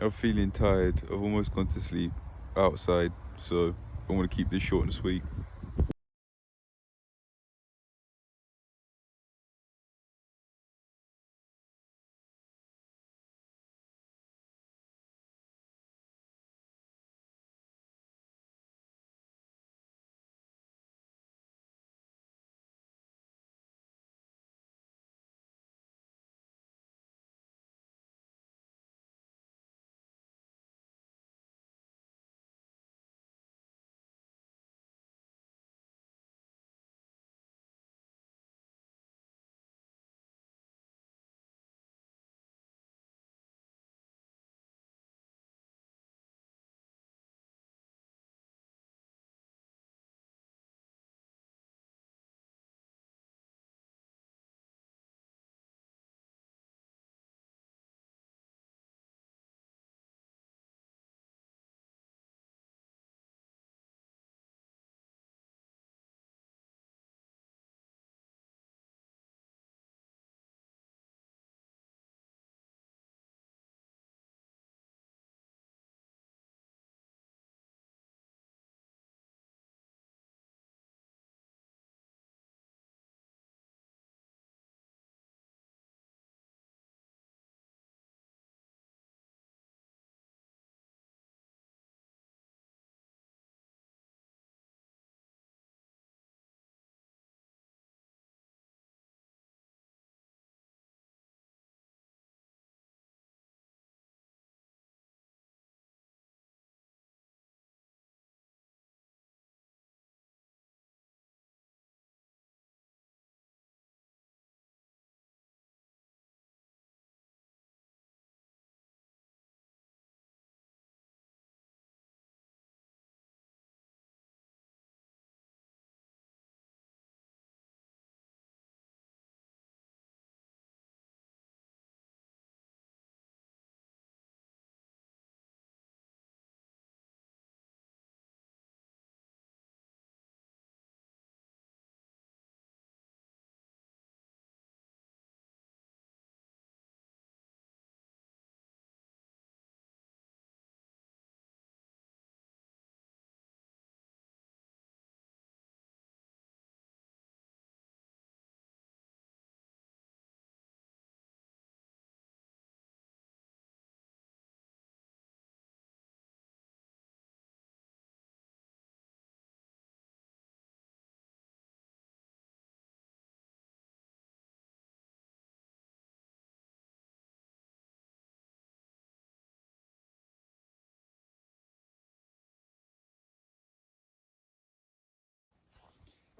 I'm feeling tired. I've almost gone to sleep outside, so I want to keep this short and sweet.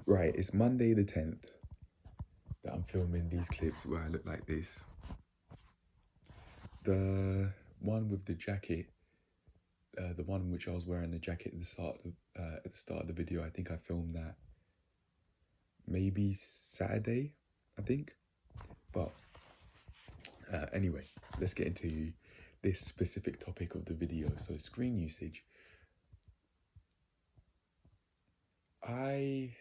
Right, it's Monday the 10th that I'm filming these clips where I look like this. The one with the jacket, the one in which I was wearing the jacket at the start of the video, I think I filmed that maybe Saturday, I think. But anyway, let's get into this specific topic of the video. So screen usage. I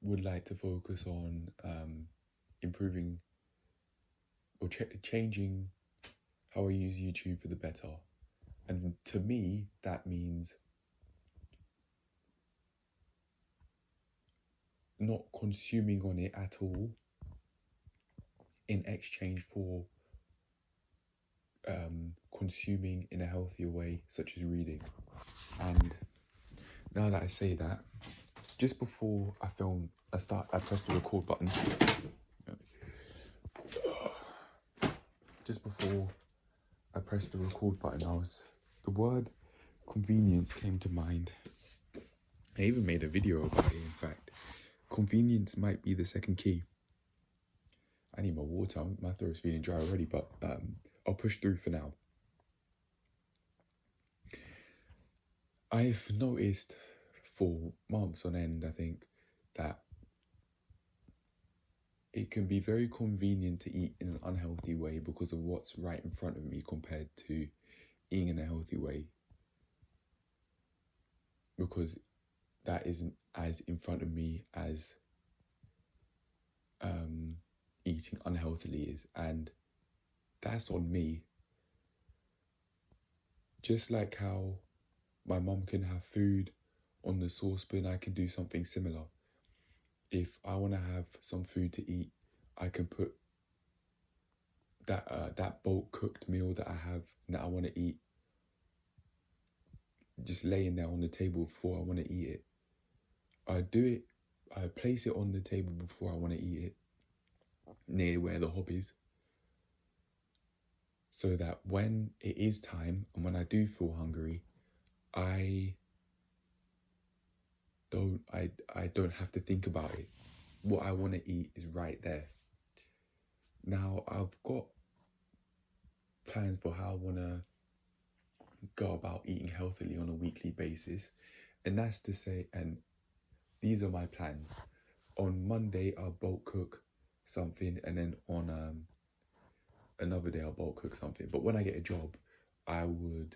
would like to focus on improving or changing how I use YouTube for the better. And to me, that means not consuming on it at all in exchange for consuming in a healthier way, such as reading. And now that I say that, just before I pressed the record button. Just before I pressed the record button, the word convenience came to mind. I even made a video about it, in fact. Convenience might be the second key. I need my water. My throat's feeling dry already, but I'll push through for now. I've noticed for months on end, I think, that it can be very convenient to eat in an unhealthy way because of what's right in front of me compared to eating in a healthy way. Because that isn't as in front of me as eating unhealthily is, and that's on me. just like how my mum can have food on the saucepan, I can do something similar. If I want to have some food to eat, I can put that bulk cooked meal that I have and that I want to eat just laying there on the table before I want to eat it. I place it on the table before I want to eat it, near where the hob is, so that when it is time and when I do feel hungry, I don't have to think about it. What I want to eat is right there. Now, I've got plans for how I want to go about eating healthily on a weekly basis. And that's to say, and these are my plans. On Monday, I'll bulk cook something, and then on another day, I'll bulk cook something. But when I get a job, I would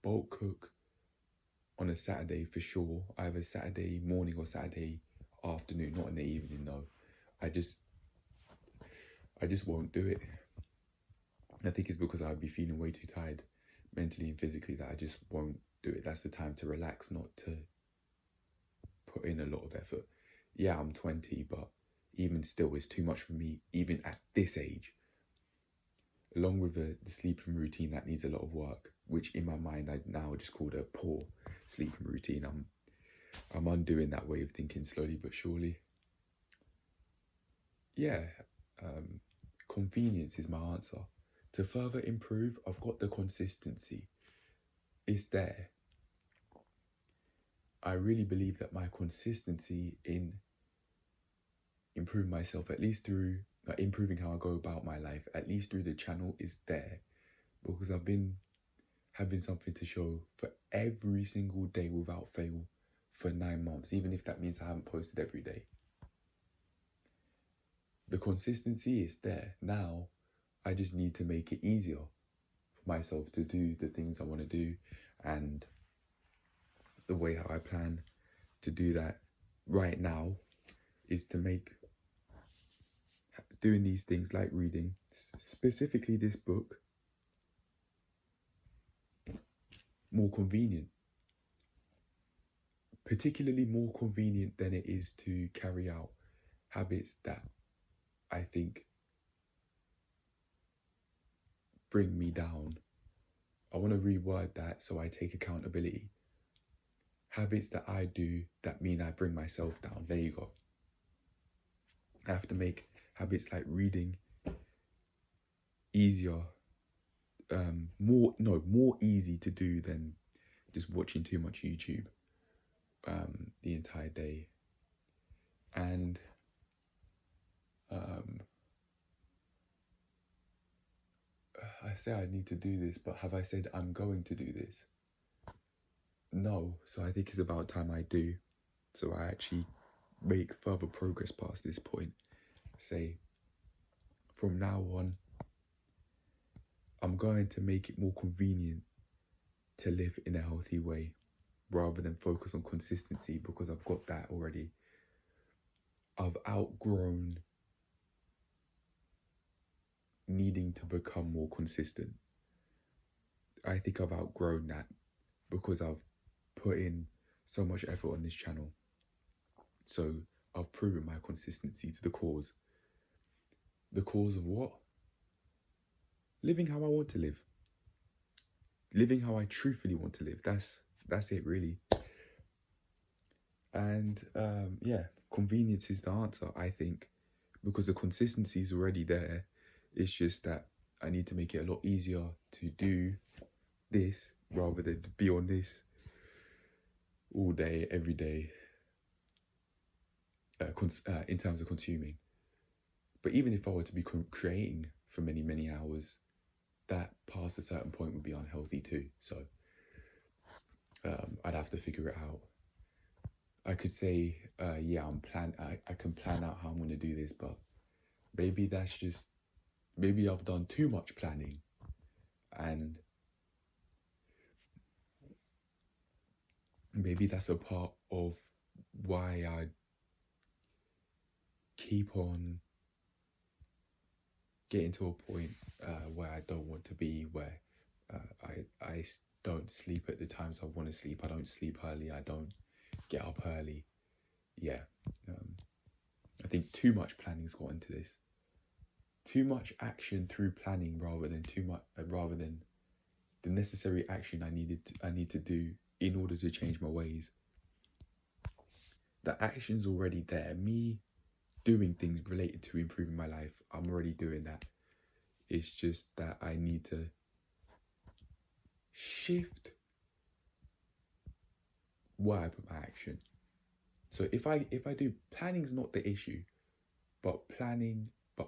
bulk cook on a Saturday for sure, either Saturday morning or Saturday afternoon, not in the evening though. I just won't do it. I think it's because I'd be feeling way too tired mentally and physically that I just won't do it. That's the time to relax, not to put in a lot of effort. Yeah, I'm 20, but even still, it's too much for me, even at this age. Along with the sleeping routine that needs a lot of work, which in my mind I now just called a poor sleeping routine. I'm undoing that way of thinking slowly but surely. Yeah, convenience is my answer. To further improve, I've got the consistency. It's there. I really believe that my consistency in improving myself, at least through improving how I go about my life, at least through the channel, is there. Because I've been having something to show for every single day without fail for 9 months, even if that means I haven't posted every day. The consistency is there. Now, I just need to make it easier for myself to do the things I want to do, and the way how I plan to do that right now is to make doing these things like reading, specifically this book, more convenient. Particularly more convenient than it is to carry out habits that I think bring me down. I want to reword that so I take accountability. Habits that I do that mean I bring myself down. There you go. I have to make habits like reading easier, more easy to do than just watching too much YouTube the entire day. And I say I need to do this, but have I said I'm going to do this? No, so I think it's about time I do, so I actually make further progress past this point. Say, from now on, I'm going to make it more convenient to live in a healthy way, rather than focus on consistency, because I've got that already. I've outgrown needing to become more consistent. I think I've outgrown that because I've put in so much effort on this channel. So I've proven my consistency to the cause. The cause of what? Living how I want to live. Living how I truthfully want to live. That's it really. And yeah, convenience is the answer, I think, because the consistency is already there. It's just that I need to make it a lot easier to do this rather than be on this all day, every day, in terms of consuming. But even if I were to be creating for many, many hours, that past a certain point would be unhealthy too. So I'd have to figure it out. I could say, yeah, I can plan out how I'm going to do this, but maybe maybe I've done too much planning, and maybe that's a part of why I keep on getting to a point where I don't want to be, where I don't sleep at the times I want to sleep. I don't sleep early. I don't get up early. Yeah. I think too much planning's got into this. Too much action through planning rather than the necessary action I need to do in order to change my ways. The action's already there. Me doing things related to improving my life, I'm already doing that. It's just that I need to shift where I put my action. So if I do, planning's not the issue, but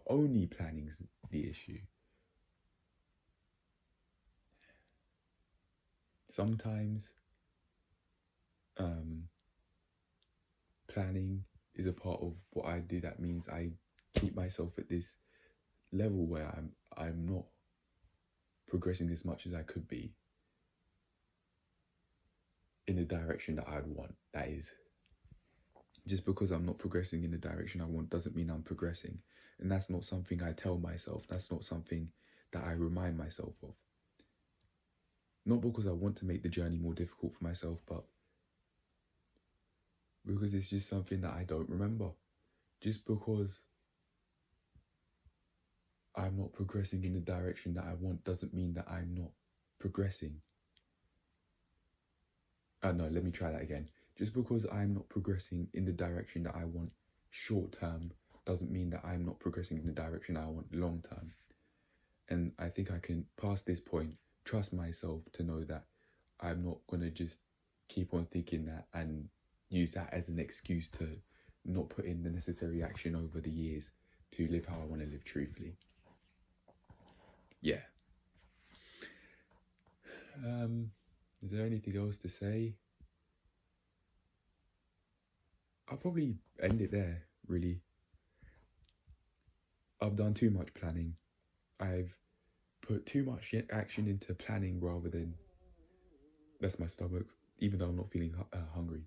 only planning's the issue. Sometimes planning is a part of what I do. That means I keep myself at this level where I'm not progressing as much as I could be in the direction that I'd want. That is, just because I'm not progressing in the direction I want doesn't mean I'm progressing. And that's not something I tell myself. That's not something that I remind myself of. Not because I want to make the journey more difficult for myself, but because it's just something that I don't remember. Just because I'm not progressing in the direction that I want doesn't mean that I'm not progressing. No, let me try that again. Just because I'm not progressing in the direction that I want short term doesn't mean that I'm not progressing in the direction I want long term. And I think I can, past this point, trust myself to know that I'm not going to just keep on thinking that and use that as an excuse to not put in the necessary action over the years to live how I want to live truthfully. Yeah. Is there anything else to say? I'll probably end it there, really. I've done too much planning. I've put too much action into planning rather than... That's my stomach, even though I'm not feeling hungry.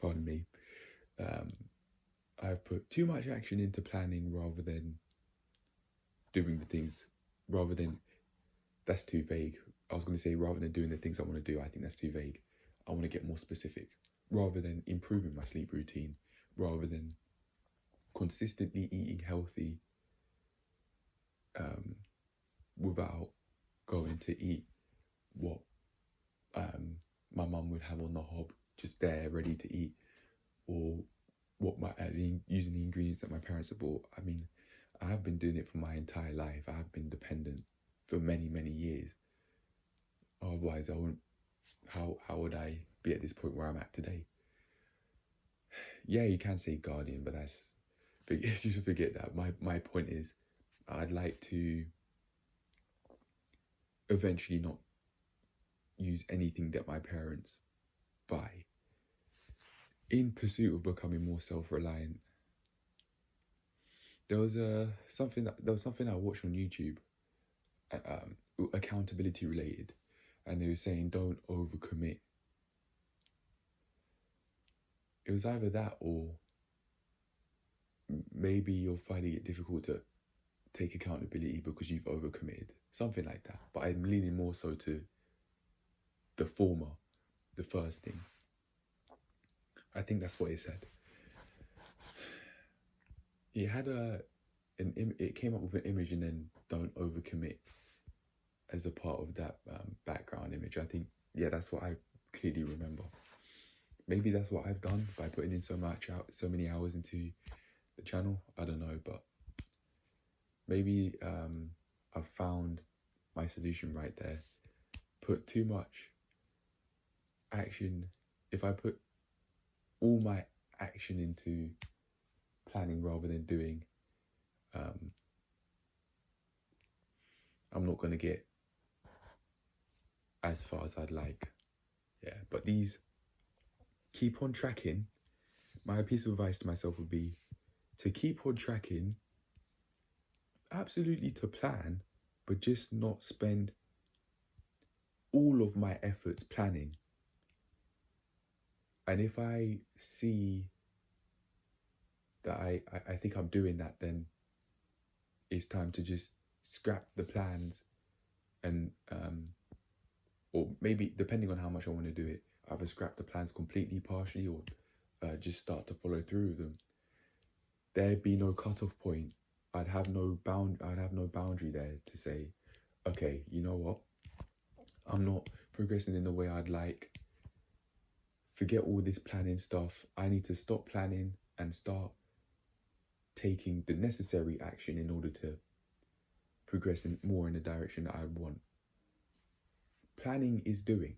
Pardon me. I've put too much action into planning rather than doing the things, that's too vague. I was going to say rather than doing the things I want to do. I think that's too vague. I want to get more specific. Rather than improving my sleep routine, rather than consistently eating healthy without going to eat what my mum would have on the hob, just there ready to eat, or what using the ingredients that my parents have bought. I mean, I have been doing it for my entire life. I have been dependent for many, many years. Otherwise, how would I be at this point where I'm at today? Yeah, you can say guardian, but you should forget that. My point is, I'd like to eventually not use anything that my parents buy in pursuit of becoming more self-reliant. There was something I watched on YouTube, accountability related, and they were saying don't overcommit. It was either that or maybe you're finding it difficult to take accountability because you've overcommitted, something like that. But I'm leaning more so to the former, the first thing. I think that's what it said. It had it came up with an image and then don't overcommit as a part of that background image. I think, yeah, that's what I clearly remember. Maybe that's what I've done by putting in so many hours into the channel. I don't know, but maybe I've found my solution right there. Put too much action. If I put all my action into planning rather than doing, I'm not going to get as far as I'd like. Yeah, but these keep on tracking. My piece of advice to myself would be to keep on tracking, absolutely to plan, but just not spend all of my efforts planning. And if I see that I think I'm doing that, then it's time to just scrap the plans and or maybe depending on how much I want to do it, either scrap the plans completely, partially, or just start to follow through with them. There'd be no cutoff point. I'd have no boundary there to say, okay, you know what? I'm not progressing in the way I'd like. Forget all this planning stuff. I need to stop planning and start taking the necessary action in order to progress more in the direction that I want. Planning is doing.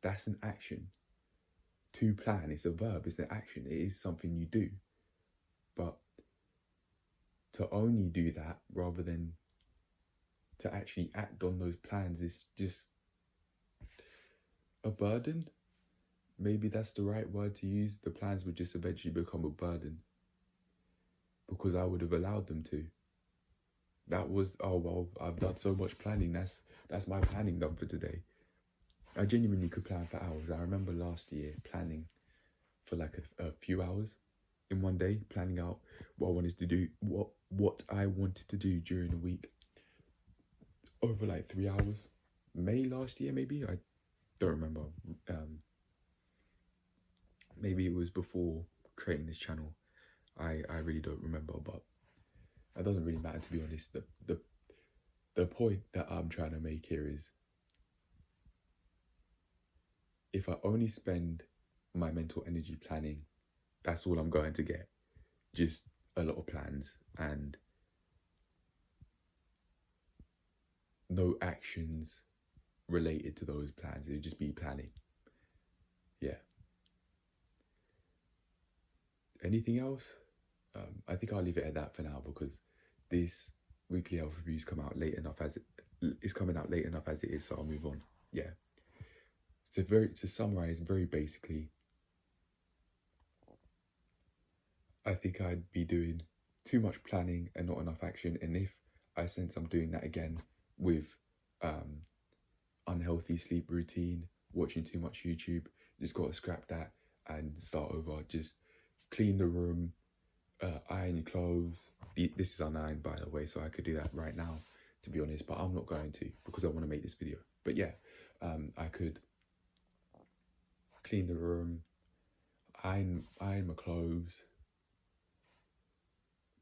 That's an action. To plan, it's a verb, it's an action. It is something you do. But to only do that rather than to actually act on those plans is just a burden. Maybe that's the right word to use. The plans would just eventually become a burden because I would have allowed them to. That was, oh well, I've done so much planning. That's my planning done for today. I genuinely could plan for hours. I remember last year planning for like a few hours in one day, planning out what I wanted to do, what I wanted to do during the week over like 3 hours. May last year, maybe, I don't remember. Maybe it was before creating this channel. I really don't remember, but that doesn't really matter, to be honest. The point that I'm trying to make here is, if I only spend my mental energy planning, that's all I'm going to get. Just a lot of plans and no actions related to those plans. It would just be planning. Yeah. Anything else? I think I'll leave it at that for now, because this weekly health reviews come out late enough as it's coming out late enough as it is, so I'll move on. Yeah. To summarize very basically, I think I'd be doing too much planning and not enough action, and if I sense I'm doing that again with unhealthy sleep routine, watching too much YouTube, just got to scrap that and start over. Just clean the room, iron your clothes. This is unironed, by the way, so I could do that right now, to be honest, but I'm not going to because I want to make this video. But yeah, I could clean the room, iron my clothes.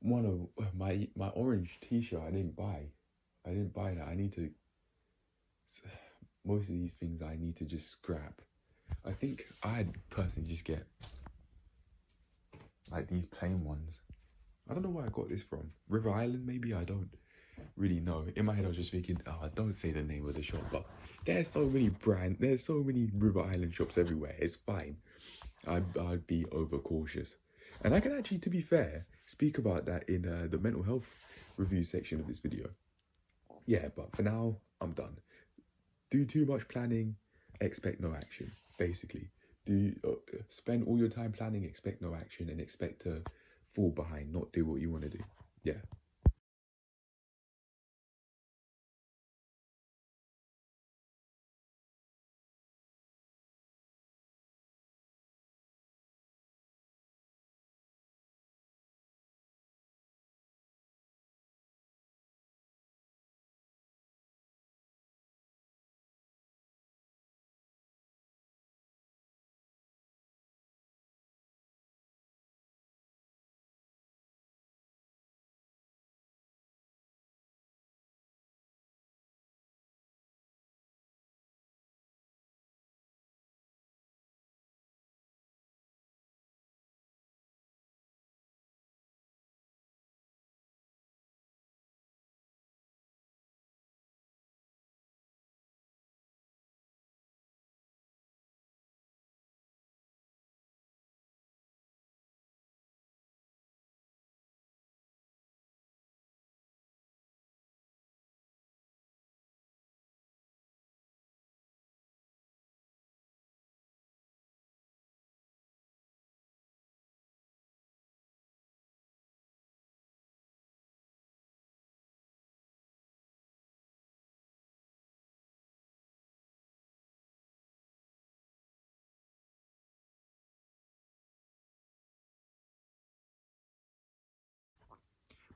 One of my orange t-shirt I didn't buy that. I need to, most of these things I need to just scrap. I think I'd personally just get like these plain ones. I don't know where I got this from. River Island, maybe? I don't really know. In my head I was just thinking, oh, don't say the name of the shop, but there's so many River Island shops everywhere. It's fine. I'd be overcautious. And I can actually, to be fair, speak about that in the mental health review section of this video. Yeah, but for now, I'm done. Do too much planning, expect no action, basically. Spend all your time planning, expect no action, and expect to fall behind, not do what you want to do. Yeah.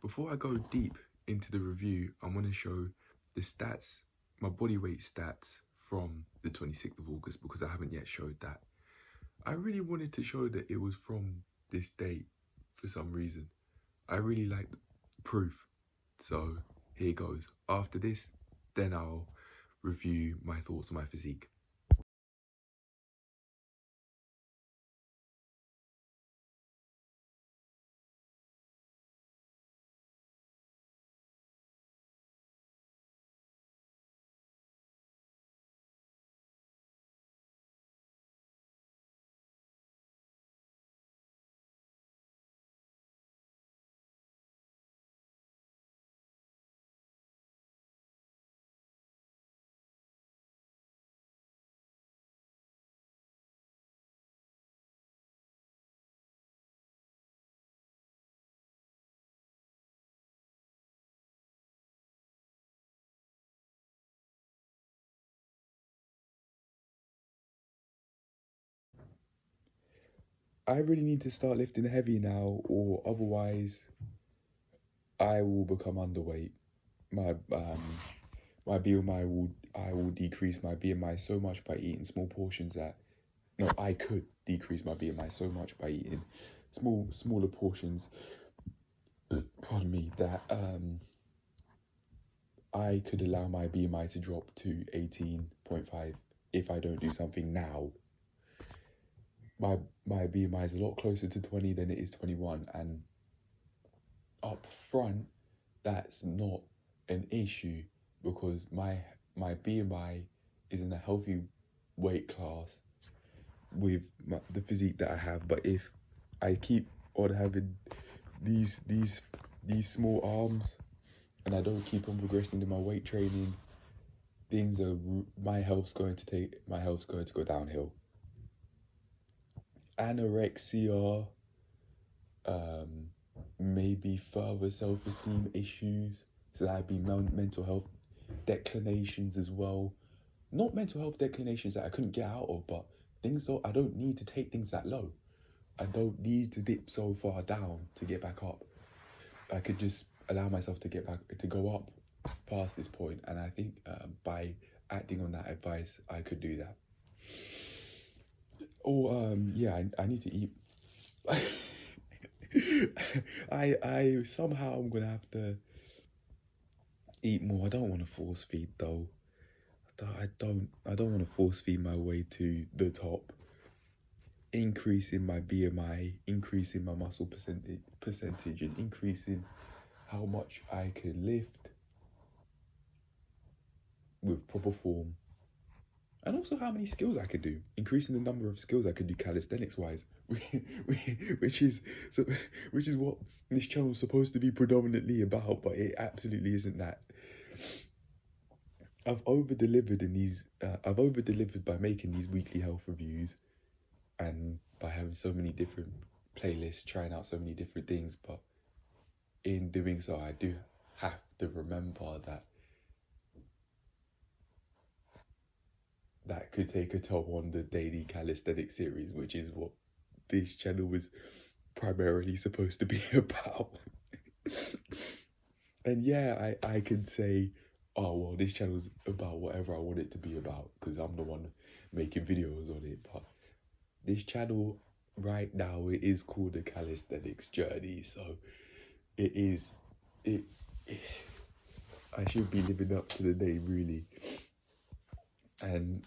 Before I go deep into the review, I want to show the stats, my body weight stats from the 26th of August, because I haven't yet showed that. I really wanted to show that it was from this date for some reason. I really like proof. So here goes. After this, then I'll review my thoughts on my physique. I really need to start lifting heavy now, or otherwise I will become underweight. My my BMI I will decrease my BMI so much by eating small portions that I could decrease my BMI so much by eating smaller portions. Pardon me, that I could allow my BMI to drop to 18.5 if I don't do something now. My BMI is a lot closer to 20 than it is 21, and up front, that's not an issue because my BMI is in a healthy weight class with the physique that I have. But if I keep on having these small arms and I don't keep on progressing in my weight training, my health's going to go downhill. Anorexia, maybe further self-esteem issues, so that'd be mental health declinations as well. Not mental health declinations that I couldn't get out of, but I don't need to take things that low. I don't need to dip so far down to get back up. I could just allow myself to go up past this point, and I think by acting on that advice, I could do that. Or yeah, I need to eat. I somehow I'm gonna have to eat more. I don't want to force feed though. I don't want to force feed my way to the top. Increasing my BMI, increasing my muscle percentage, and increasing how much I can lift with proper form. And also how many skills I could do. Increasing the number of skills I could do calisthenics wise, which is what this channel is supposed to be predominantly about, but it absolutely isn't that. I've over delivered by making these weekly health reviews and by having so many different playlists, trying out so many different things, but in doing so I do have to remember that could take a toll on the daily calisthenics series, which is what this channel was primarily supposed to be about. And yeah, I can say, oh well, this channel's about whatever I want it to be about because I'm the one making videos on it. But this channel right now, it is called the Calisthenics Journey, so it I should be living up to the name really, and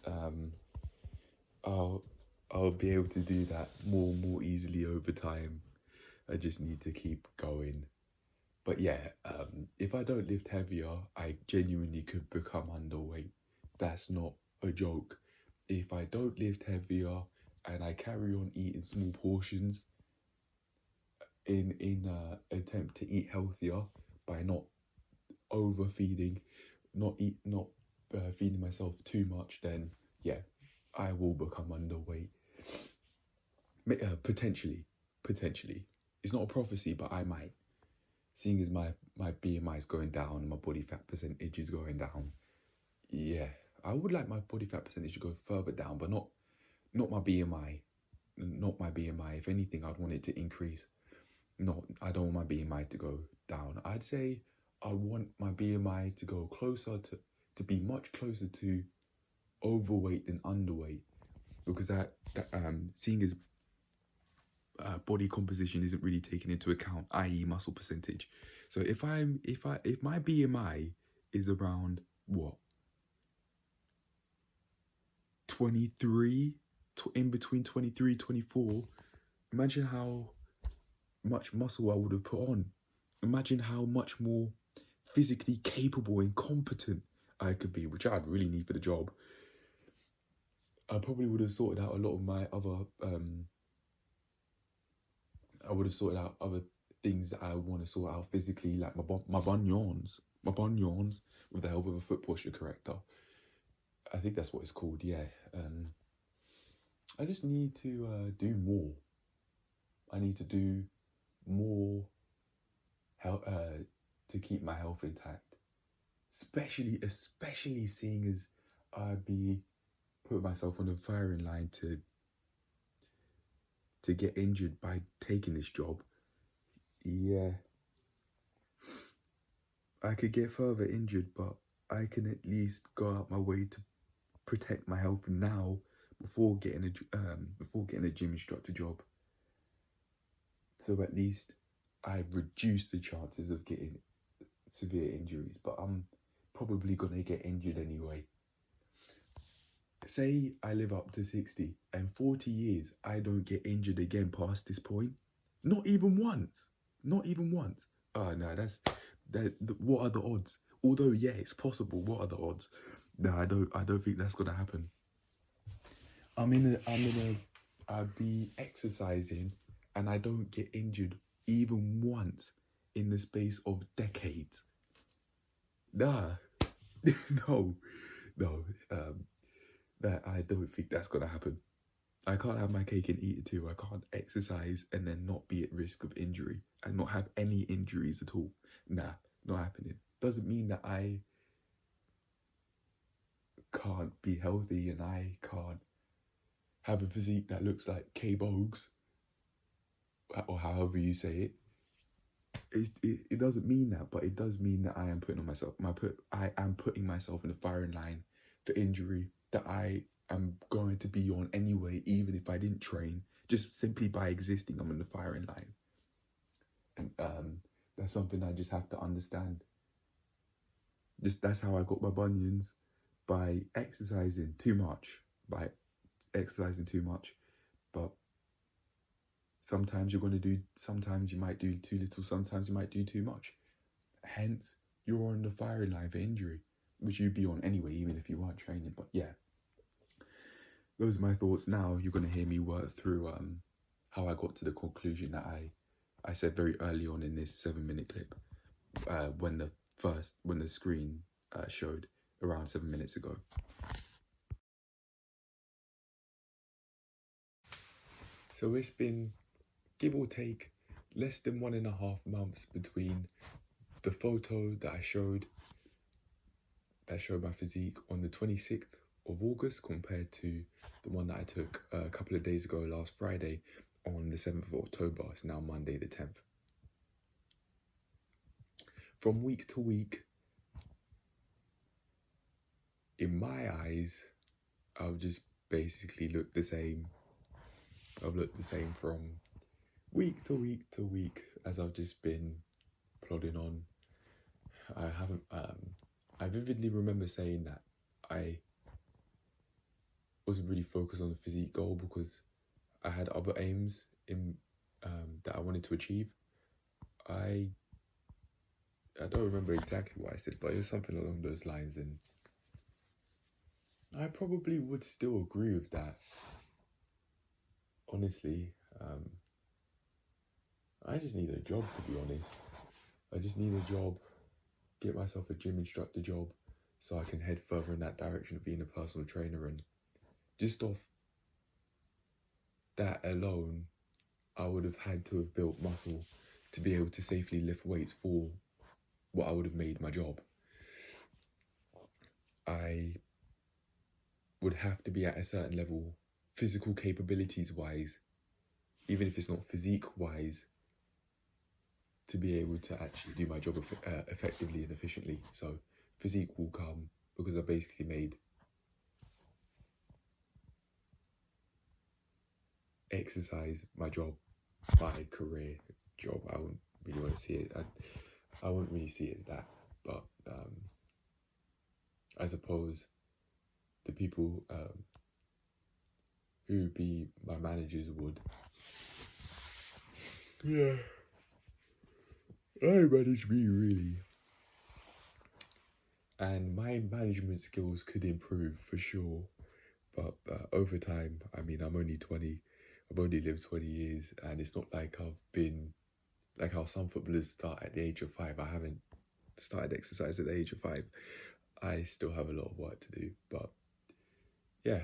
I'll be able to do that more easily over time. I just need to keep going. But yeah, if I don't lift heavier, I genuinely could become underweight. That's not a joke. If I don't lift heavier and I carry on eating small portions in attempt to eat healthier by not overfeeding, not feeding myself too much, then yeah, I will become underweight. Potentially. It's not a prophecy, but I might. Seeing as my BMI is going down and my body fat percentage is going down, yeah, I would like my body fat percentage to go further down, but not my BMI. Not my BMI. If anything, I'd want it to increase. I don't want my BMI to go down. I'd say I want my BMI to go closer to be much closer to overweight than underweight, because that seeing as body composition isn't really taken into account, i.e. muscle percentage. So if my BMI is around what, 23, in between 23, 24, imagine how much muscle I would have put on. Imagine how much more physically capable and competent I could be, which I'd really need for the job. I probably would have sorted out a lot of my other I would have sorted out other things that I want to sort out physically, like my bunions, with the help of a foot posture corrector. I think that's what it's called, yeah. I just need to do more. I need to do more to keep my health intact. Especially seeing as I'd be putting myself on the firing line to get injured by taking this job. Yeah. I could get further injured, but I can at least go out my way to protect my health now before getting a gym instructor job. So at least I reduce the chances of getting severe injuries, but I'm probably gonna get injured anyway. Say I live up to 60 and 40 years, I don't get injured again past this point. Not even once. Oh no, what are the odds? Although yeah, it's possible. What are the odds? No, I don't think that's gonna happen. I'd be exercising and I don't get injured even once in the space of decades. Nah, no, that I don't think that's gonna happen. I can't have my cake and eat it too. I can't exercise and then not be at risk of injury and not have any injuries at all. Nah, not happening. Doesn't mean that I can't be healthy and I can't have a physique that looks like K-Bogues, or however you say it. It doesn't mean that, but it does mean that I am putting myself in the firing line for injury that I am going to be on anyway, even if I didn't train. Just simply by existing, I'm in the firing line. And that's something I just have to understand. That's how I got my bunions, by exercising too much. But sometimes sometimes you might do too little, sometimes you might do too much. Hence, you're on the firing line for injury, which you'd be on anyway, even if you weren't training. But yeah, those are my thoughts. Now you're going to hear me work through how I got to the conclusion that I said very early on in this 7-minute clip, when the screen showed around 7 minutes ago. So it's been, give or take, less than 1.5 months between the photo that I showed my physique on the 26th of August compared to the one that I took a couple of days ago, last Friday, on the 7th of October. It's now Monday the 10th. From week to week, in my eyes, I've just basically looked the same. I've looked the same from week to week to week as I've just been plodding on. I vividly remember saying that I wasn't really focused on the physique goal because I had other aims in that I wanted to achieve. I don't remember exactly what I said, but it was something along those lines, and I probably would still agree with that. Honestly, I just need a job, to be honest. I just need a job, get myself a gym instructor job so I can head further in that direction of being a personal trainer. And just off that alone, I would have had to have built muscle to be able to safely lift weights for what I would have made my job. I would have to be at a certain level, physical capabilities wise, even if it's not physique wise, to be able to actually do my job effectively and efficiently. So Physique will come because I basically made exercise my job, my career job. I wouldn't really want to see it. I wouldn't really see it as that, but I suppose the people who be my managers would. Yeah, I manage me really, and my management skills could improve for sure. But over time, I mean, I'm only 20. I've only lived 20 years, and it's not like I've been like how some footballers start at the age of 5. I haven't started exercise at the age of 5. I still have a lot of work to do, but yeah,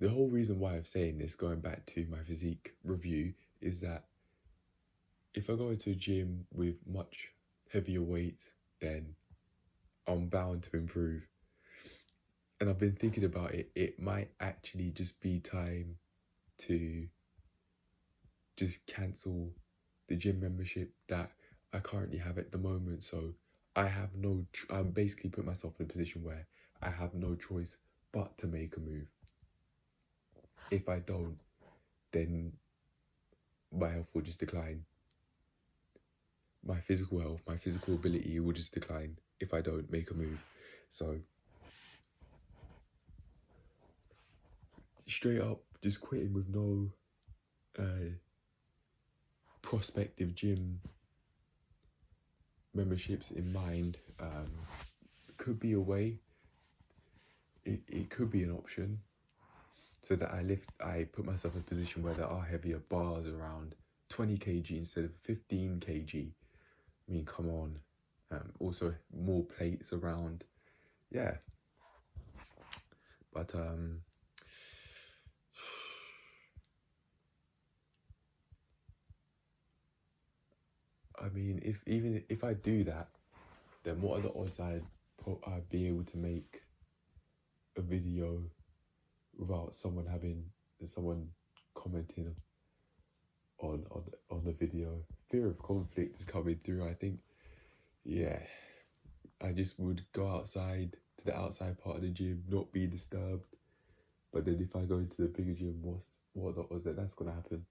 the whole reason why I'm saying this, going back to my physique review, is that if I go into a gym with much heavier weights, then I'm bound to improve. And I've been thinking about it. It might actually just be time to just cancel the gym membership that I currently have at the moment. So I'm basically put myself in a position where I have no choice but to make a move. If I don't, then my health will just decline. My physical health, my physical ability will just decline if I don't make a move. So straight up, just quitting with no prospective gym memberships in mind could be a way. It could be an option, so that I put myself in a position where there are heavier bars around 20 kg instead of 15 kg. I mean, come on. Also more plates around. Yeah. But I mean, if I do that, then what are the odds I'd be able to make a video without someone commenting on the video? Fear of conflict is coming through, I think. Yeah, I just would go outside to the outside part of the gym, not be disturbed. But then if I go into the bigger gym, what are the odds that that's gonna happen?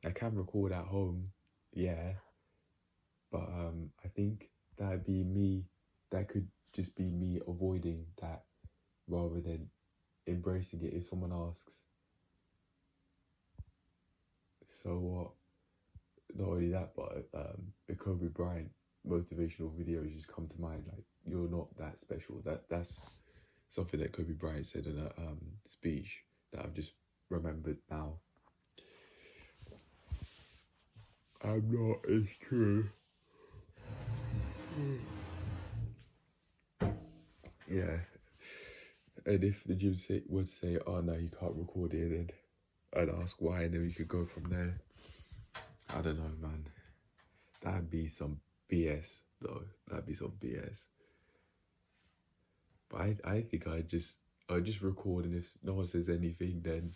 I can record at home, yeah, but I think that'd be me. That could just be me avoiding that rather than embracing it. If someone asks, so what? Not only that, but the Kobe Bryant motivational videos just come to mind. Like, you're not that special. That's something that Kobe Bryant said in a speech that I've just remembered now. I'm not as cool. Yeah. And if the gym would say, oh no, you can't record it, and I'd ask why, and then we could go from there. I don't know, man. That'd be some BS, though. That'd be some BS. But I think I'd just record, and if no one says anything, then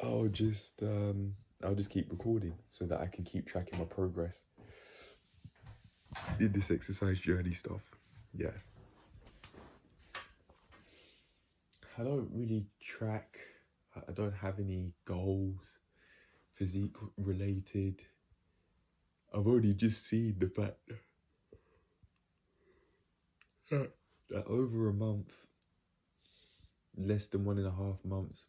I'll just keep recording so that I can keep tracking my progress in this exercise journey stuff. Yeah. I don't really track. I don't have any goals, physique related. I've only just seen the fact that over a month, less than 1.5 months,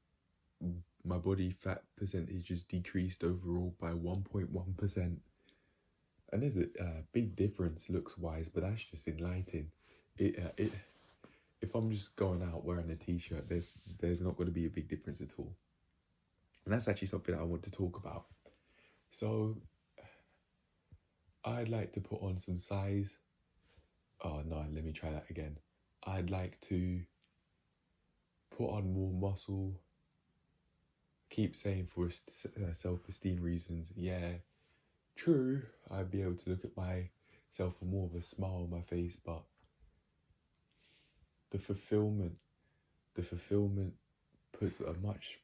my body fat percentage has decreased overall by 1.1%. And there's a big difference looks wise, but that's just enlightening. If I'm just going out wearing a t-shirt, there's not going to be a big difference at all. And that's actually something I want to talk about. So I'd like to put on some size. Oh no, let me try that again. I'd like to put on more muscle. Keep saying for self-esteem reasons. Yeah, true. I'd be able to look at myself with more of a smile on my face, but the fulfillment puts a much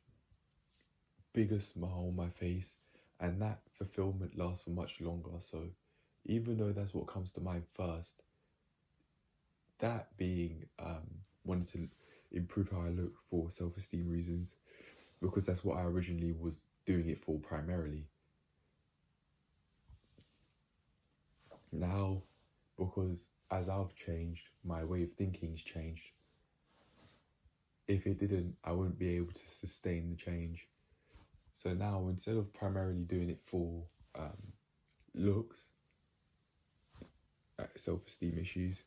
bigger smile on my face, and that fulfillment lasts for much longer. So even though that's what comes to mind first, that being wanting to improve how I look for self-esteem reasons, because that's what I originally was doing it for primarily. Now, because as I've changed, my way of thinking's changed. If it didn't, I wouldn't be able to sustain the change. So now, instead of primarily doing it for looks, self-esteem issues,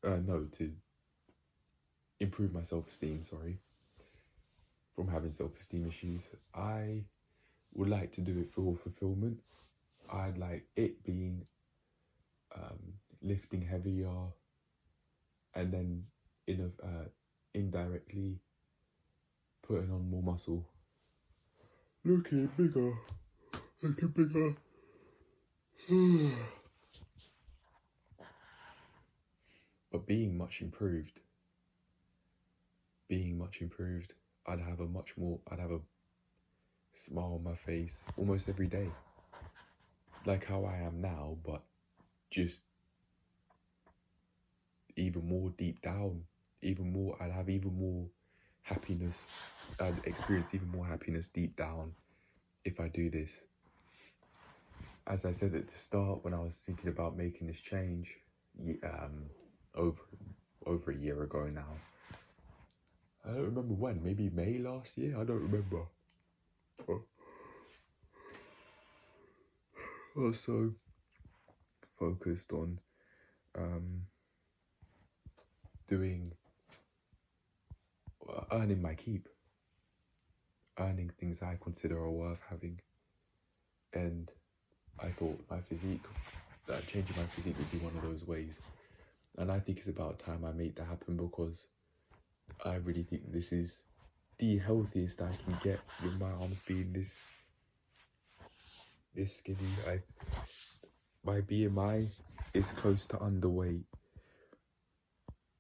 to improve my self-esteem, from having self-esteem issues, I would like to do it for fulfillment. I'd like it being lifting heavier, and then indirectly putting on more muscle. Looking bigger. But being much improved, I'd have a smile on my face almost every day. Like how I am now, but just even more deep down, I'd have even more happiness. I'd experience even more happiness deep down if I do this. As I said at the start, when I was thinking about making this change, over a year ago now. I don't remember when, maybe May last year? I don't remember. Also focused on earning my keep, earning things I consider are worth having. And I thought changing my physique would be one of those ways. And I think it's about time I made that happen, because I really think this is the healthiest I can get with my arms being this skinny. My BMI is close to underweight.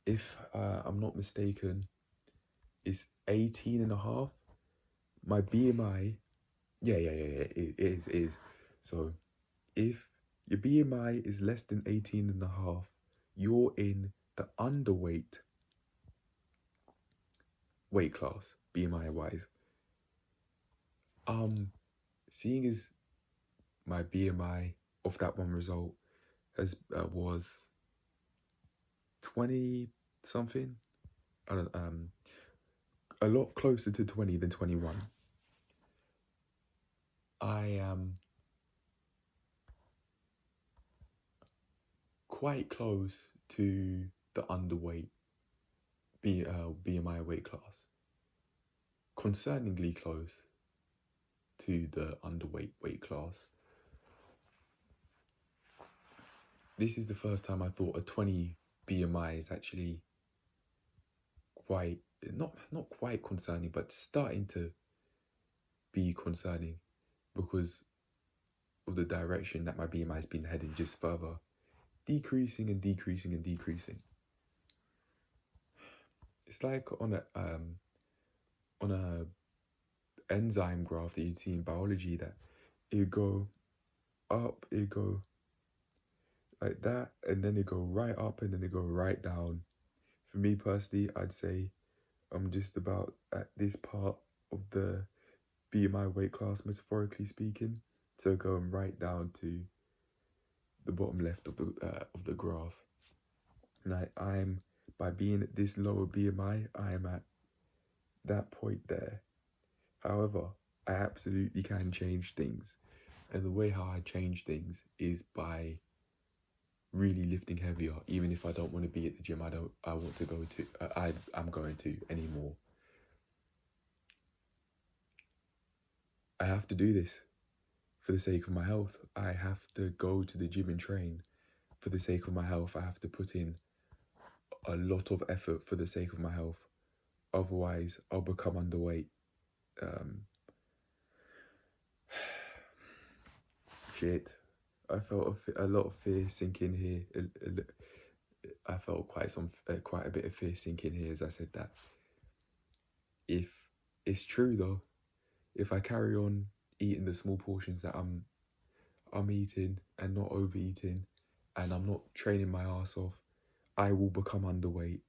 If I'm not mistaken, it's 18.5. My BMI, it is. So if your BMI is less than 18.5, you're in the underweight weight class, BMI wise. Seeing as my BMI of that one result was 20 something, a lot closer to 20 than 21. I am quite close to the underweight BMI weight class. Concerningly close to the underweight weight class. This is the first time I thought a 20 BMI is actually quite, not quite concerning, but starting to be concerning, because of the direction that my BMI has been heading, just further decreasing and decreasing and decreasing. It's like on a enzyme graph that you'd see in biology, that it go up, it go like that, and then it go right up, and then it go right down. For me personally, I'd say I'm just about at this part of the BMI weight class, metaphorically speaking. So going right down to the bottom left of the graph. And I'm by being at this lower BMI, I am at that point there. However, I absolutely can change things, and the way how I change things is by really lifting heavier, even if I don't want to be at the gym I'm going to anymore. I have to do this for the sake of my health. I have to go to the gym and train for the sake of my health. I have to put in a lot of effort for the sake of my health. Otherwise, I'll become underweight. Shit. I felt a lot of fear sink in here. I felt quite a bit of fear sink in here as I said that. If it's true though. If I carry on eating the small portions that I'm eating and not overeating, and I'm not training my ass off, I will become underweight,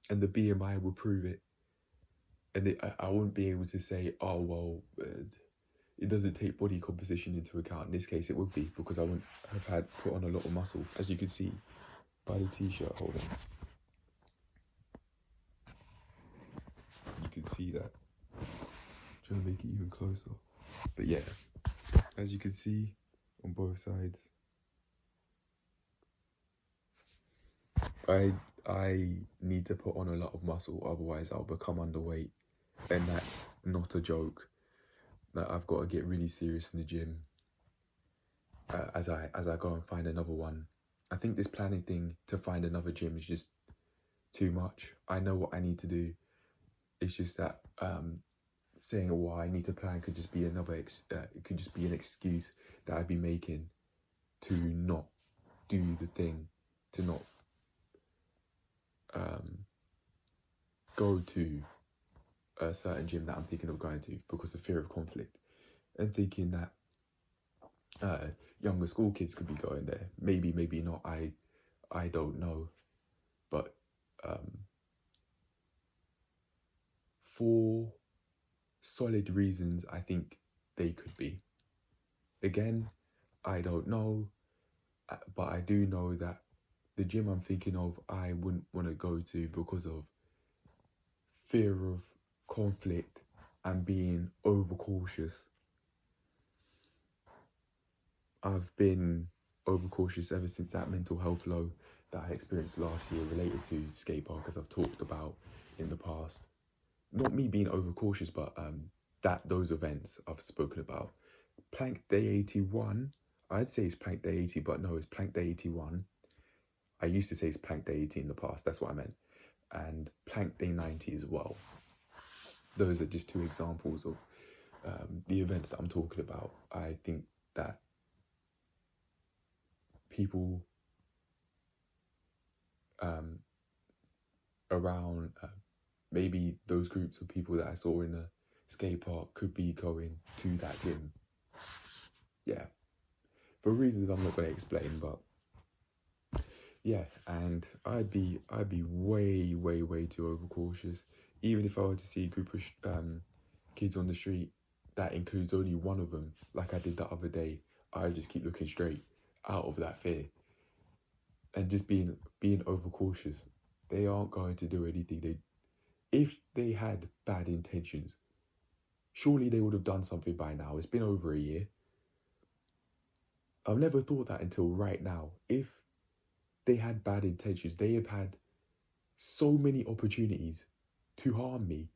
and the BMI will prove it. And I wouldn't be able to say, oh well, it doesn't take body composition into account. In this case, it would be, because I wouldn't have had put on a lot of muscle, as you can see by the t-shirt. Hold on, you can see that. Trying to make it even closer, but yeah, as you can see on both sides, I need to put on a lot of muscle, otherwise I'll become underweight, and that's not a joke. That I've got to get really serious in the gym as I go and find another one. I think this planning thing to find another gym is just too much. I know what I need to do. It's just that saying, well, I need to plan could just be another it could just be an excuse that I'd be making to not do the thing, to not go to a certain gym that I'm thinking of going to because of fear of conflict, and thinking that younger school kids could be going there. Maybe not. I don't know, but for solid reasons, I think they could be. Again, I don't know, but I do know that the gym I'm thinking of, I wouldn't want to go to because of fear of conflict and being overcautious. I've been overcautious ever since that mental health low that I experienced last year related to skatepark, as I've talked about in the past. Not me being overcautious, but those events I've spoken about. Plank Day 81, I'd say it's Plank Day 80, but no, it's Plank Day 81. I used to say it's Plank Day 80 in the past, that's what I meant. And Plank Day 90 as well. Those are just two examples of the events that I'm talking about. I think that people around maybe those groups of people that I saw in the skate park could be going to that gym. Yeah, for reasons I'm not going to explain, but yeah, and I'd be way too overcautious. Even if I were to see a group of kids on the street that includes only one of them, like I did the other day, I'd just keep looking straight out of that fear and just being overcautious. They aren't going to do anything. If they had bad intentions, surely they would have done something by now. It's been over a year. I've never thought that until right now. If they had bad intentions, they have had so many opportunities to harm me.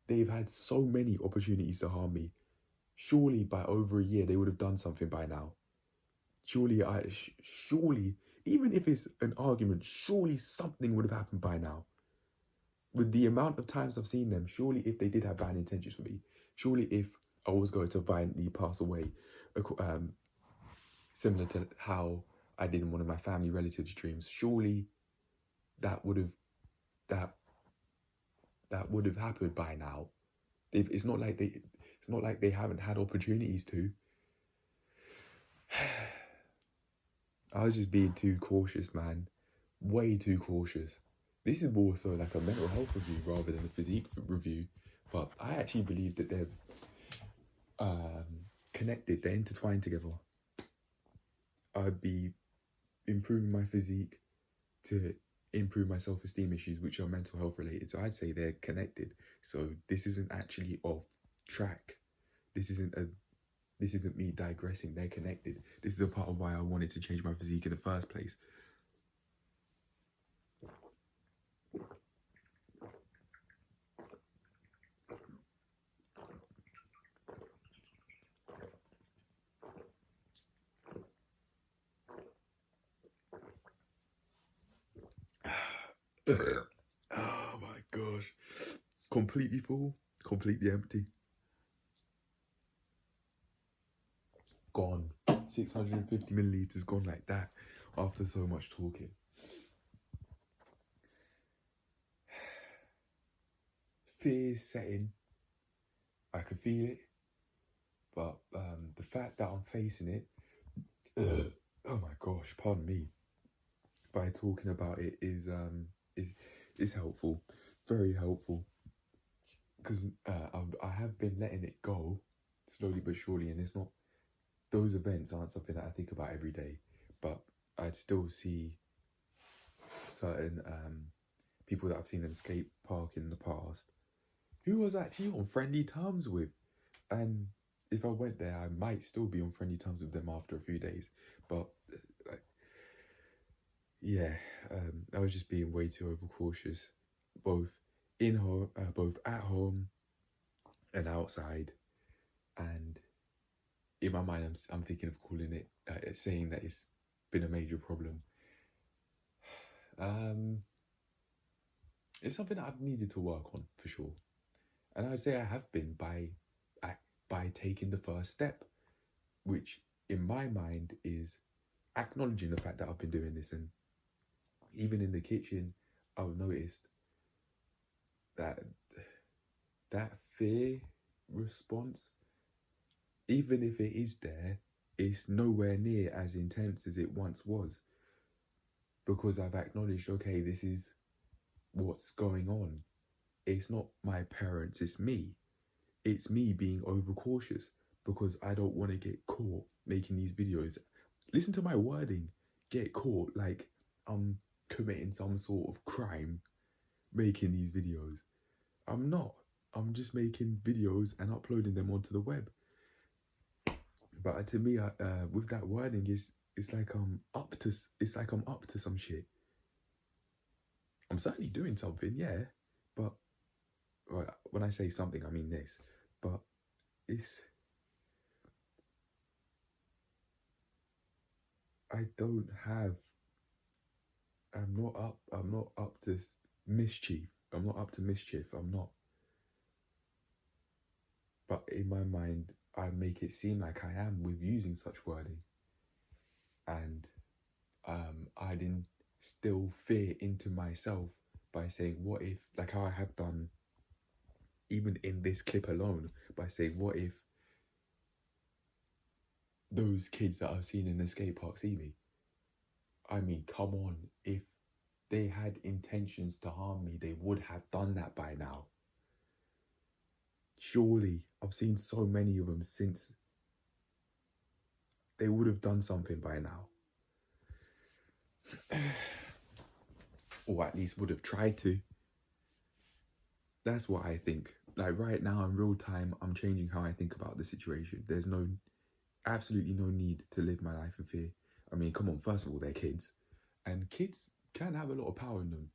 They've had so many opportunities to harm me. Surely by over a year, they would have done something by now. Surely, even if it's an argument, surely something would have happened by now. With the amount of times I've seen them, surely if they did have bad intentions for me, surely if I was going to violently pass away, similar to how I did in one of my family relatives' dreams, surely that would have happened by now. It's not like they haven't had opportunities to. I was just being too cautious, man. Way too cautious. This is more so like a mental health review rather than a physique review. But I actually believe that they're connected. They're intertwined together. I'd be improving my physique to improve my self-esteem issues, which are mental health related. So I'd say they're connected. So this isn't actually off track. This isn't me digressing. They're connected. This is a part of why I wanted to change my physique in the first place. Oh my gosh. Completely full, completely empty. Gone. 650 milliliters gone like that after so much talking. fear setting. I can feel it, but the fact that I'm facing it, oh my gosh, pardon me, by talking about it is helpful, very helpful, because I have been letting it go slowly but surely, and it's not, those events aren't something that I think about every day, but I'd still see certain people that I've seen in the skate park in the past who I was actually on friendly terms with, and if I went there I might still be on friendly terms with them after a few days, but yeah, I was just being way too overcautious, both both at home and outside, and in my mind I'm thinking of calling it, saying that it's been a major problem. It's something that I've needed to work on for sure, and I'd say I have been by taking the first step, which in my mind is acknowledging the fact that I've been doing this. And even in the kitchen, I've noticed that fear response, even if it is there, it's nowhere near as intense as it once was, because I've acknowledged, okay, this is what's going on. It's not my parents, it's me. It's me being overcautious because I don't want to get caught making these videos. Listen to my wording, get caught like I'm committing some sort of crime making these videos. I'm not. I'm just making videos and uploading them onto the web. But to me, with that wording, it's like I'm up to some shit. I'm certainly doing something, yeah. But when I say something, I mean this. But I'm not up to mischief. I'm not up to mischief. I'm not. But in my mind, I make it seem like I am with using such wording. And I'd instill fear into myself by saying, what if, like how I have done even in this clip alone, by saying, what if those kids that I've seen in the skate park see me? I mean, come on, if they had intentions to harm me, they would have done that by now. Surely, I've seen so many of them since. They would have done something by now. Or at least would have tried to. That's what I think. Like right now in real time, I'm changing how I think about the situation. There's absolutely no need to live my life in fear. I mean, come on, first of all, they're kids. And kids can have a lot of power in them.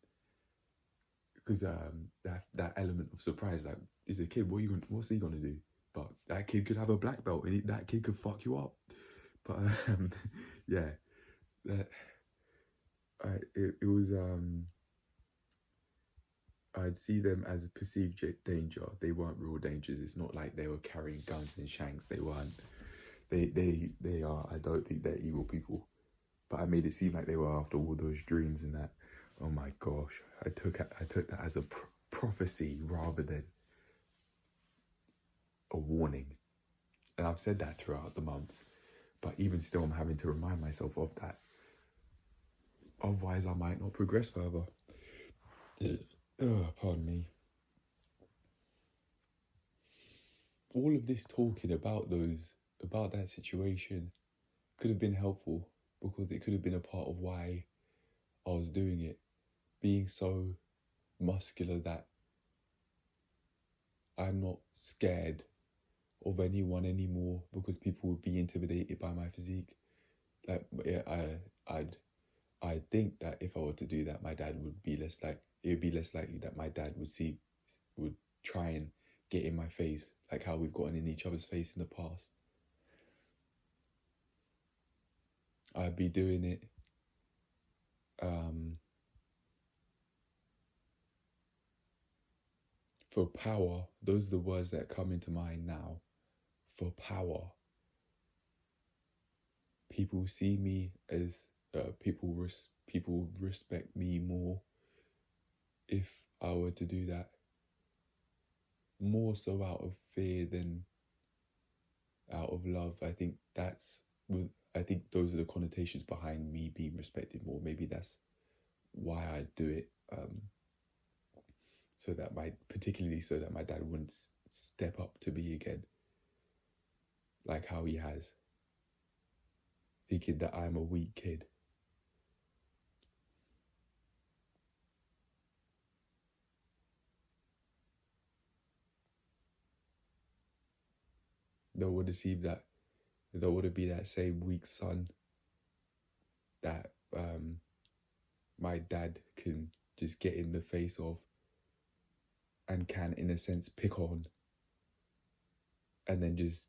Because that element of surprise, like, is a kid, what's he gonna do? But that kid could have a black belt and that kid could fuck you up. But yeah, it was I'd see them as a perceived danger. They weren't real dangers. It's not like they were carrying guns and shanks. They weren't. They are. I don't think they're evil people. But I made it seem like they were after all those dreams and that. Oh my gosh! I took that as a prophecy rather than a warning. And I've said that throughout the months. But even still, I'm having to remind myself of that. Otherwise, I might not progress further. Pardon me. All of this talking about that situation could have been helpful, because it could have been a part of why I was doing it. Being so muscular that I'm not scared of anyone anymore because people would be intimidated by my physique. Like, I think that if I were to do that, my dad would be less likely that my dad would try and get in my face, like how we've gotten in each other's face in the past. I'd be doing it for power. Those are the words that come into mind now. For power. People see me as people respect me more if I were to do that. more so out of fear than out of love. I think those are the connotations behind me being respected more. Maybe that's why I do it. Particularly so that my dad wouldn't step up to me again, like how he has, thinking that I'm a weak kid. Don't want to see that. Don't want to be that same weak son that my dad can just get in the face of and can, in a sense, pick on and then just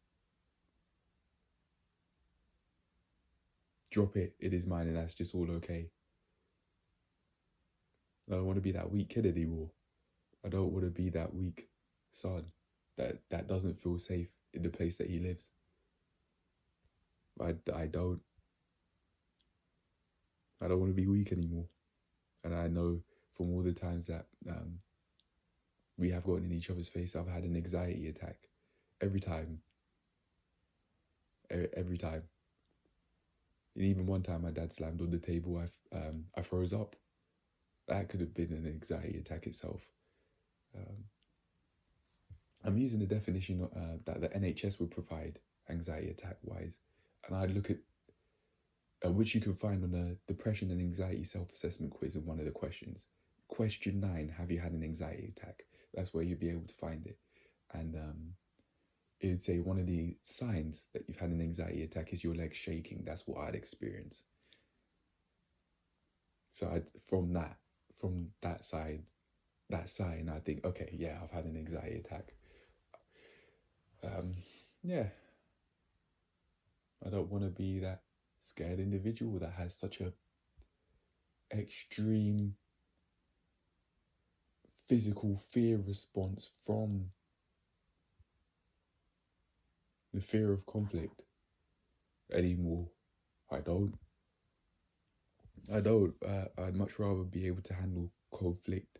drop it in his mind, and that's just all okay. I don't want to be that weak kid anymore. I don't want to be that weak son that doesn't feel safe in the place that he lives. I don't want to be weak anymore. And I know from all the times that we have gotten in each other's face, I've had an anxiety attack every time. Every time. And even one time my dad slammed on the table, I froze up. That could have been an anxiety attack itself. I'm using the definition that the NHS would provide anxiety attack wise, and I'd look at which you can find on a depression and anxiety self-assessment quiz in one of the questions. Question 9, have you had an anxiety attack? That's where you'd be able to find it. And it would say one of the signs that you've had an anxiety attack is your legs shaking. That's what I'd experienced. So from that sign, I think, okay, yeah, I've had an anxiety attack. Yeah. I don't want to be that scared individual that has such a extreme physical fear response from the fear of conflict anymore. I don't. I'd much rather be able to handle conflict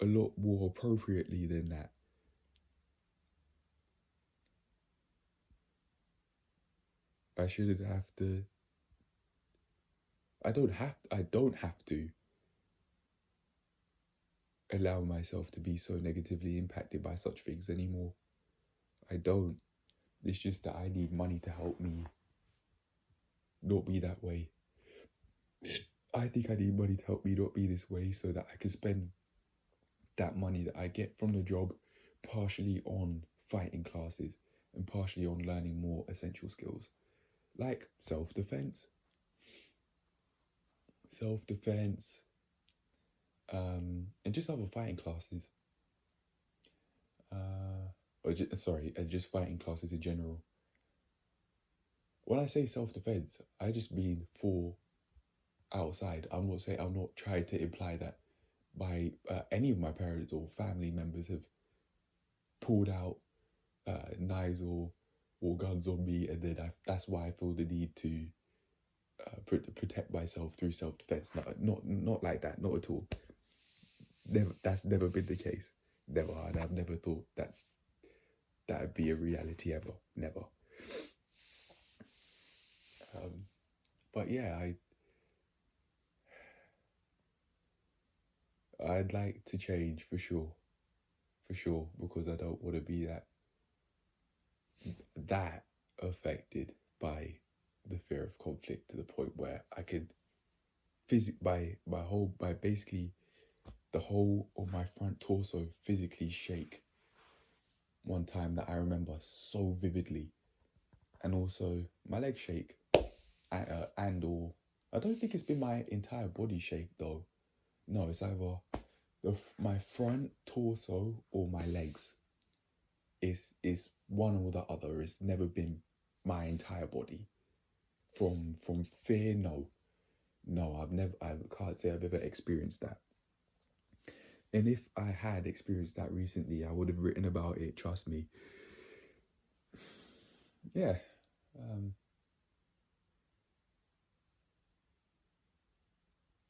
a lot more appropriately than that. I shouldn't have to. I don't have to allow myself to be so negatively impacted by such things anymore. I don't. It's just that I need money to help me not be that way. I think I need money to help me not be this way so that I can spend that money that I get from the job partially on fighting classes and partially on learning more essential skills like self-defense, and just other fighting classes. Just fighting classes in general. When I say self-defense, I just mean for outside. I'm not trying to imply that any of my parents or family members have pulled out knives or guns on me, and then that's why I feel the need to protect myself through self-defense. Not like that, not at all. That's never been the case. Never. And I've never thought that would be a reality ever. Never. But yeah, I'd like to change for sure, because I don't want to be that affected by the fear of conflict to the point where I could basically the whole of my front torso physically shake one time that I remember so vividly, and also my legs shake, and I don't think it's been my entire body shake though. No, it's either my front torso or my legs. Is one or the other. It's never been my entire body. From fear, no, I can't say I've ever experienced that. And if I had experienced that recently, I would have written about it, trust me. Yeah.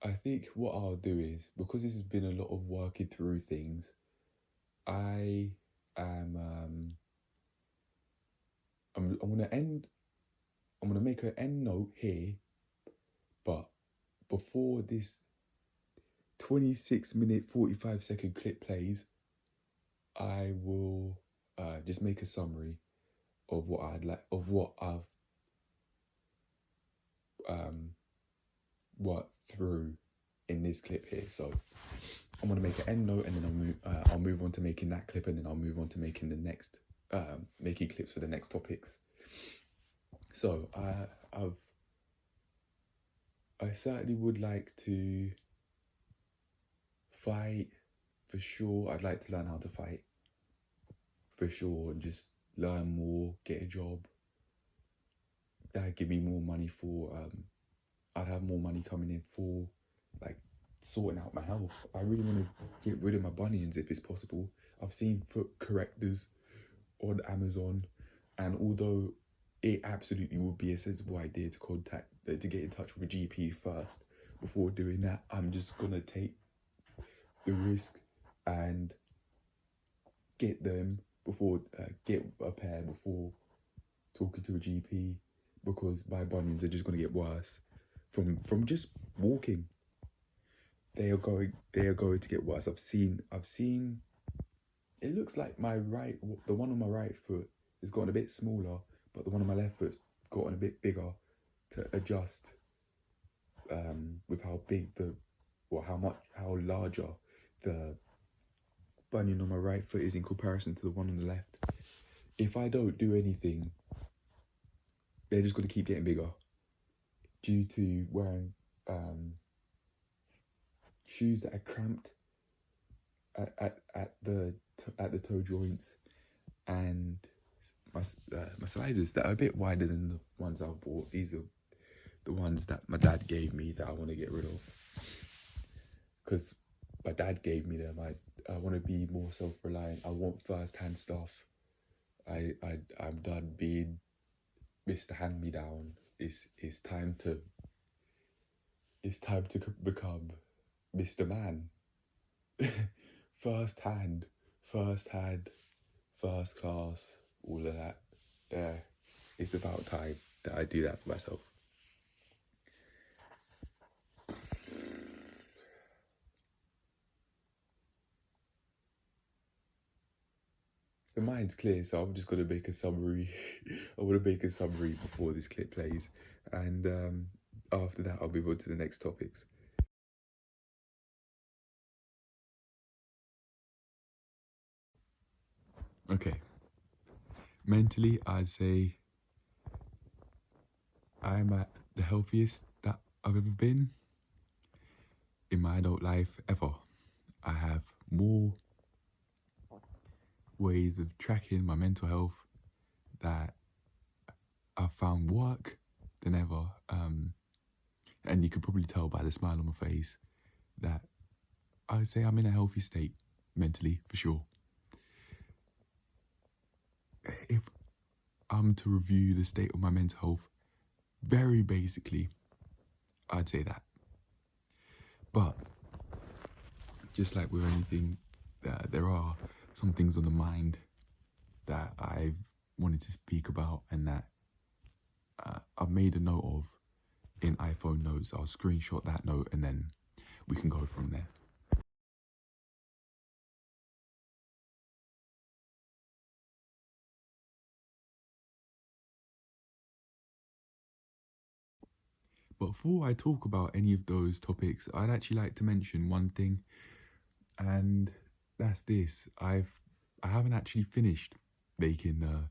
I think what I'll do is, because this has been a lot of working through things, I I'm gonna make an end note here, but before this 26-minute 45-second clip plays, I will just make a summary of what I've worked through in this clip here. So I'm gonna make an end note, and then I'll move on to making that clip, and then I'll move on to making the next making clips for the next topics. So I certainly would like to fight for sure. I'd like to learn how to fight for sure, and just learn more, get a job that give me more money for I'd have more money coming in for like sorting out my health. I really want to get rid of my bunions if it's possible. I've seen foot correctors on Amazon, and although it absolutely would be a sensible idea to get in touch with a GP first before doing that, I'm just gonna take the risk and get them before get a pair before talking to a GP, because my bunions are just gonna get worse from just walking. They are going to get worse. I've seen. It looks like the one on my right foot has gotten a bit smaller, but the one on my left foot's gotten a bit bigger to adjust with how big how larger the bunion on my right foot is in comparison to the one on the left. If I don't do anything, they're just going to keep getting bigger due to wearing shoes that are cramped at the toe joints, and my sliders that are a bit wider than the ones I've bought. These are the ones that my dad gave me that I want to get rid of, because my dad gave me them. I want to be more self-reliant. I want first-hand stuff. I'm done being Mr. Hand-me-down. It's time to become Mr. Man. first class, all of that. Yeah, it's about time that I do that for myself. The mind's clear, so I'm just going to make a summary. I want to make a summary before this clip plays, and after that I'll move on to the next topics. Okay. Mentally, I'd say I'm at the healthiest that I've ever been in my adult life ever. I have more ways of tracking my mental health that I've found work than ever. And you could probably tell by the smile on my face that I would say I'm in a healthy state mentally, for sure. If I'm to review the state of my mental health, very basically, I'd say that. But just like with anything, there are some things on the mind that I've wanted to speak about, and that I've made a note of in iPhone notes. I'll screenshot that note and then we can go from there. But before I talk about any of those topics, I'd actually like to mention one thing, and that's this. I haven't actually finished making the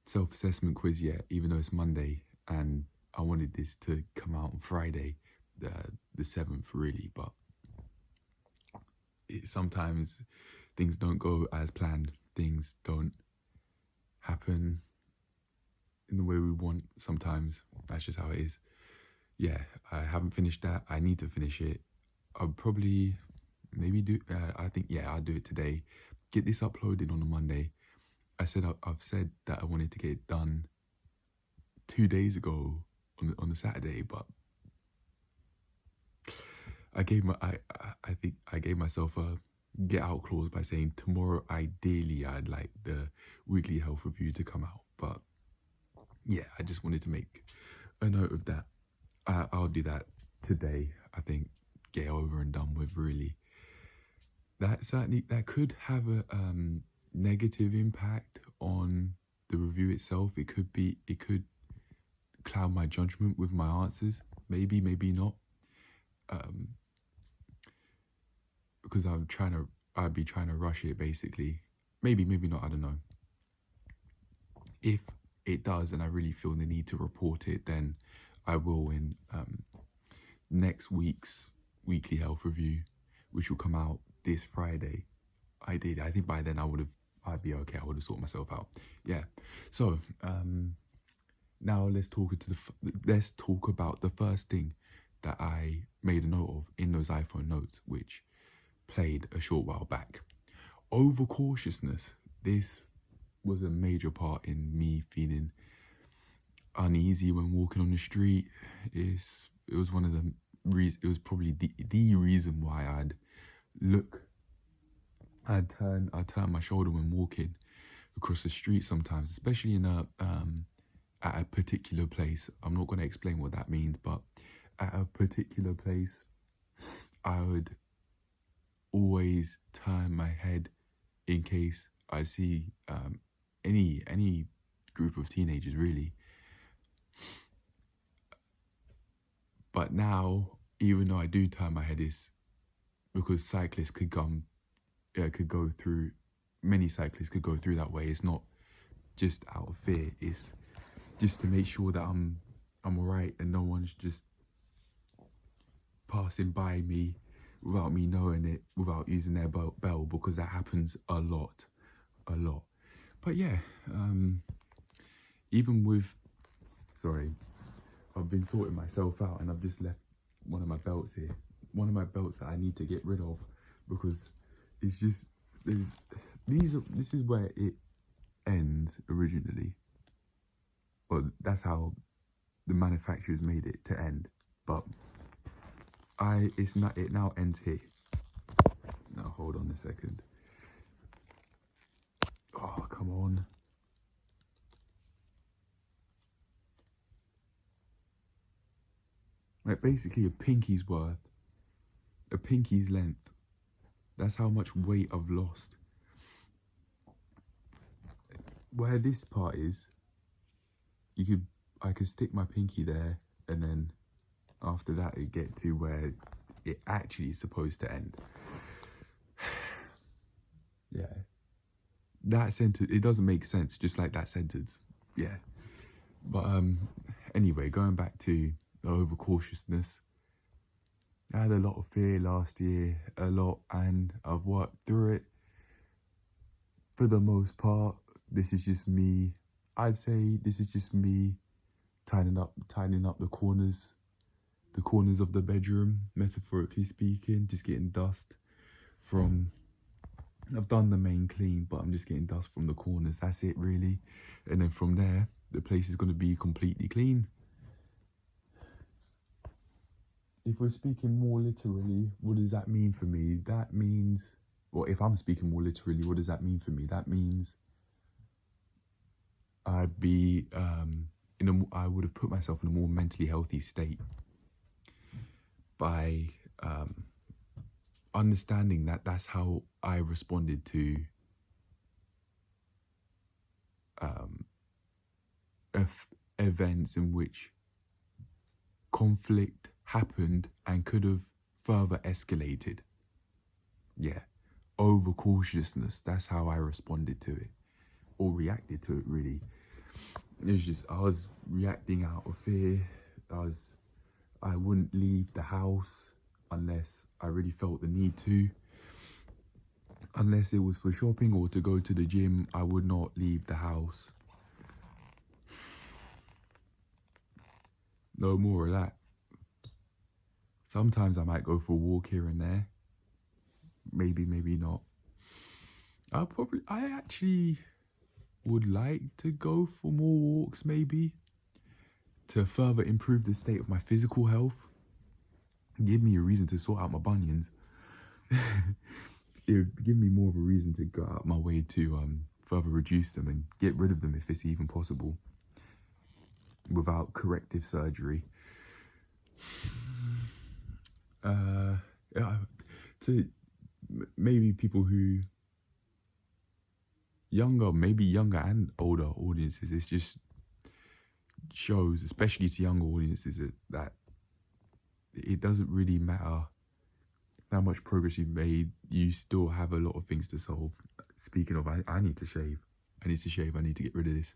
self-assessment quiz yet, even though it's Monday, and I wanted this to come out on Friday, the 7th really, but sometimes things don't go as planned. Things don't happen in the way we want sometimes. That's just how it is. Yeah, I haven't finished that. I need to finish it. I'll probably maybe do, I'll do it today. Get this uploaded on a Monday. I've said that I wanted to get it done 2 days ago on the Saturday, but I think I gave myself a get out clause by saying tomorrow ideally I'd like the weekly health review to come out, but yeah, I just wanted to make a note of that. I'll do that today. I think get over and done with. Really, that could have a negative impact on the review itself. It could cloud my judgment with my answers. Maybe not. Because I'd be trying to rush it basically. Maybe not. I don't know. If it does, and I really feel the need to report it, then I will in next week's weekly health review, which will come out this Friday. I think by then I'd be okay. I would have sorted myself out. Yeah. So now let's talk about the first thing that I made a note of in those iPhone notes, which played a short while back. Overcautiousness. This was a major part in me feeling uneasy when walking on the street. It was one of the reasons. It was probably the reason why I'd turn my shoulder when walking across the street sometimes, especially in at a particular place. I'm not going to explain what that means, but at a particular place, I would always turn my head in case I see any group of teenagers, really. But now, even though I do turn my head, is because cyclists many cyclists could go through that way. It's not just out of fear, it's just to make sure that I'm alright and no one's just passing by me without me knowing it, without using their bell, because that happens a lot. But yeah, I've been sorting myself out and I've just left one of my belts here, one of my belts that I need to get rid of, because it's just, this is where it ends originally. Well, that's how the manufacturers made it to end, but it now ends here. Now hold on a second. Oh, come on. Like basically a pinky's worth, a pinky's length. That's how much weight I've lost. Where this part is, I could stick my pinky there, and then after that it get to where it actually is supposed to end. Yeah. That sentence, it doesn't make sense, just like that sentence. Yeah. But anyway, going back to the overcautiousness. I had a lot of fear last year, and I've worked through it. For the most part, this is just me. I'd say this is just me tidying up the corners of the bedroom, metaphorically speaking, just getting dust from, I've done the main clean, but I'm just getting dust from the corners. That's it, really. And then from there, the place is going to be completely clean. If we're speaking more literally, what does that mean for me? That means, well, if I'm speaking more literally, what does that mean for me? That means I'd be I would have put myself in a more mentally healthy state by understanding that that's how I responded to events in which conflict happened and could have further escalated. Yeah, overcautiousness, that's how I responded to it, or reacted to it, really. It was just, I was reacting out of fear. I wouldn't leave the house unless I really felt the need to. Unless it was for shopping or to go to the gym, I would not leave the house. No more of that. Sometimes I might go for a walk here and there. Maybe not. I actually would like to go for more walks, maybe, to further improve the state of my physical health. Give me a reason to sort out my bunions. It would give me more of a reason to go out my way to further reduce them and get rid of them if it's even possible. without corrective surgery. Yeah, to maybe people who maybe younger and older audiences, it just shows, especially to younger audiences, that it doesn't really matter how much progress you've made. You still have a lot of things to solve. Speaking of, I need to shave. I need to get rid of this.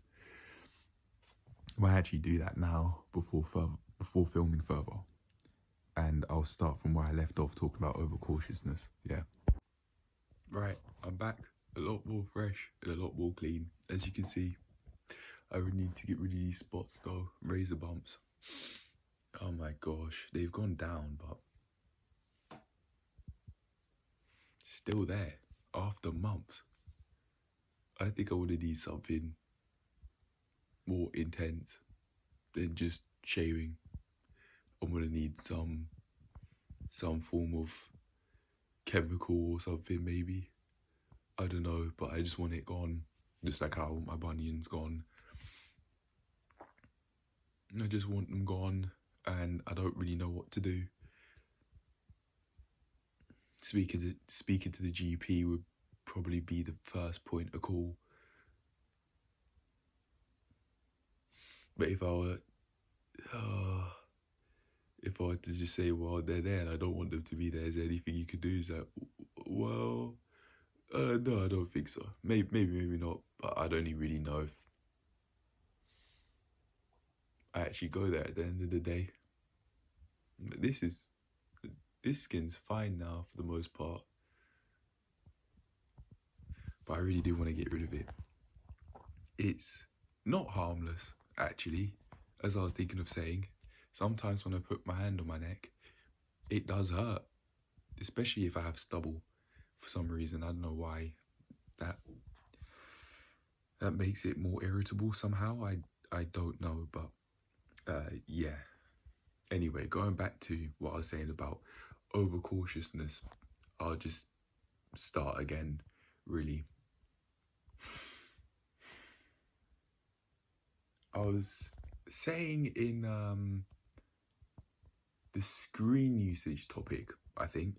I might actually do that now before filming further. And I'll start from where I left off, talking about overcautiousness. Yeah. Right, I'm back. A lot more fresh and a lot more clean. As you can see, I would need to get rid of these spots though, razor bumps. Oh my gosh, they've gone down, but still there after months. I think I would need something more intense than just shaving. I'm gonna need some form of chemical or something, maybe. I don't know, but I just want it gone, just like how I want my bunions gone. I just want them gone, and I don't really know what to do. Speaking to the GP would probably be the first point of call. But if I were to just say, well, they're there and I don't want them to be there, is there anything you could do? Is that, well, no, I don't think so. Maybe not, but I don't even really know if I actually go there at the end of the day. This skin's fine now for the most part, but I really do want to get rid of it. It's not harmless, actually, as I was thinking of saying. Sometimes when I put my hand on my neck, it does hurt, especially if I have stubble for some reason. I don't know why. That makes it more irritable somehow. I don't know, but yeah. Anyway, going back to what I was saying about overcautiousness, I'll just start again, really. I was saying in the screen usage topic, I think,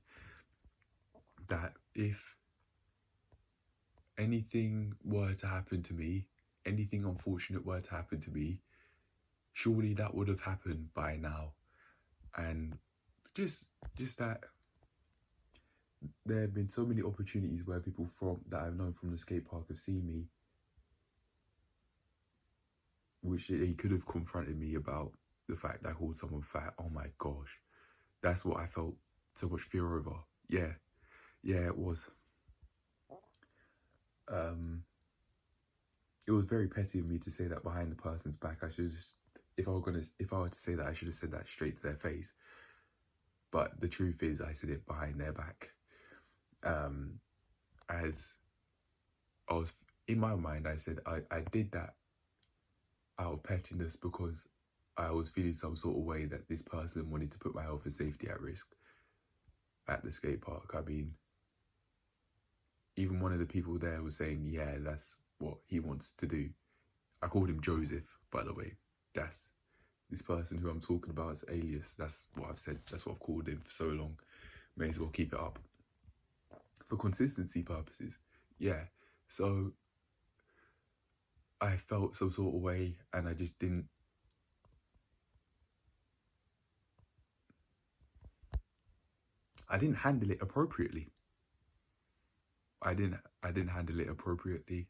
that if anything were to happen to me, anything unfortunate were to happen to me, surely that would have happened by now. And just that there have been so many opportunities where people that I've known from the skate park have seen me, which they could have confronted me about the fact that I called someone fat. Oh my gosh, that's what I felt so much fear over. Yeah, it was. It was very petty of me to say that behind the person's back. I should just, if I were to say that, I should have said that straight to their face. But the truth is, I said it behind their back. As I was, in my mind, I said I did that out of pettiness because I was feeling some sort of way that this person wanted to put my health and safety at risk at the skate park. I mean, even one of the people there was saying, yeah, that's what he wants to do. I called him Joseph, by the way. That's this person who I'm talking about as alias. That's what I've said. That's what I've called him for so long. May as well keep it up. For consistency purposes, yeah. So I felt some sort of way and I just didn't. I didn't handle it appropriately. I didn't handle it appropriately.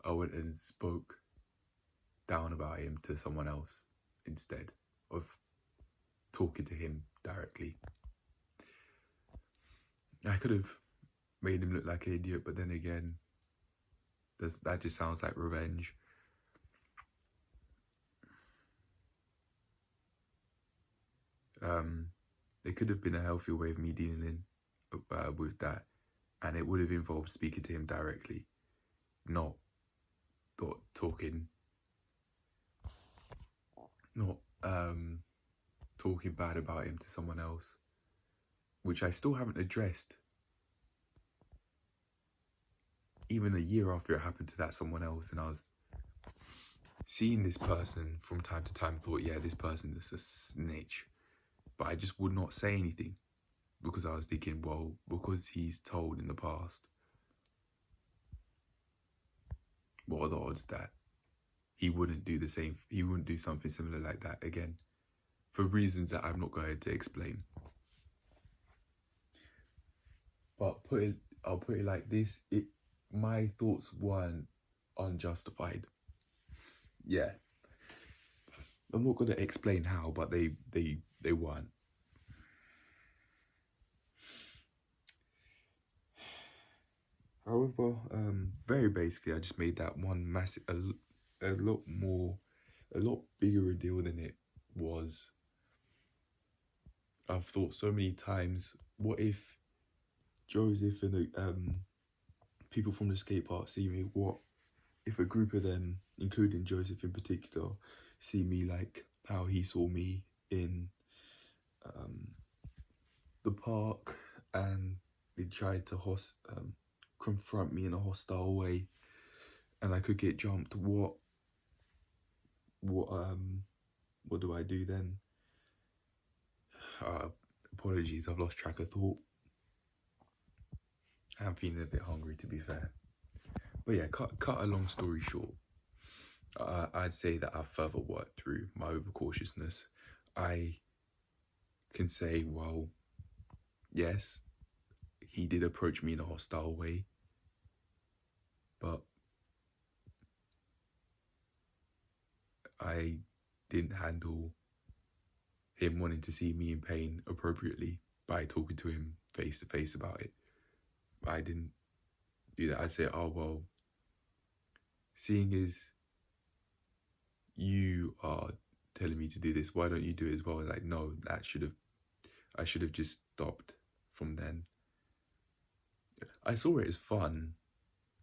I went and spoke down about him to someone else instead of talking to him directly. I could have made him look like an idiot, but then again, that just sounds like revenge. There could have been a healthier way of me dealing with that, and it would have involved speaking to him directly, not talking bad about him to someone else, which I still haven't addressed. Even a year after it happened to that someone else, and I was seeing this person from time to time, thought, yeah, this person is a snitch. But I just would not say anything because I was thinking, well, because he's told in the past, what are the odds that he wouldn't do the same, he wouldn't do something similar like that again, for reasons that I'm not going to explain. But I'll put it like this, my thoughts weren't unjustified. Yeah. I'm not going to explain how, but they weren't. However, very basically, I just made that one massive, a lot bigger a deal than it was. I've thought so many times, what if Joseph and the people from the skate park see me? What if a group of them, including Joseph in particular, see me like how he saw me in the park, and they tried to confront me in a hostile way, and I could get jumped? What do I do then? Apologies, I've lost track of thought. I'm feeling a bit hungry, to be fair. But yeah, cut a long story short, I'd say that I've further worked through my overcautiousness. I can say, well, yes, he did approach me in a hostile way, but I didn't handle him wanting to see me in pain appropriately by talking to him face to face about it. I didn't do that. I'd say, oh, well, seeing as you are telling me to do this, why don't you do it as well? Like, no, I should have just stopped from then. I saw it as fun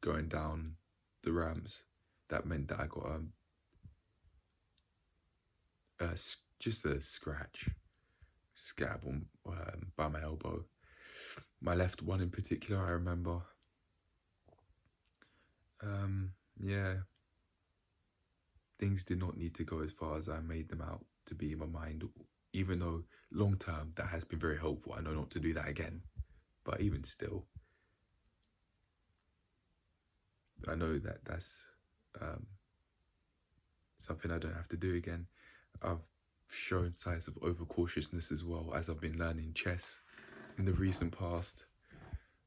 going down the ramps. That meant that I got just a scab on by my elbow. My left one in particular, I remember. Yeah. Things did not need to go as far as I made them out to be in my mind, even though long term that has been very helpful. I know not to do that again, but even still, I know that that's something I don't have to do again. I've shown signs of overcautiousness as well as I've been learning chess in the recent past.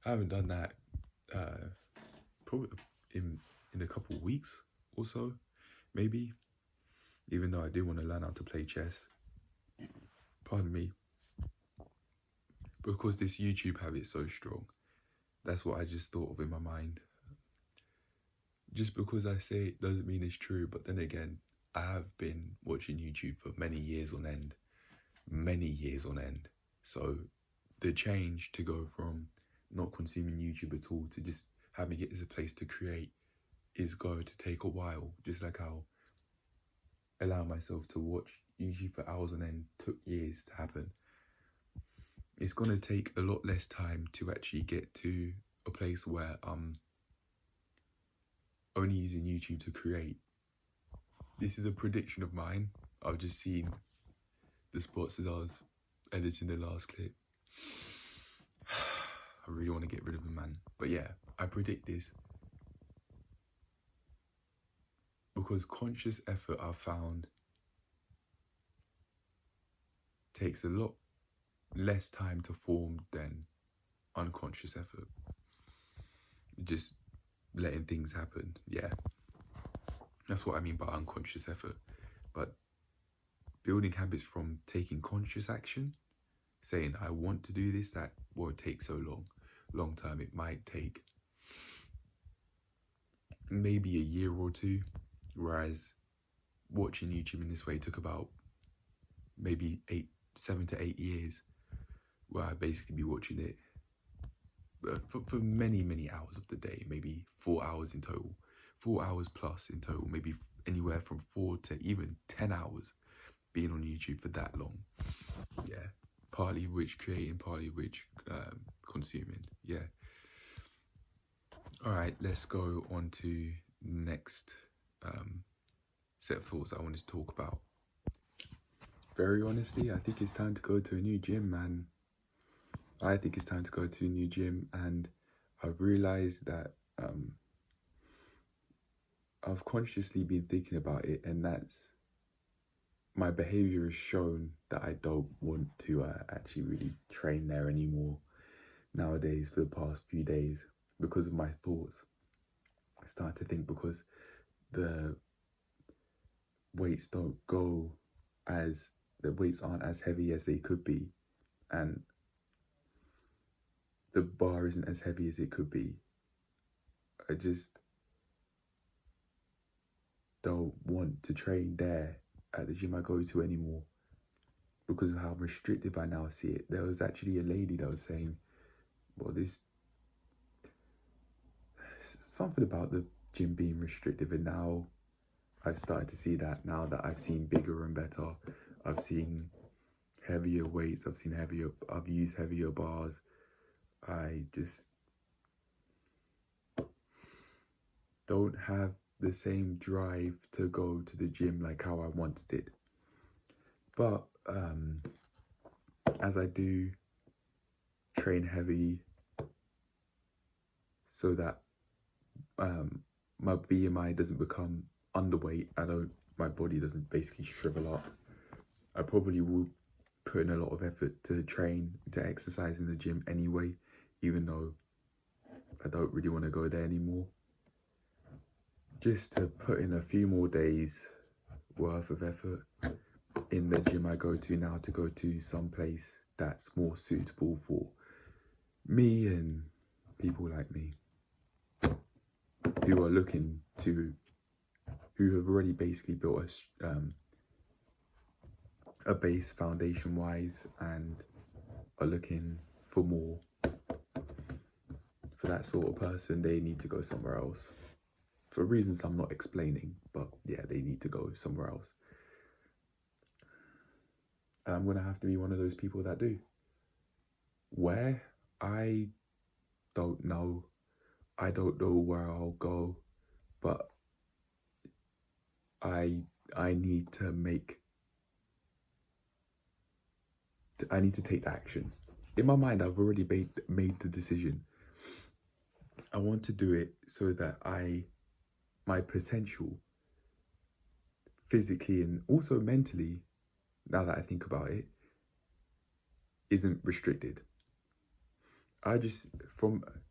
I haven't done that probably in a couple of weeks or so, maybe, even though I do want to learn how to play chess. Pardon me. Because this YouTube habit is so strong, that's what I just thought of in my mind. Just because I say it doesn't mean it's true, but then again, I have been watching YouTube for many years on end. So the change to go from not consuming YouTube at all to just having it as a place to create is going to take a while. Just like how allowing myself to watch YouTube for hours on end took years to happen. It's going to take a lot less time to actually get to a place where I'm only using YouTube to create. This is a prediction of mine. I've just seen the spots as I was editing the last clip. I really want to get rid of him, man. But yeah, I predict this because conscious effort, I've found, takes a lot less time to form than unconscious effort. Just letting things happen. Yeah, that's what I mean by unconscious effort. But building habits from taking conscious action, saying I want to do this, that won't take so long term. It might take maybe a year or two, whereas watching YouTube in this way took about maybe 7 to 8 years, where I basically be watching it for many hours of the day, maybe 4 hours in total, 4 hours plus in total, maybe anywhere from 4 to even 10 hours being on YouTube for that long. Yeah, partly which creating, partly which consuming. Yeah. All right, let's go on to next set of thoughts I wanted to talk about. Very honestly, I think it's time to go to a new gym, man. I think it's time to go to a new gym, and I've realized that I've consciously been thinking about it, and that's my behavior has shown that I don't want to actually really train there anymore nowadays for the past few days because of my thoughts. I start to think because the weights aren't as heavy as they could be, and the bar isn't as heavy as it could be. I just don't want to train there at the gym I go to anymore because of how restrictive I now see it. There was actually a lady that was saying, well, this something about the gym being restrictive, and now I've started to see that now that I've seen bigger and better. I've seen heavier weights, I've used heavier bars. I just don't have the same drive to go to the gym like how I once did. But as I do train heavy so that my BMI doesn't become underweight, my body doesn't basically shrivel up, I probably will put in a lot of effort to train, to exercise in the gym anyway, even though I don't really want to go there anymore. Just to put in a few more days worth of effort in the gym I go to now, to go to some place that's more suitable for me and people like me who are who have already basically built a base foundation wise and are looking for more. For that sort of person, they need to go somewhere else. For reasons I'm not explaining, but yeah, they need to go somewhere else. And I'm gonna have to be one of those people that do. Where? I don't know. I don't know where I'll go, but I need to take action. In my mind, I've already made the decision. I want to do it so that my potential physically and also mentally, now that I think about it, isn't restricted.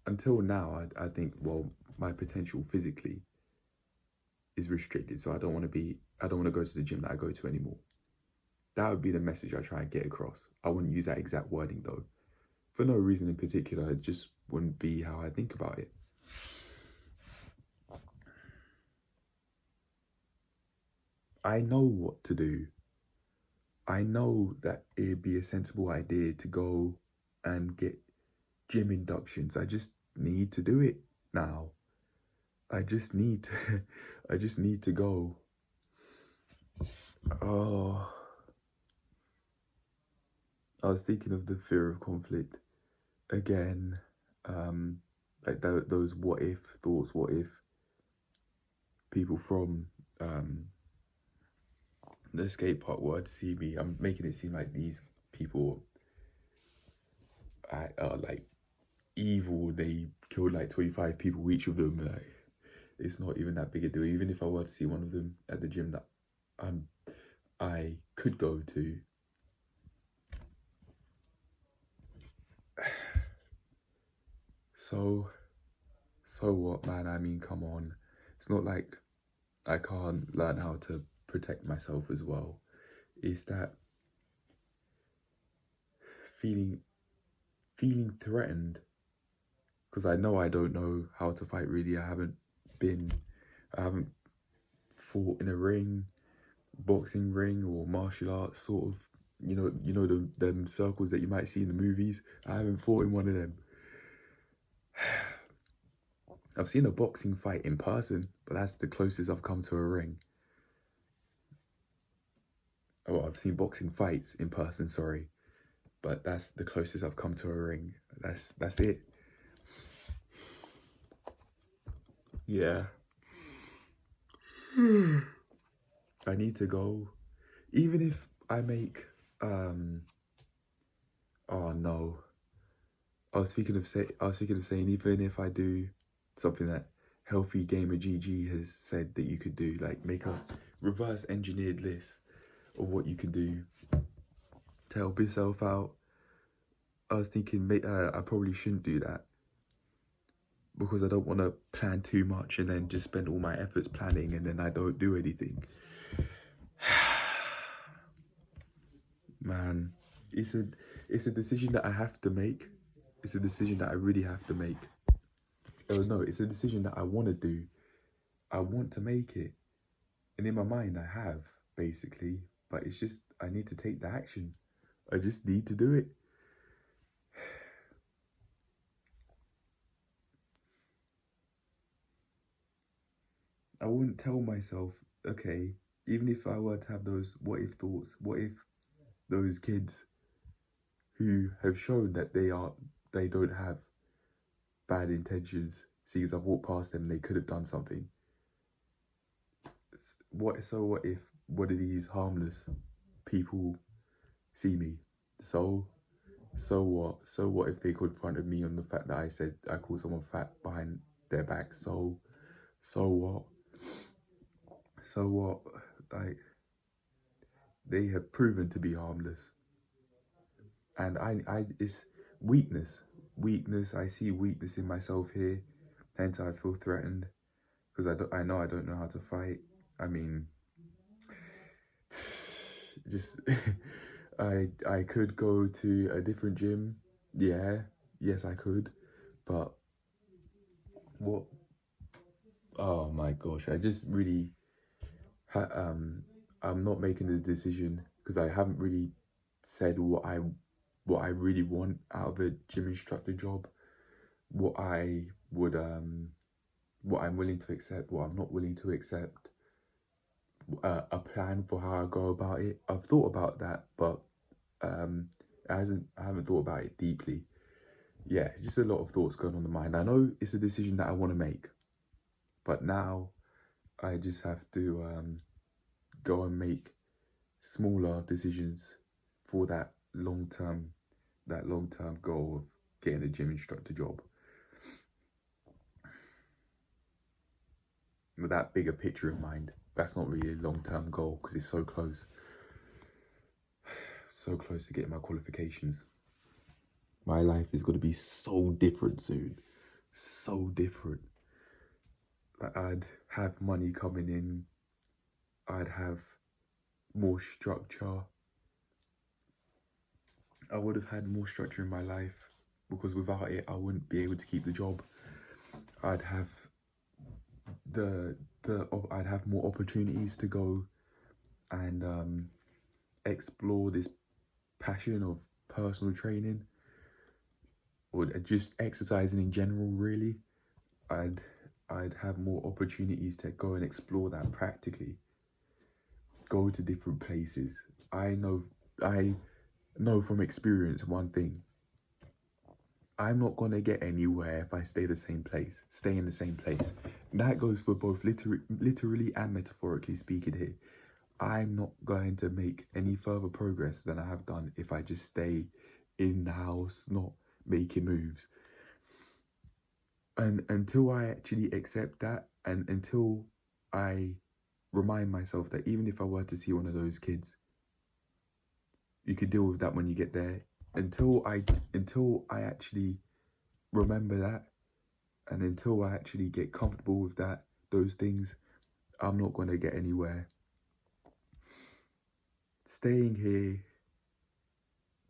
Until now, I think, well, my potential physically is restricted, so I don't want to go to the gym that I go to anymore. That would be the message I try and get across. I wouldn't use that exact wording though. For no reason in particular, it just wouldn't be how I think about it. I know what to do. I know that it'd be a sensible idea to go and get gym inductions. I just need to do it now. I just need to go. Oh, I was thinking of the fear of conflict again. Like those what if thoughts. What if people from the skatepark were to see me? I'm making it seem like these people are like evil. They killed like 25 people, each of them. Like, it's not even that big a deal. Even if I were to see one of them at the gym that I could go to, so what, man? I mean, come on. It's not like I can't learn how to protect myself as well. It's that feeling threatened, because I know I don't know how to fight really. I haven't fought in a ring, boxing ring, or martial arts sort of, them circles that you might see in the movies. I haven't fought in one of them. I've seen a boxing fight in person, but that's the closest I've come to a ring. Oh, I've seen boxing fights in person, sorry, but that's the closest I've come to a ring. That's it. Yeah. I need to go, even if I make, oh no, I was thinking of saying, even if I do something that Healthy Gamer GG has said that you could do, like make a reverse engineered list of what you can do to help yourself out. I was thinking I probably shouldn't do that because I don't want to plan too much and then just spend all my efforts planning and then I don't do anything. Man, it's a decision that I have to make. It's a decision that I really have to make. Oh no, it's a decision that I want to do. I want to make it. And in my mind I have, basically. But it's just, I need to take the action. I just need to do it. I wouldn't tell myself, okay, even if I were to have those what if thoughts, what if those kids who have shown that they don't have bad intentions, see as I've walked past them, they could have done something. What if one of these harmless people see me? So what if they confronted me on the fact that I said I called someone fat behind their back? So what? Like, they have proven to be harmless. And it's weakness. I see weakness in myself here, hence I feel threatened because I know I don't know how to fight. I mean, just I could go to a different gym. Yeah, yes I could, but what? Oh my gosh, I just really I'm not making a decision because I haven't really said what I really want out of a gym instructor job, what I would what I'm willing to accept, what I'm not willing to accept, a plan for how I go about it. I've thought about that, but I haven't thought about it deeply. Yeah, just a lot of thoughts going on in the mind. I know it's a decision that I want to make, but now I just have to go and make smaller decisions for that long-term goal of getting a gym instructor job. With that bigger picture in mind, that's not really a long-term goal because it's so close. So close to getting my qualifications. My life is going to be so different soon. So different. I'd have money coming in. I'd have more structure. I would have had more structure in my life because without it, I wouldn't be able to keep the job. I'd have I'd have more opportunities to go and explore this passion of personal training or just exercising in general. Really, I'd have more opportunities to go and explore that practically. Go to different places. I know from experience one thing. I'm not gonna get anywhere if I stay in the same place. And that goes for both literally and metaphorically speaking here. I'm not going to make any further progress than I have done if I just stay in the house, not making moves. And until I actually accept that, and until I remind myself that even if I were to see one of those kids, you could deal with that when you get there. Until I actually remember that, and until I actually get comfortable with those things, I'm not going to get anywhere. Staying here,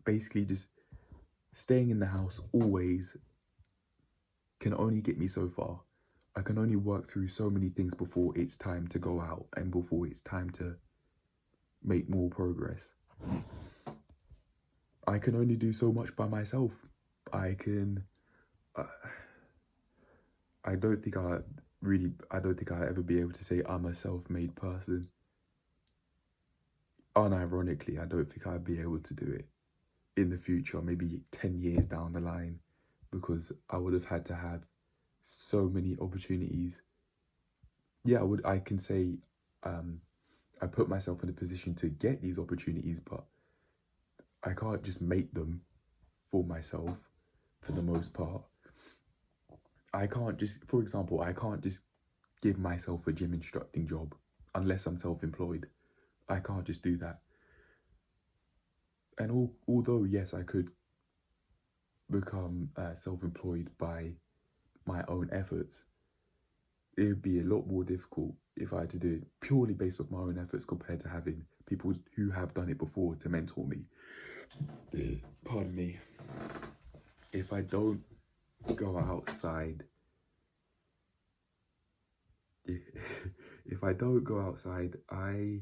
basically just staying in the house always, can only get me so far. I can only work through so many things before it's time to go out and before it's time to make more progress. I can only do so much by myself. I don't think I'll ever be able to say I'm a self-made person. Unironically, I don't think I'd be able to do it in the future, maybe 10 years down the line, because I would have had to have so many opportunities. Yeah, I can say I put myself in a position to get these opportunities, but I can't just make them for myself for the most part. I can't just, for example, I can't just give myself a gym instructing job unless I'm self-employed. I can't just do that. And although, yes, I could become self-employed by my own efforts, it would be a lot more difficult if I had to do it purely based off my own efforts compared to having people who have done it before to mentor me. Pardon me. If I don't go outside, if I don't go outside, I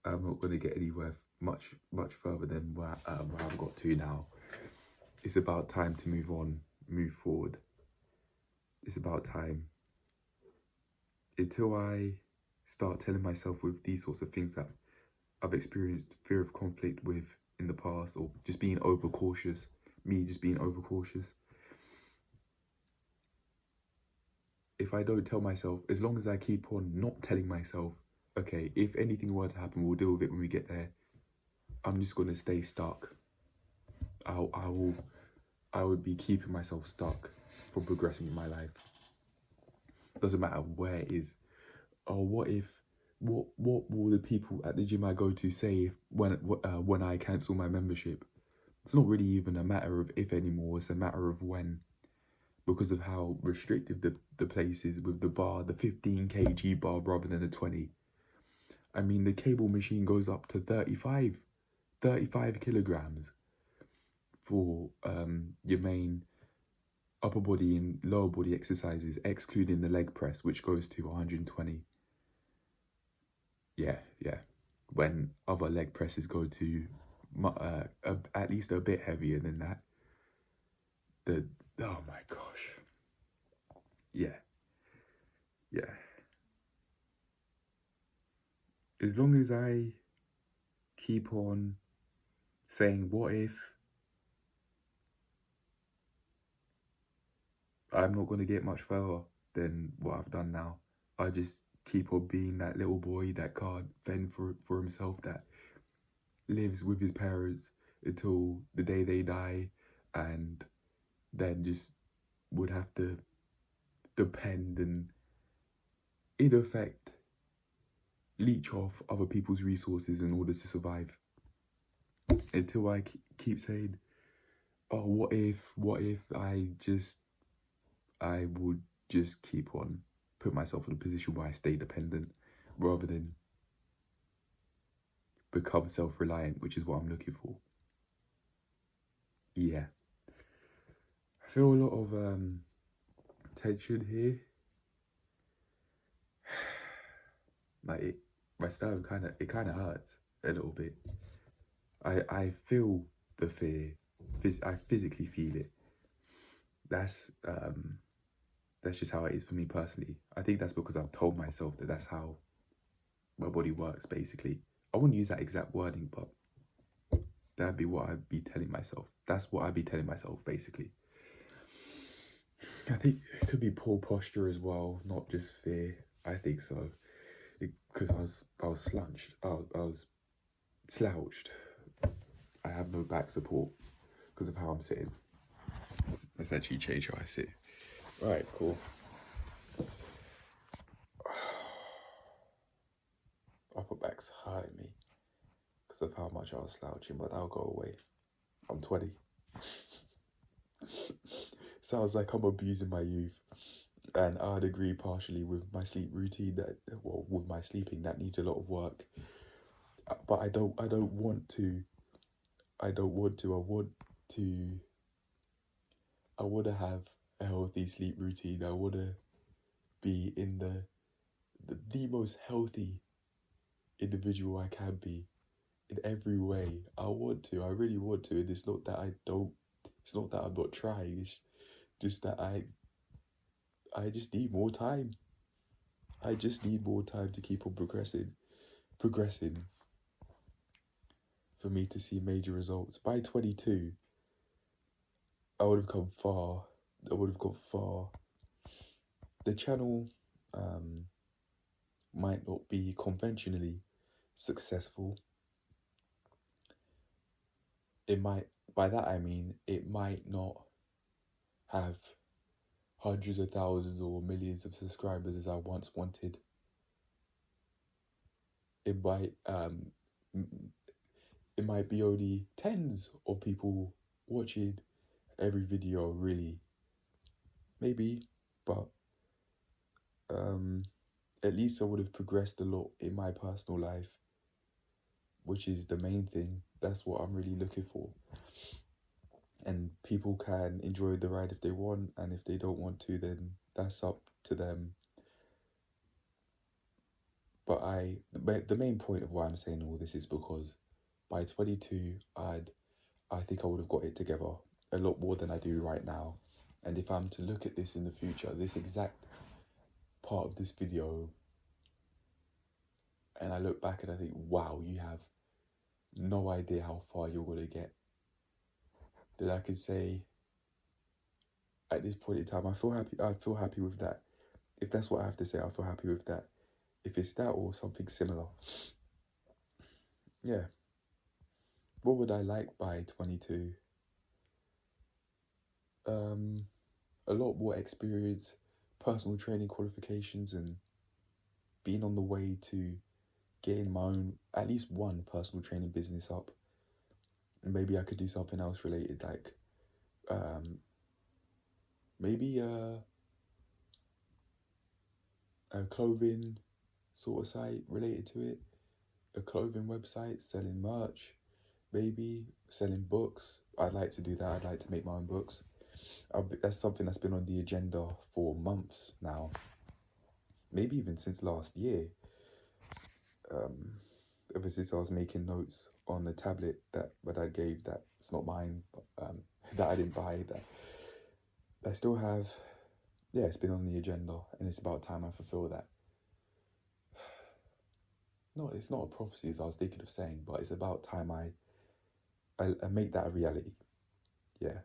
am not going to get anywhere much further than where I've got to now. It's about time to move on, move forward. It's about time. Until I start telling myself with these sorts of things that I've experienced fear of conflict with in the past, or just being overcautious, me just being overcautious. If I don't tell myself, as long as I keep on not telling myself, okay, if anything were to happen, we'll deal with it when we get there, I'm just going to stay stuck. I would be keeping myself stuck from progressing in my life. Doesn't matter where it is. Or what will the people at the gym I go to say when I cancel my membership? It's not really even a matter of if anymore, it's a matter of when. Because of how restrictive the place is with the bar, the 15 kg bar rather than a 20. I mean, the cable machine goes up to 35 kilograms for your main upper body and lower body exercises, excluding the leg press, which goes to 120. Yeah. When other leg presses go to at least a bit heavier than that. Oh my gosh. Yeah. As long as I keep on saying, what if, I'm not going to get much further than what I've done now. I just keep on being that little boy that can't fend for himself, that lives with his parents until the day they die, and then just would have to depend and, in effect, leech off other people's resources in order to survive. Until I keep saying, oh, what if I would just keep on put myself in a position where I stay dependent rather than become self-reliant, which is what I'm looking for. Yeah. I feel a lot of tension here. Like my stomach kind of hurts a little bit. I feel the fear. I physically feel it. That's just how it is for me personally. I think that's because I've told myself that that's how my body works, basically. I wouldn't use that exact wording, but that'd be what I'd be telling myself. That's what I'd be telling myself, basically. I think it could be poor posture as well, not just fear. I think so. Because I was slouched. I was slouched. I have no back support because of how I'm sitting. Let's actually change how I sit. Right, cool. Upper back's hurting me because of how much I was slouching, but that'll go away. I'm 20. Sounds like I'm abusing my youth. And I'd agree partially with my sleep routine with my sleeping that needs a lot of work. But I don't want to. I want to have a healthy sleep routine. I want to be in the most healthy individual I can be in every way. I really want to, and it's not that I'm not trying, it's just that I just need more time. I just need more time to keep on progressing for me to see major results. By 22, I would have come far. I would have got far. The channel might not be conventionally successful. It might, by that I mean, it might not have hundreds of thousands or millions of subscribers as I once wanted. It might be only tens of people watching every video, really. Maybe, but at least I would have progressed a lot in my personal life, which is the main thing. That's what I'm really looking for. And people can enjoy the ride if they want, and if they don't want to, then that's up to them. But the main point of why I'm saying all this is because by 22, I think I would have got it together a lot more than I do right now. And if I'm to look at this in the future, this exact part of this video, and I look back and I think, wow, you have no idea how far you're going to get, then I can say at this point in time, I feel happy with that. If that's what I have to say, I feel happy with that. If it's that or something similar. Yeah. What would I like by 22? A lot more experience, personal training qualifications, and being on the way to getting my own, at least one personal training business up. And maybe I could do something else related, like maybe a clothing sort of site related to it, a clothing website, selling merch, maybe selling books. I'd like to do that. I'd like to make my own books. That's something that's been on the agenda for months now, maybe even since last year. Ever since I was making notes on the tablet that my dad gave, that's not mine, but, that I didn't buy, that I still have. Yeah, it's been on the agenda, and it's about time I fulfill that. No, it's not a prophecy as I was thinking of saying, but it's about time I make that a reality. Yeah.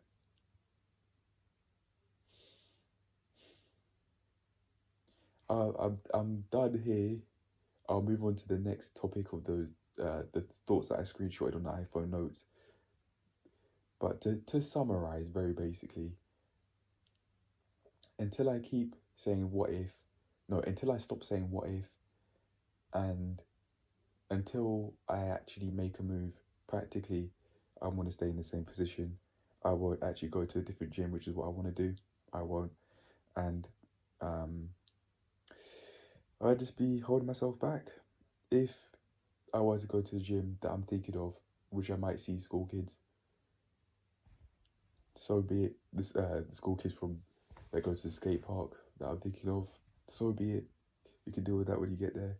I'm done here. I'll move on to the next topic of the thoughts that I screenshotted on the iPhone notes. But to summarize very basically, until I keep saying what if, no, until I stop saying what if, and until I actually make a move, practically, I'm going to stay in the same position. I won't actually go to a different gym, which is what I want to do. I won't. And I'll just be holding myself back. If I were to go to the gym that I'm thinking of, which I might see school kids, so be it. This the school kids that go to the skate park that I'm thinking of, so be it. You can deal with that when you get there.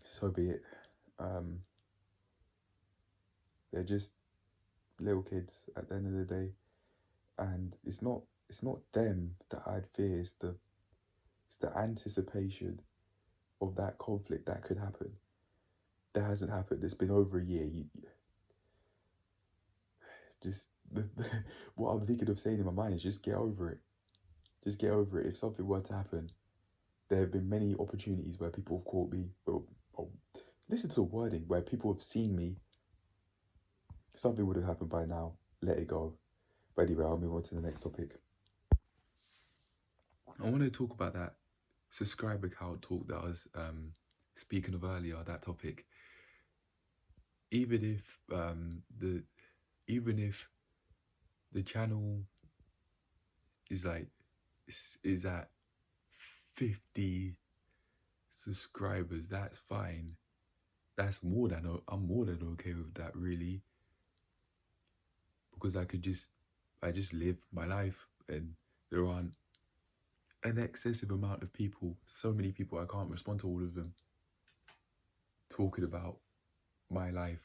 So be it. They're just little kids at the end of the day, and it's not them that I'd fear. It's the anticipation of that conflict that could happen. That hasn't happened. It's been over a year. What I'm thinking of saying in my mind is just get over it. Just get over it. If something were to happen, there have been many opportunities where people have caught me. Listen to the wording, where people have seen me. Something would have happened by now. Let it go. But anyway, I'll move on to the next topic. I want to talk about that subscriber count talk that I was speaking of earlier, that topic. Even if the channel is at 50 subscribers, that's fine. That's I'm more than okay with that, really, because I just live my life, and there aren't an excessive amount of people, so many people, I can't respond to all of them, talking about my life.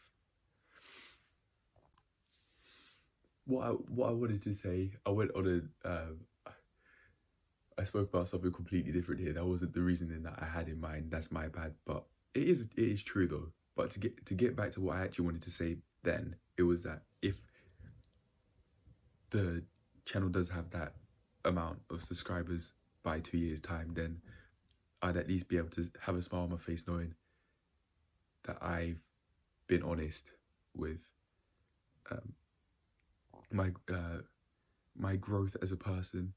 What I wanted to say, I went on I spoke about something completely different here. That wasn't the reasoning that I had in mind. That's my bad. But it is true though. But to get back to what I actually wanted to say then, it was that if the channel does have that amount of subscribers by 2 years' time, then I'd at least be able to have a smile on my face knowing that I've been honest with my growth as a person,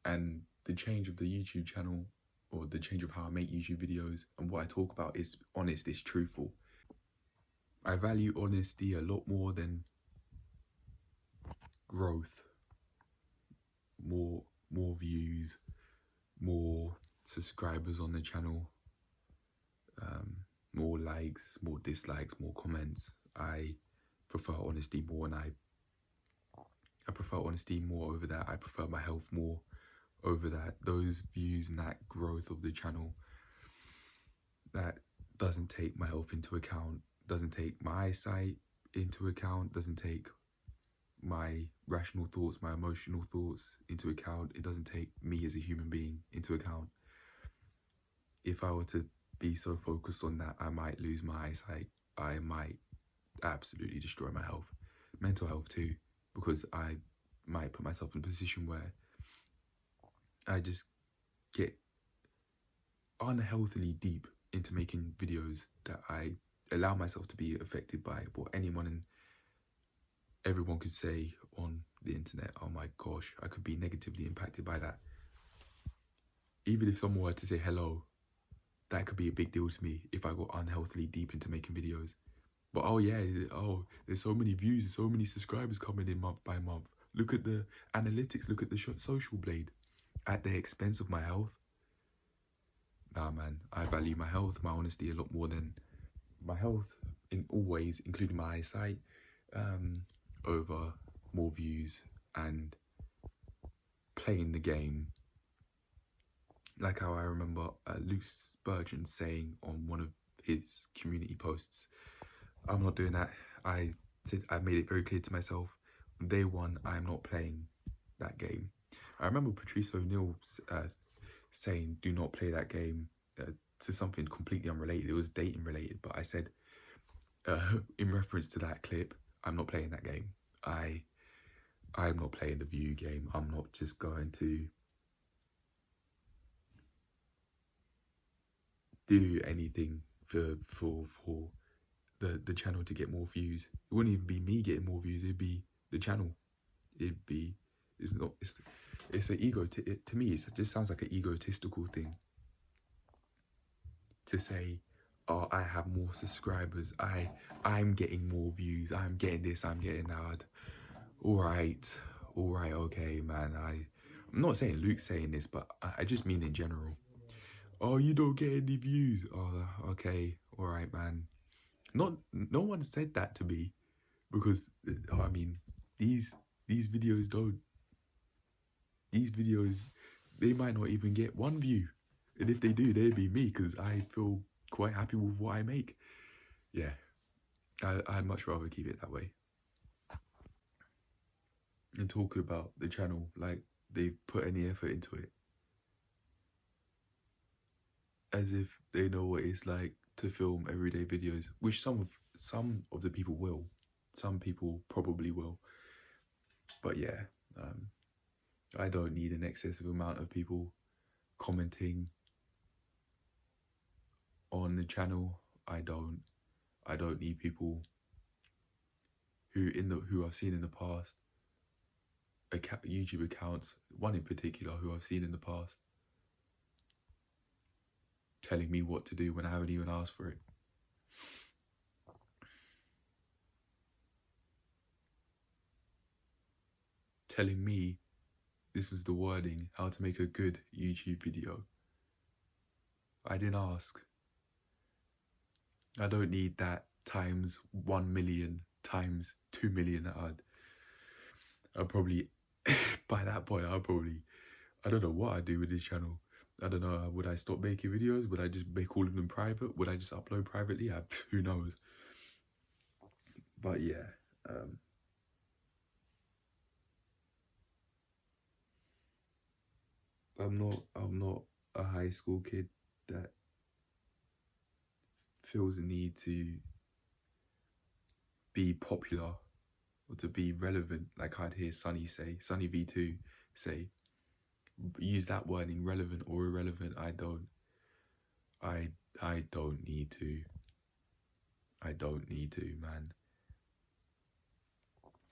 and the change of the YouTube channel, or the change of how I make YouTube videos and what I talk about, is honest, it's truthful. I value honesty a lot more than growth, more views, more subscribers on the channel, more likes, more dislikes, more comments. I prefer honesty more, and I prefer honesty more over that. I prefer my health more over that. Those views and that growth of the channel that doesn't take my health into account, doesn't take my eyesight into account, doesn't take my rational thoughts, my emotional thoughts into account. It doesn't take me as a human being into account. If I were to be so focused on that, I might lose my eyesight. I might absolutely destroy my health, mental health too, because I might put myself in a position where I just get unhealthily deep into making videos that I allow myself to be affected by what anyone and everyone could say on the internet. Oh my gosh, I could be negatively impacted by that. Even if someone were to say hello, that could be a big deal to me if I got unhealthily deep into making videos. But oh yeah, oh, there's so many views, there's so many subscribers coming in month by month. Look at the analytics, look at the social blade at the expense of my health. Nah man, I value my health, my honesty a lot more than my health in all ways, including my eyesight, over more views and playing the game. Like how I remember Luke Spurgeon saying on one of his community posts, I'm not doing that. I made it very clear to myself, on day one, I'm not playing that game. I remember Patrice O'Neill saying, do not play that game, to something completely unrelated. It was dating related, but I said, in reference to that clip, I'm not playing that game. I'm not playing the view game. I'm not just going to do anything for the channel to get more views. It wouldn't even be me getting more views, it'd be the channel. It's an ego, to me, it just sounds like an egotistical thing to say, oh, I have more subscribers, I'm getting more views, I'm getting this, I'm getting that. Alright, okay, man. I'm not saying Luke's saying this, but I just mean in general. Oh, you don't get any views. Oh, okay, alright, man. No one said that to me, because I mean, these videos they might not even get one view, and if they do, they'd be me, because I feel quite happy with what I make. Yeah, I'd much rather keep it that way. And talking about the channel, like they've put any effort into it, as if they know what it's like to film everyday videos, which some of the people will. Some people probably will. But yeah, I don't need an excessive amount of people commenting on the channel. I don't need people who I've seen in the past, YouTube accounts, one in particular who I've seen in the past, telling me what to do when I haven't even asked for it. Telling me this is the wording, how to make a good YouTube video. I didn't ask. I don't need that times 1 million, times 2 million. I'll probably, by that point, I don't know what I'd do with this channel. I don't know, would I stop making videos? Would I just make all of them private? Would I just upload privately? Who knows? But yeah, I'm not a high school kid that feels the need to be popular or to be relevant, like I'd hear Sunny V2 say. use that wording, relevant or irrelevant. I don't need to. I don't need to, man.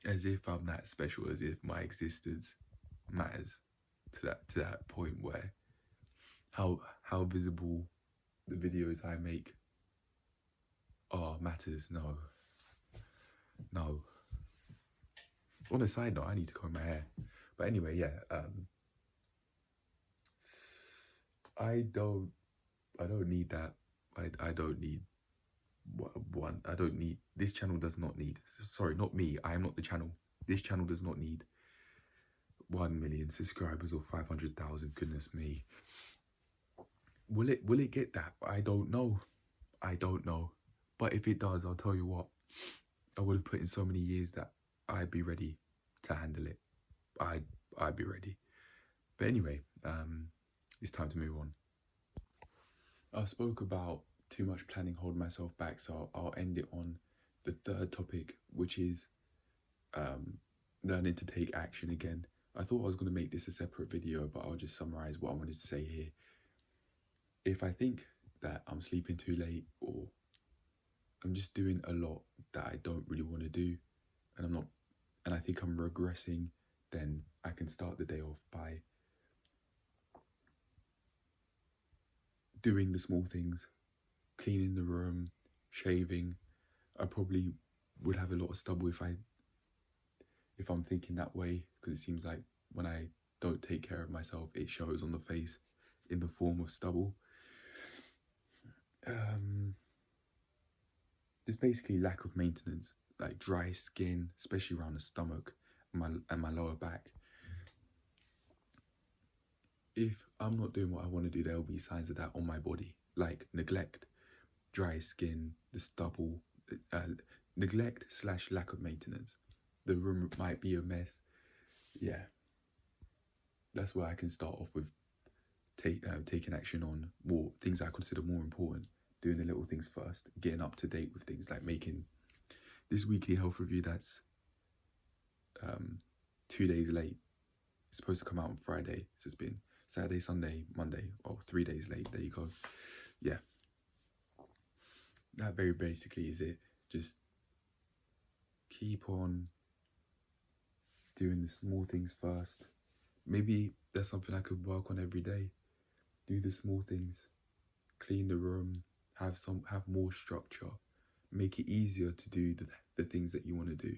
As if I'm that special, as if my existence matters to that point where how visible the videos I make are matters. No. On a side note, I need to comb my hair. But anyway, yeah. I don't need that. I don't need one. I don't need, this channel does not need, sorry, not me, I am not the channel. This channel does not need 1 million subscribers or 500,000, goodness me. Will it get that? I don't know. But if it does, I'll tell you what, I would have put in so many years that I'd be ready to handle it. I'd be ready. But anyway, it's time to move on. I spoke about too much planning holding myself back, so I'll end it on the third topic, which is learning to take action again. I thought I was going to make this a separate video, but I'll just summarize what I wanted to say here. If I think that I'm sleeping too late, or I'm just doing a lot that I don't really want to do, and I think I'm regressing, then I can start the day off by doing the small things, cleaning the room, shaving. I probably would have a lot of stubble if I'm thinking that way, because it seems like when I don't take care of myself, it shows on the face in the form of stubble. There's basically lack of maintenance, like dry skin, especially around the stomach and my lower back. If I'm not doing what I want to do, there will be signs of that on my body, like neglect, dry skin, the stubble, neglect / lack of maintenance. The room might be a mess. Yeah, that's where I can start off with taking action on more things I consider more important, doing the little things first, getting up to date with things like making this weekly health review that's 2 days late. It's supposed to come out on Friday, so it's been Saturday, Sunday, Monday, 3 days late. There you go. Yeah, that very basically is it. Just keep on doing the small things first. Maybe that's something I could work on every day. Do the small things, clean the room, have more structure, make it easier to do the things that you want to do.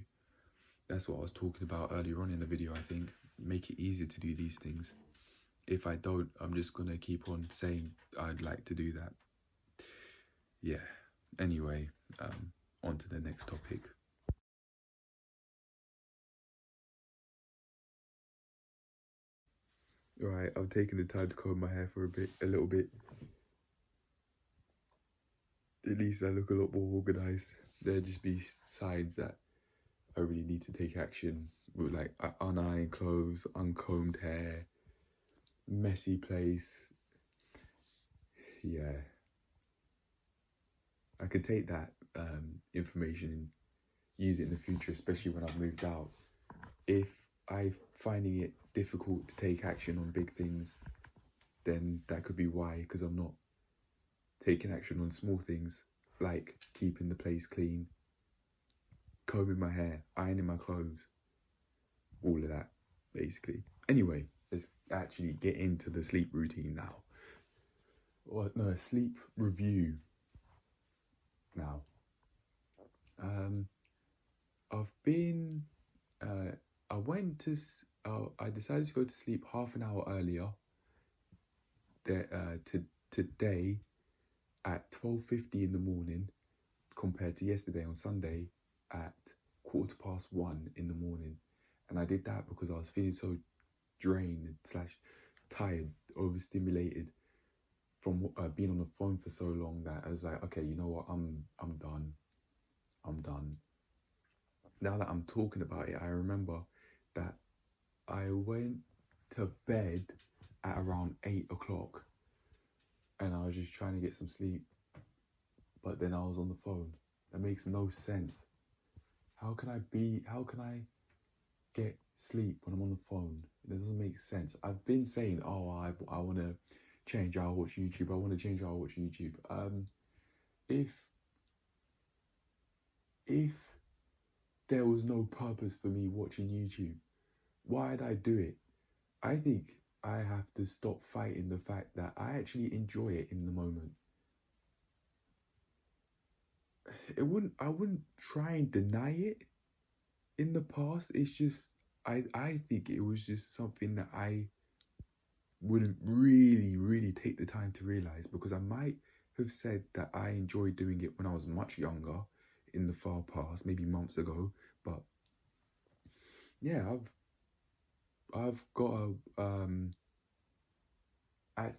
That's what I was talking about earlier on in the video, I think. Make it easier to do these things. If I don't, I'm just going to keep on saying I'd like to do that. Yeah. Anyway, on to the next topic. Right, I've taken the time to comb my hair for a little bit. At least I look a lot more organised. There'd just be signs that I really need to take action with, like, unironed clothes, uncombed hair, messy place. Yeah. I could take that information and use it in the future, especially when I've moved out. If I'm finding it difficult to take action on big things, then that could be why, because I'm not taking action on small things, like keeping the place clean, combing my hair, ironing my clothes, all of that, basically. Anyway, let's actually get into the sleep routine now. Or no, sleep review now. I decided to go to sleep half an hour earlier today at 12:50 in the morning, compared to yesterday on Sunday at 1:15 in the morning. And I did that because I was feeling so drained / tired, overstimulated from being on the phone for so long, that I was like, okay, you know what, I'm done. Now that I'm talking about it, I remember that I went to bed at around 8 o'clock and I was just trying to get some sleep, but then I was on the phone. That makes no sense. How can I get sleep when I'm on the phone. It doesn't make sense. I've been saying, oh, I want to change how I watch YouTube. I want to change how I watch YouTube. If there was no purpose for me watching YouTube, why'd I do it? I think I have to stop fighting the fact that I actually enjoy it in the moment. I wouldn't try and deny it in the past. It's just, I think it was just something that I wouldn't really take the time to realize, because I might have said that I enjoyed doing it when I was much younger in the far past, maybe months ago. But yeah, I've got a I'm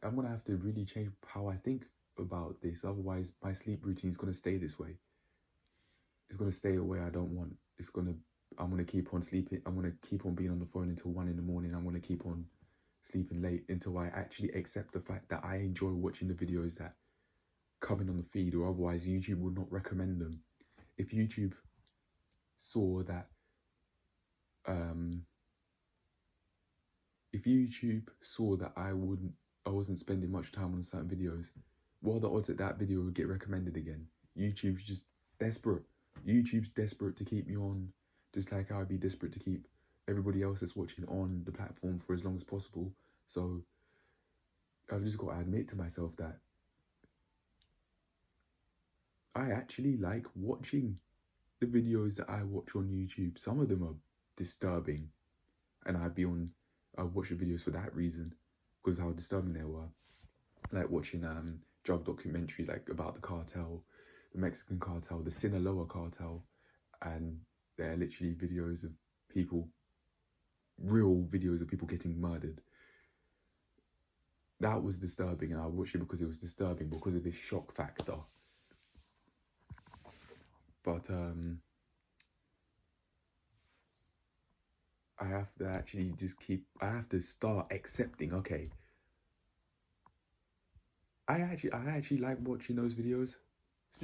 gonna have to really change how I think about this. Otherwise, my sleep routine is gonna stay this way. It's gonna stay a way I don't want. I'm gonna keep on sleeping. I'm gonna keep on being on the phone until 1 in the morning. I'm gonna keep on sleeping late until I actually accept the fact that I enjoy watching the videos that come in on the feed, or otherwise YouTube will not recommend them. If YouTube saw that I wasn't spending much time on certain videos, what are the odds that that video would get recommended again? YouTube's just desperate. YouTube's desperate to keep me on, just like I'd be desperate to keep everybody else that's watching on the platform for as long as possible. So I've just got to admit to myself that I actually like watching the videos that I watch on YouTube. Some of them are disturbing, and I watch the videos for that reason, because of how disturbing they were. Like watching drug documentaries, like about the cartel, the Mexican cartel, the Sinaloa cartel, and they're literally videos of people, real videos of people getting murdered. That was disturbing, and I watched it because it was disturbing, because of this shock factor. But I have to start accepting, okay, I actually like watching those videos. So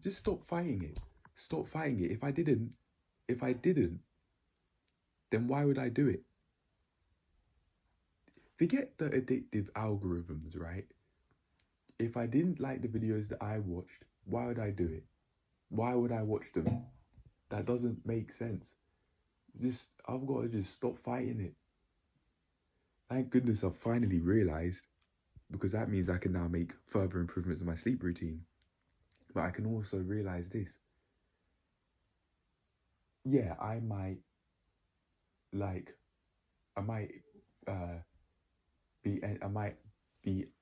just stop fighting it. Stop fighting it. If I didn't, then why would I do it? Forget the addictive algorithms, right? If I didn't like the videos that I watched, why would I do it? Why would I watch them? That doesn't make sense. I've got to just stop fighting it. Thank goodness I've finally realized, because that means I can now make further improvements in my sleep routine. But I can also realize this. Yeah, I might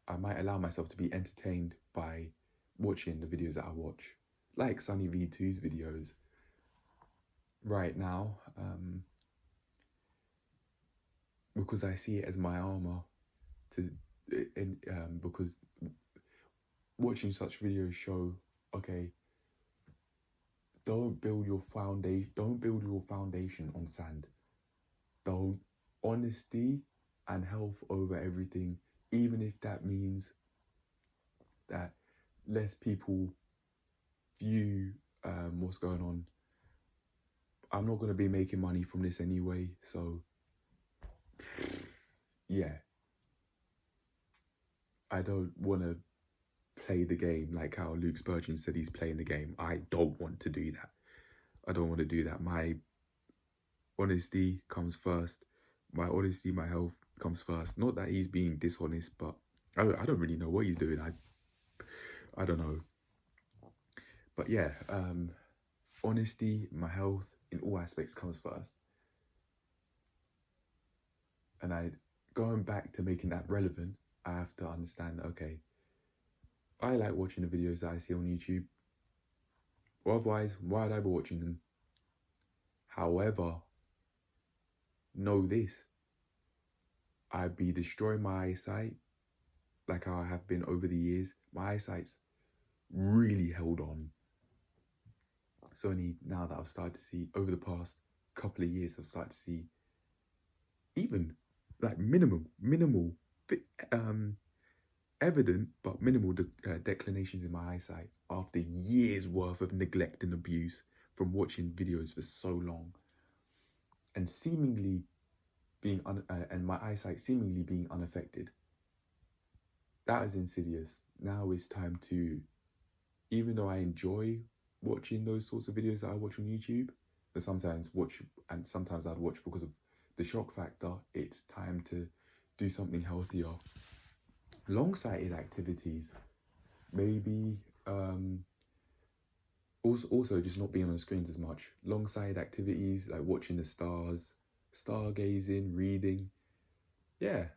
allow myself to be entertained by watching the videos that I watch, like Sunny V2's videos right now, because I see it as my armor because watching such videos show, okay, don't build your foundation on sand. Don't honesty and health over everything, even if that means that less people view what's going on. I'm not going to be making money from this anyway, so yeah. I don't want to play the game like how Luke Spurgeon said he's playing the game. I don't want to do that. I don't want to do that. My honesty comes first. My honesty, my health comes first. Not that he's being dishonest, but I don't really know what he's doing. I don't know. But yeah, honesty, my health in all aspects comes first. And going back to making that relevant, I have to understand, okay, I like watching the videos that I see on YouTube. Otherwise, why would I be watching them? However, know this. I'd be destroying my eyesight, like how I have been over the years. My eyesight's really held on. It's only now that I've started to see, over the past couple of years, I've started to see even like minimal, evident but minimal declinations in my eyesight after years worth of neglect and abuse from watching videos for so long. and seemingly being and my eyesight seemingly being unaffected. That is insidious. Now it's time to, even though I enjoy watching those sorts of videos that I watch on YouTube, and sometimes I'd watch because of the shock factor, it's time to do something healthier. Long-sighted activities, maybe also just not being on the screens as much. Long-sighted activities like watching the stars, stargazing, reading, yeah.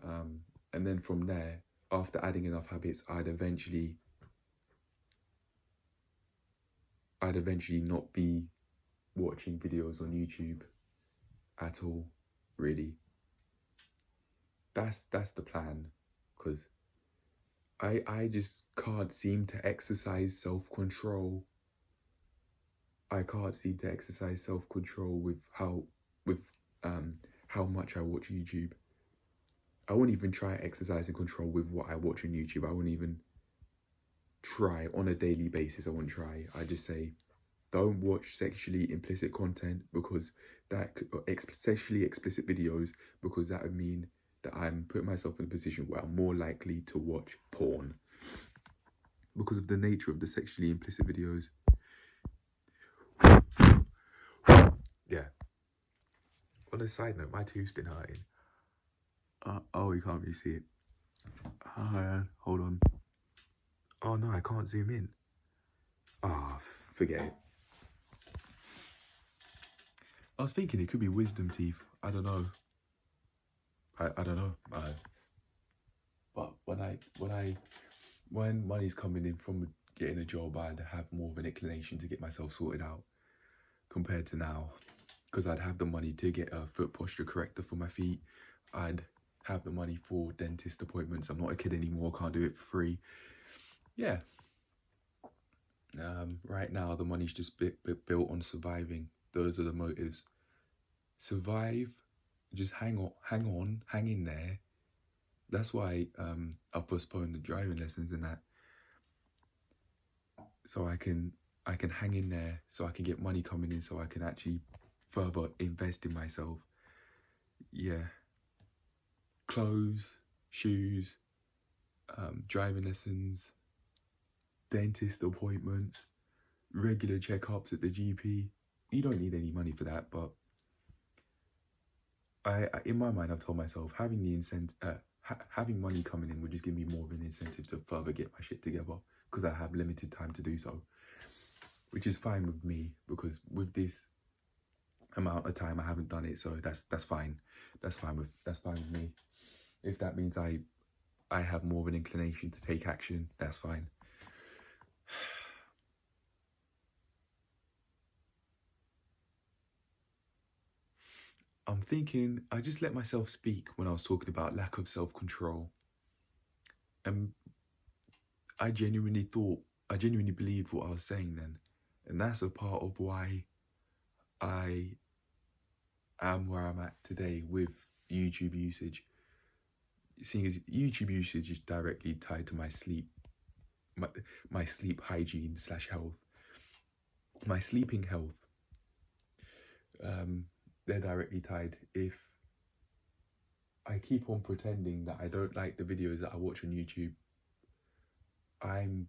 And then from there, after adding enough habits, I'd eventually not be watching videos on YouTube at all, really. That's the plan, because I just can't seem to exercise self-control. I can't seem to exercise self-control with how much I watch YouTube. I won't even try exercising control with what I watch on YouTube. I won't even try on a daily basis. I won't try. I just say, don't watch sexually implicit content, because sexually explicit videos, because that would mean that I'm putting myself in a position where I'm more likely to watch porn because of the nature of the sexually implicit videos. Yeah. On a side note, my tooth's been hurting. Oh, you can't really see it. Hold on. Oh no, I can't zoom in. Forget it. I was thinking it could be wisdom teeth. I don't know. I don't know. But when money's coming in from getting a job, I'd have more of an inclination to get myself sorted out compared to now, because I'd have the money to get a foot posture corrector for my feet. I'd have the money for dentist appointments. I'm not a kid anymore. Can't do it for free. Yeah. Right now, the money's just built on surviving. Those are the motives. Survive. Just hang in there. That's why I've postponed the driving lessons and that, so I can hang in there, so I can get money coming in, so I can actually further invest in myself. Yeah. Clothes, shoes, driving lessons, dentist appointments, regular checkups at the GP. You don't need any money for that, but I in my mind, I've told myself having the having money coming in would just give me more of an incentive to further get my shit together, because I have limited time to do so, which is fine with me, because with this amount of time I haven't done it, so that's fine. That's fine with me. If that means I have more of an inclination to take action, that's fine. I'm thinking I just let myself speak when I was talking about lack of self-control. And I genuinely believed what I was saying then. And that's a part of why I am where I'm at today with YouTube usage. Seeing as YouTube usage is directly tied to my sleep, my sleep hygiene / health, my sleeping health. They're directly tied. If I keep on pretending that I don't like the videos that I watch on YouTube, I'm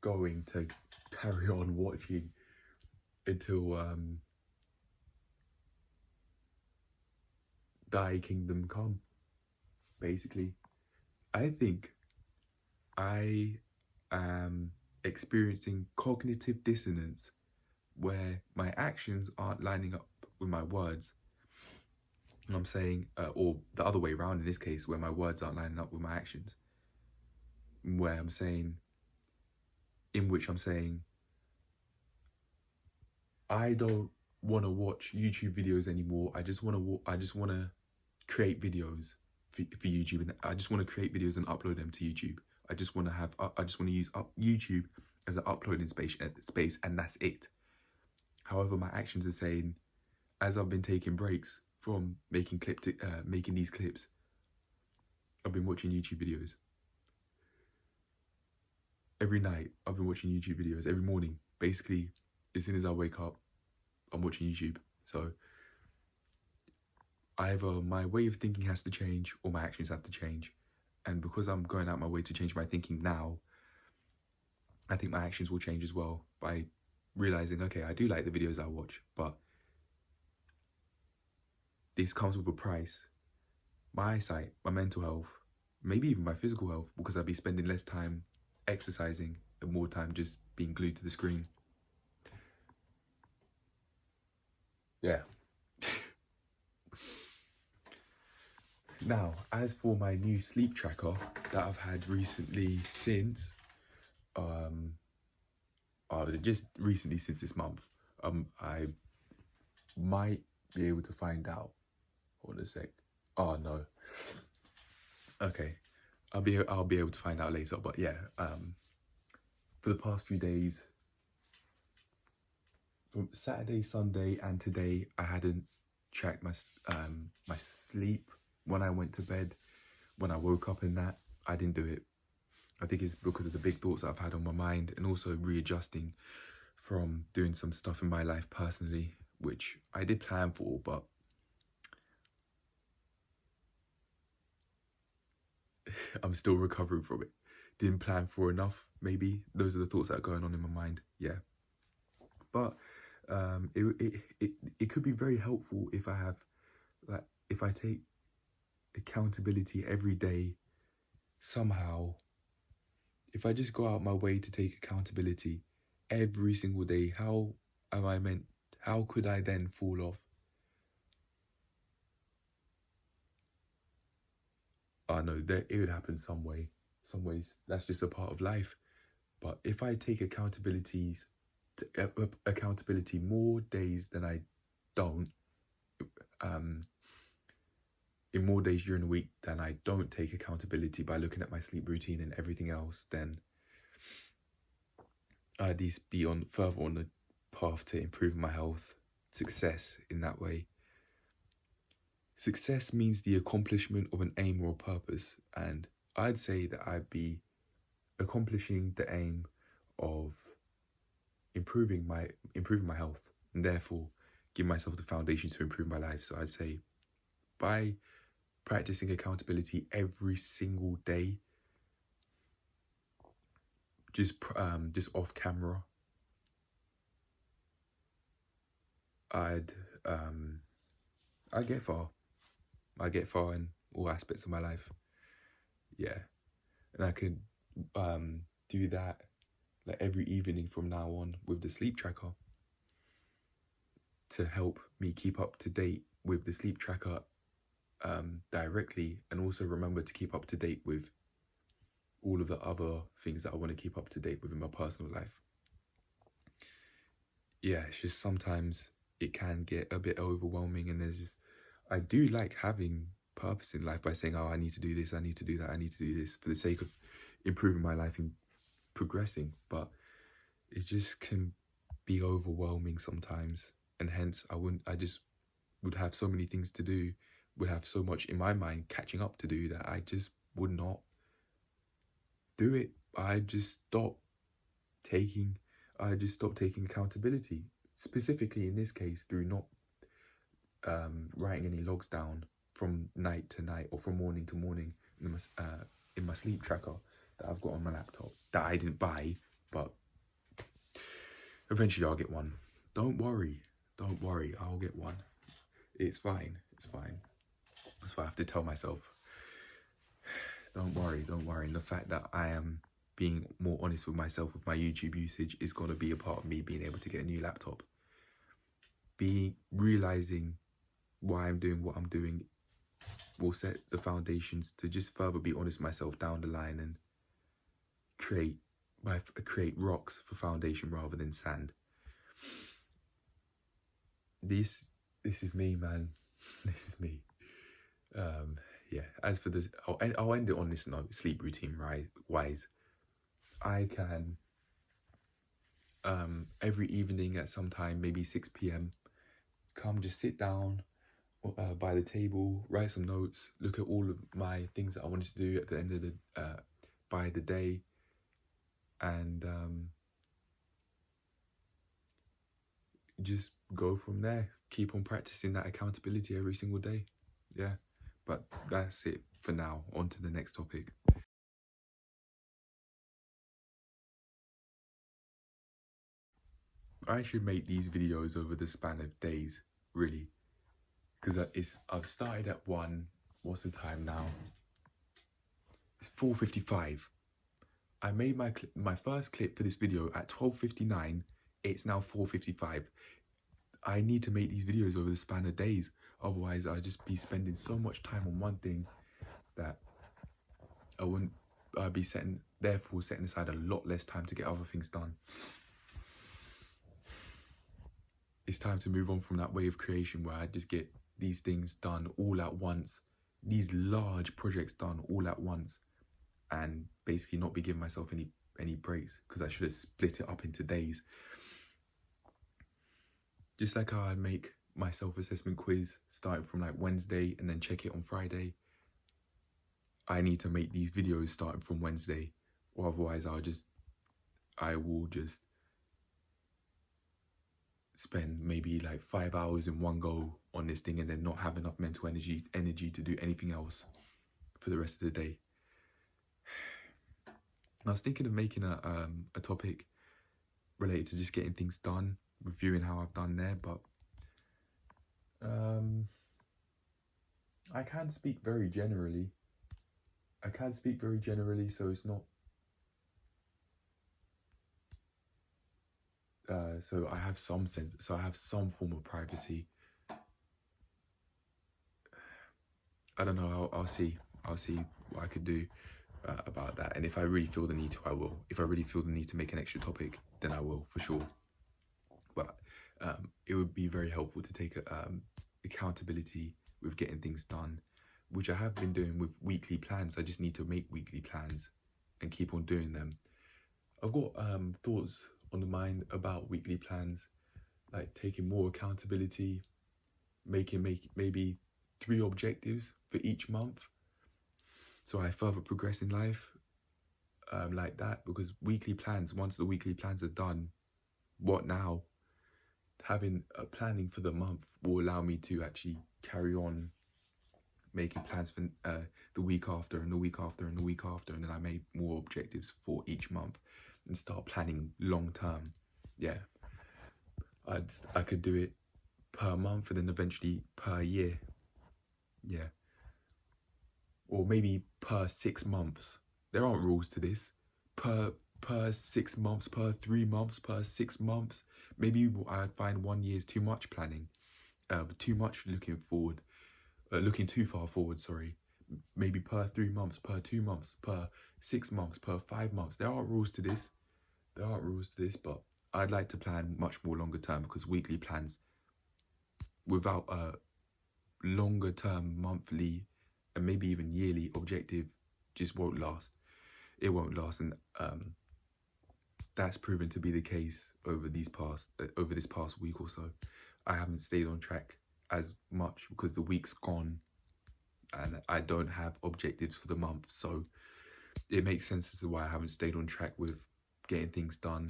going to carry on watching until Thy Kingdom Come, basically. I think I am experiencing cognitive dissonance, where my actions aren't lining up with my words. And I'm saying, or the other way around in this case, where my words aren't lining up with my actions. In which I'm saying, I don't want to watch YouTube videos anymore. I just want to create videos for YouTube, and I just want to create videos and upload them to YouTube. I just want to use YouTube as an uploading space, and that's it. However, my actions are saying, as I've been taking breaks from making these clips, I've been watching YouTube videos. Every night, I've been watching YouTube videos. Every morning, basically, as soon as I wake up, I'm watching YouTube. So either my way of thinking has to change or my actions have to change. And because I'm going out my way to change my thinking now, I think my actions will change as well by realizing, okay, I do like the videos I watch, but this comes with a price. My eyesight, my mental health, maybe even my physical health, because I'll be spending less time exercising and more time just being glued to the screen. Yeah. Now, as for my new sleep tracker that I've had recently since, just recently since this month, I might be able to find out. Hold a sec. Oh no. Okay, I'll be able to find out later. But yeah, for the past few days, from Saturday, Sunday, and today, I hadn't tracked my sleep when I went to bed. When I woke up in that, I didn't do it. I think it's because of the big thoughts that I've had on my mind, and also readjusting from doing some stuff in my life personally, which I did plan for, but I'm still recovering from it. Didn't plan for enough, maybe. Those are the thoughts that are going on in my mind, yeah. But it could be very helpful if I have, like, if I take accountability every day somehow. If I just go out my way to take accountability every single day, how could I then fall off? I know that it would happen some ways. That's just a part of life. But if I take accountability more days than I don't, in more days during the week than I don't take accountability by looking at my sleep routine and everything else, then I'd at least be further on the path to improving my health, success in that way. Success means the accomplishment of an aim or a purpose, and I'd say that I'd be accomplishing the aim of improving my health, and therefore give myself the foundation to improve my life. So I'd say by practicing accountability every single day, just off camera, I'd get far. I get far in all aspects of my life. Yeah, and I could do that like every evening from now on with the sleep tracker to help me keep up to date with the sleep tracker directly, and also remember to keep up to date with all of the other things that I want to keep up to date with in my personal life. Yeah, it's just sometimes it can get a bit overwhelming, and I do like having purpose in life by saying, oh, I need to do this, I need to do that, I need to do this for the sake of improving my life and progressing, but it just can be overwhelming sometimes, and hence I just would have so many things to do, would have so much in my mind catching up to do that I just would not do it. I just stopped taking accountability, specifically in this case through not writing any logs down from night to night or from morning to morning in my sleep tracker that I've got on my laptop that I didn't buy, but eventually I'll get one. Don't worry, I'll get one. It's fine. That's what I have to tell myself. Don't worry. And the fact that I am being more honest with myself with my YouTube usage is going to be a part of me being able to get a new laptop. Realizing why I'm doing what I'm doing will set the foundations to just further be honest with myself down the line and create rocks for foundation rather than sand. This is me, man. This is me. Yeah, as for this, I'll end it on this note. Sleep routine wise, I can every evening at some time, maybe 6 p.m, just sit down by the table, write some notes, look at all of my things that I wanted to do at the end of by the day, and just go from there. Keep on practicing that accountability every single day. Yeah, but that's it for now. On to the next topic. I should make these videos over the span of days, really, because I've started at 1. What's the time now? It's 4:55. I made my first clip for this video at 12:59. It's now 4:55. I need to make these videos over the span of days. Otherwise, I'd just be spending so much time on one thing that I wouldn't. I'd be therefore setting aside a lot less time to get other things done. It's time to move on from that way of creation where I just get these things done all at once, these large projects done all at once, and basically not be giving myself any breaks, because I should have split it up into days. Just like how I make my self-assessment quiz starting from like Wednesday and then check it on Friday, I need to make these videos starting from Wednesday, or otherwise I will just spend maybe like 5 hours in one go on this thing and then not have enough mental energy to do anything else for the rest of the day. I was thinking of making a topic related to just getting things done, reviewing how I've done there, but I can speak very generally. So it's not so I have some sense, so I have some form of privacy. I don't know, I'll see what I could do about that, and if I really feel the need to, I will. If I really feel the need to make an extra topic, then I will, for sure. But it would be very helpful to take accountability with getting things done, which I have been doing with weekly plans. I just need to make weekly plans and keep on doing them. I've got thoughts on the mind about weekly plans, like taking more accountability, making maybe 3 objectives for each month, so I further progress in life, like that. Because weekly plans, once the weekly plans are done, what now? Having a planning for the month will allow me to actually carry on making plans for the week after and the week after and the week after, and then I made more objectives for each month and start planning long term. Yeah, I could do it per month and then eventually per year. Yeah, or maybe per 6 months. There aren't rules to this. Per 6 months, per 3 months, per 6 months. Maybe I'd find 1 year is too much planning, too much looking forward, looking too far forward, sorry. Maybe per 3 months, per 2 months, per 6 months, per 5 months. There aren't rules to this. But I'd like to plan much more longer term, because weekly plans without a longer term monthly and maybe even yearly objective just won't last. It won't last, and that's proven to be the case over this past week or so. I haven't stayed on track as much because the week's gone and I don't have objectives for the month, so it makes sense as to why I haven't stayed on track with getting things done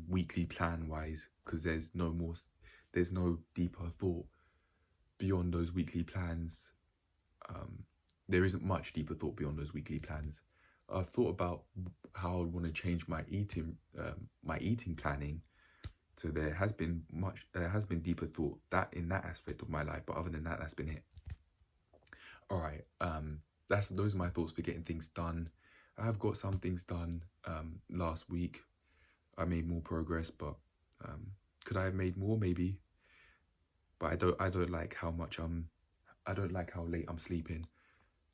weekly plan wise, because there's no deeper thought beyond those weekly plans. There isn't much deeper thought beyond those weekly plans. I've thought about how I want to change my eating planning. So there has been deeper thought in that aspect of my life, but other than that, that's been it. All right, those are my thoughts for getting things done. I have got some things done last week. I made more progress, but could I have made more? Maybe. But I don't like how late I'm sleeping,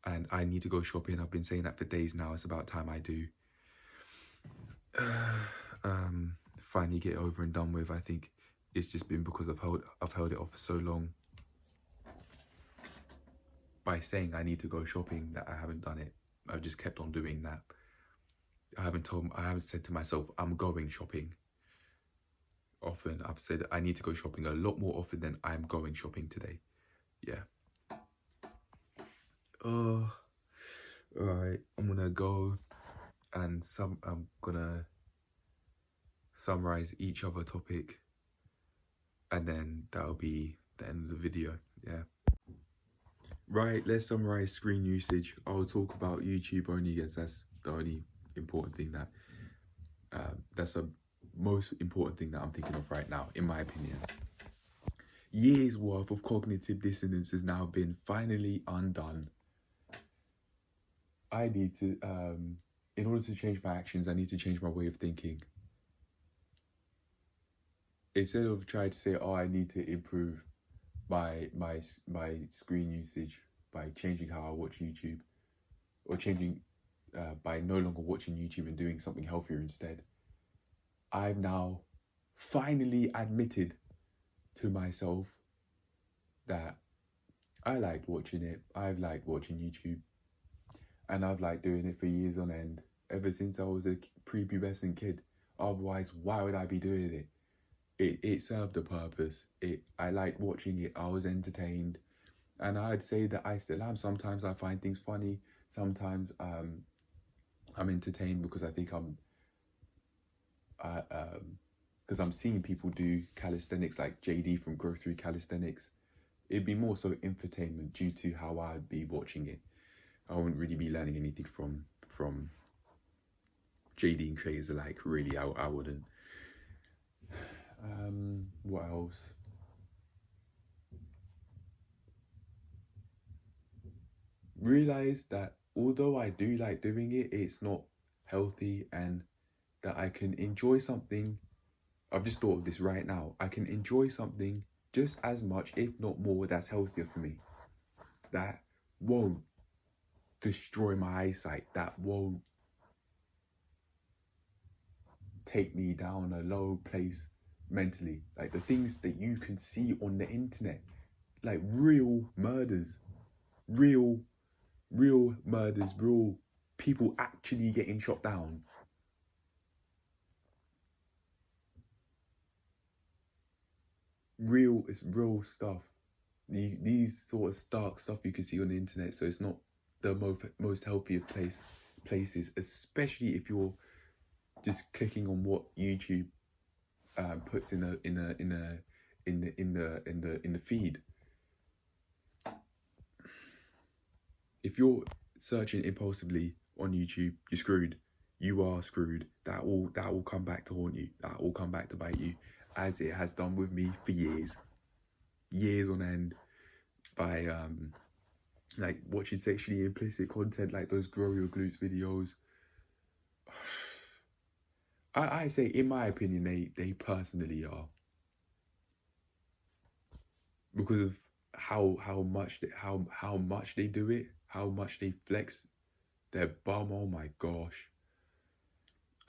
and I need to go shopping. I've been saying that for days now. It's about time I do. Finally get it over and done with. I think it's just been because I've held it off for so long by saying I need to go shopping that I haven't done it. I've just kept on doing that. I haven't said to myself I'm going shopping often. I've said I need to go shopping a lot more often than I'm going shopping today. Yeah. Alright, I'm gonna go and I'm gonna summarize each other topic, and then that'll be the end of the video. Yeah. Right, let's summarize screen usage. I'll talk about YouTube only as that's the only important thing that, that's the most important thing that I'm thinking of right now, in my opinion. Years worth of cognitive dissonance has now been finally undone. I need to, in order to change my actions, I need to change my way of thinking. Instead of trying to say, oh, I need to improve my screen usage by changing how I watch YouTube, or changing by no longer watching YouTube and doing something healthier instead, I've now finally admitted to myself that I liked watching it. I've liked watching YouTube, and I've liked doing it for years on end, ever since I was a prepubescent kid. Otherwise, why would I be doing it? It served a purpose. I liked watching it. I was entertained, and I'd say that I still am. Sometimes I find things funny. Sometimes I'm entertained because I think because I'm seeing people do calisthenics, like JD from Grow Through Calisthenics. It'd be more so infotainment due to how I'd be watching it. I wouldn't really be learning anything from JD and creators alike. Really, I wouldn't. What else? Realize that although I do like doing it, it's not healthy, and that I can enjoy something. I've just thought of this right now. I can enjoy something just as much, if not more, that's healthier for me. That won't destroy my eyesight. That won't take me down a low place mentally. Like the things that you can see on the internet, like real murders, real murders, real people actually getting shot down. It's real stuff. These sort of stark stuff you can see on the internet, so it's not the most healthier places, especially if you're just clicking on what YouTube puts in the feed. If you're searching impulsively on YouTube, you're screwed. You are screwed. That will come back to haunt you. That will come back to bite you, as it has done with me for years on end, by like watching sexually implicit content, like those grow your glutes videos. I say, in my opinion, they personally are, because of how much they do it, how much they flex their bum. Oh my gosh,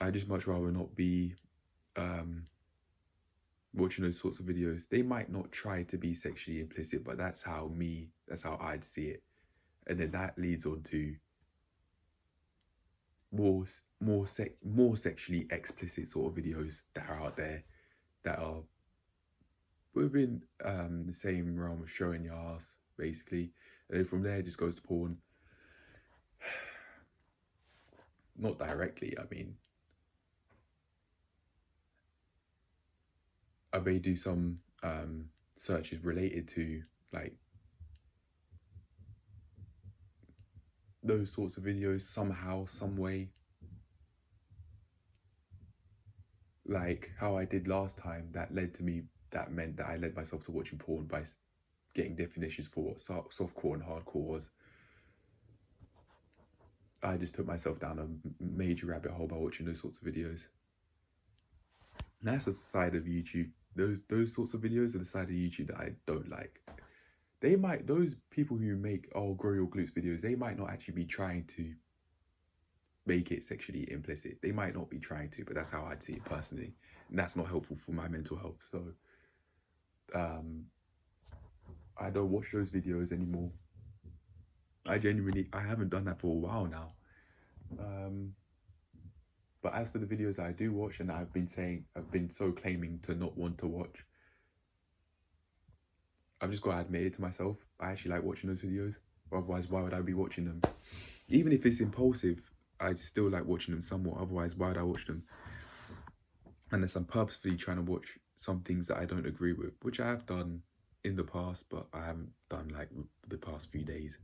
I just much rather not be watching those sorts of videos. They might not try to be sexually implicit, but that's how I'd see it. And then that leads on to more sexually explicit sort of videos that are out there, that are within the same realm of showing your ass, basically. And then from there it just goes to porn. Not directly, I mean, I may do some searches related to like those sorts of videos somehow, some way. Like how I did last time, that meant that I led myself to watching porn by getting definitions for what softcore and hardcore was. I just took myself down a major rabbit hole by watching those sorts of videos. And that's the side of YouTube. Those sorts of videos are the side of YouTube that I don't like. Those people who make grow your glutes videos, they might not actually be trying to make it sexually implicit. They might not be trying to, but that's how I'd see it personally. And that's not helpful for my mental health. So I don't watch those videos anymore. I haven't done that for a while now. But as for the videos I do watch, and I've been so claiming to not want to watch, I've just got to admit it to myself. I actually like watching those videos. Otherwise, why would I be watching them? Even if it's impulsive, I still like watching them somewhat. Otherwise, why would I watch them? Unless I'm purposefully trying to watch some things that I don't agree with, which I have done in the past, but I haven't done like the past few days.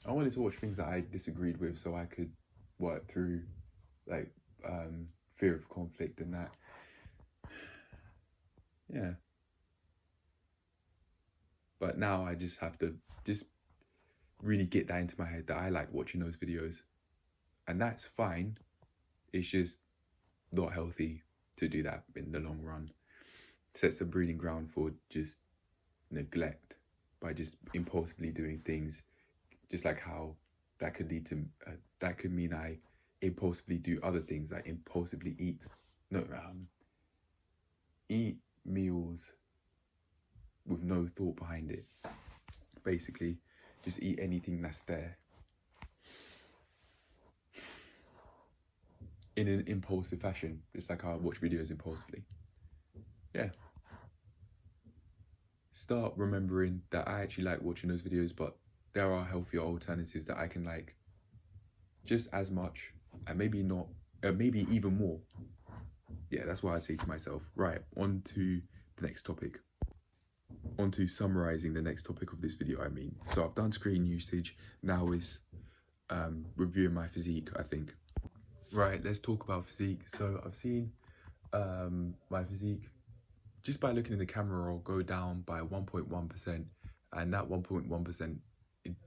I wanted to watch things that I disagreed with so I could work through like fear of conflict and that. Yeah. But now I just have to just really get that into my head that I like watching those videos. And that's fine. It's just not healthy to do that in the long run. Sets the breeding ground for just neglect by just impulsively doing things, just like how that could lead to that could mean I impulsively do other things, like impulsively eat meals with no thought behind it. Basically, just eat anything that's there in an impulsive fashion, just like how I watch videos impulsively. Yeah. Start remembering that I actually like watching those videos, but there are healthier alternatives that I can like just as much, and maybe not, maybe even more. Yeah, that's what I say to myself. Right, on to the next topic. On to summarizing the next topic of this video, I mean. So I've done screen usage, now is reviewing my physique, I think. Right, let's talk about physique. So I've seen my physique, just by looking in the camera roll, go down by 1.1%, and that 1.1%,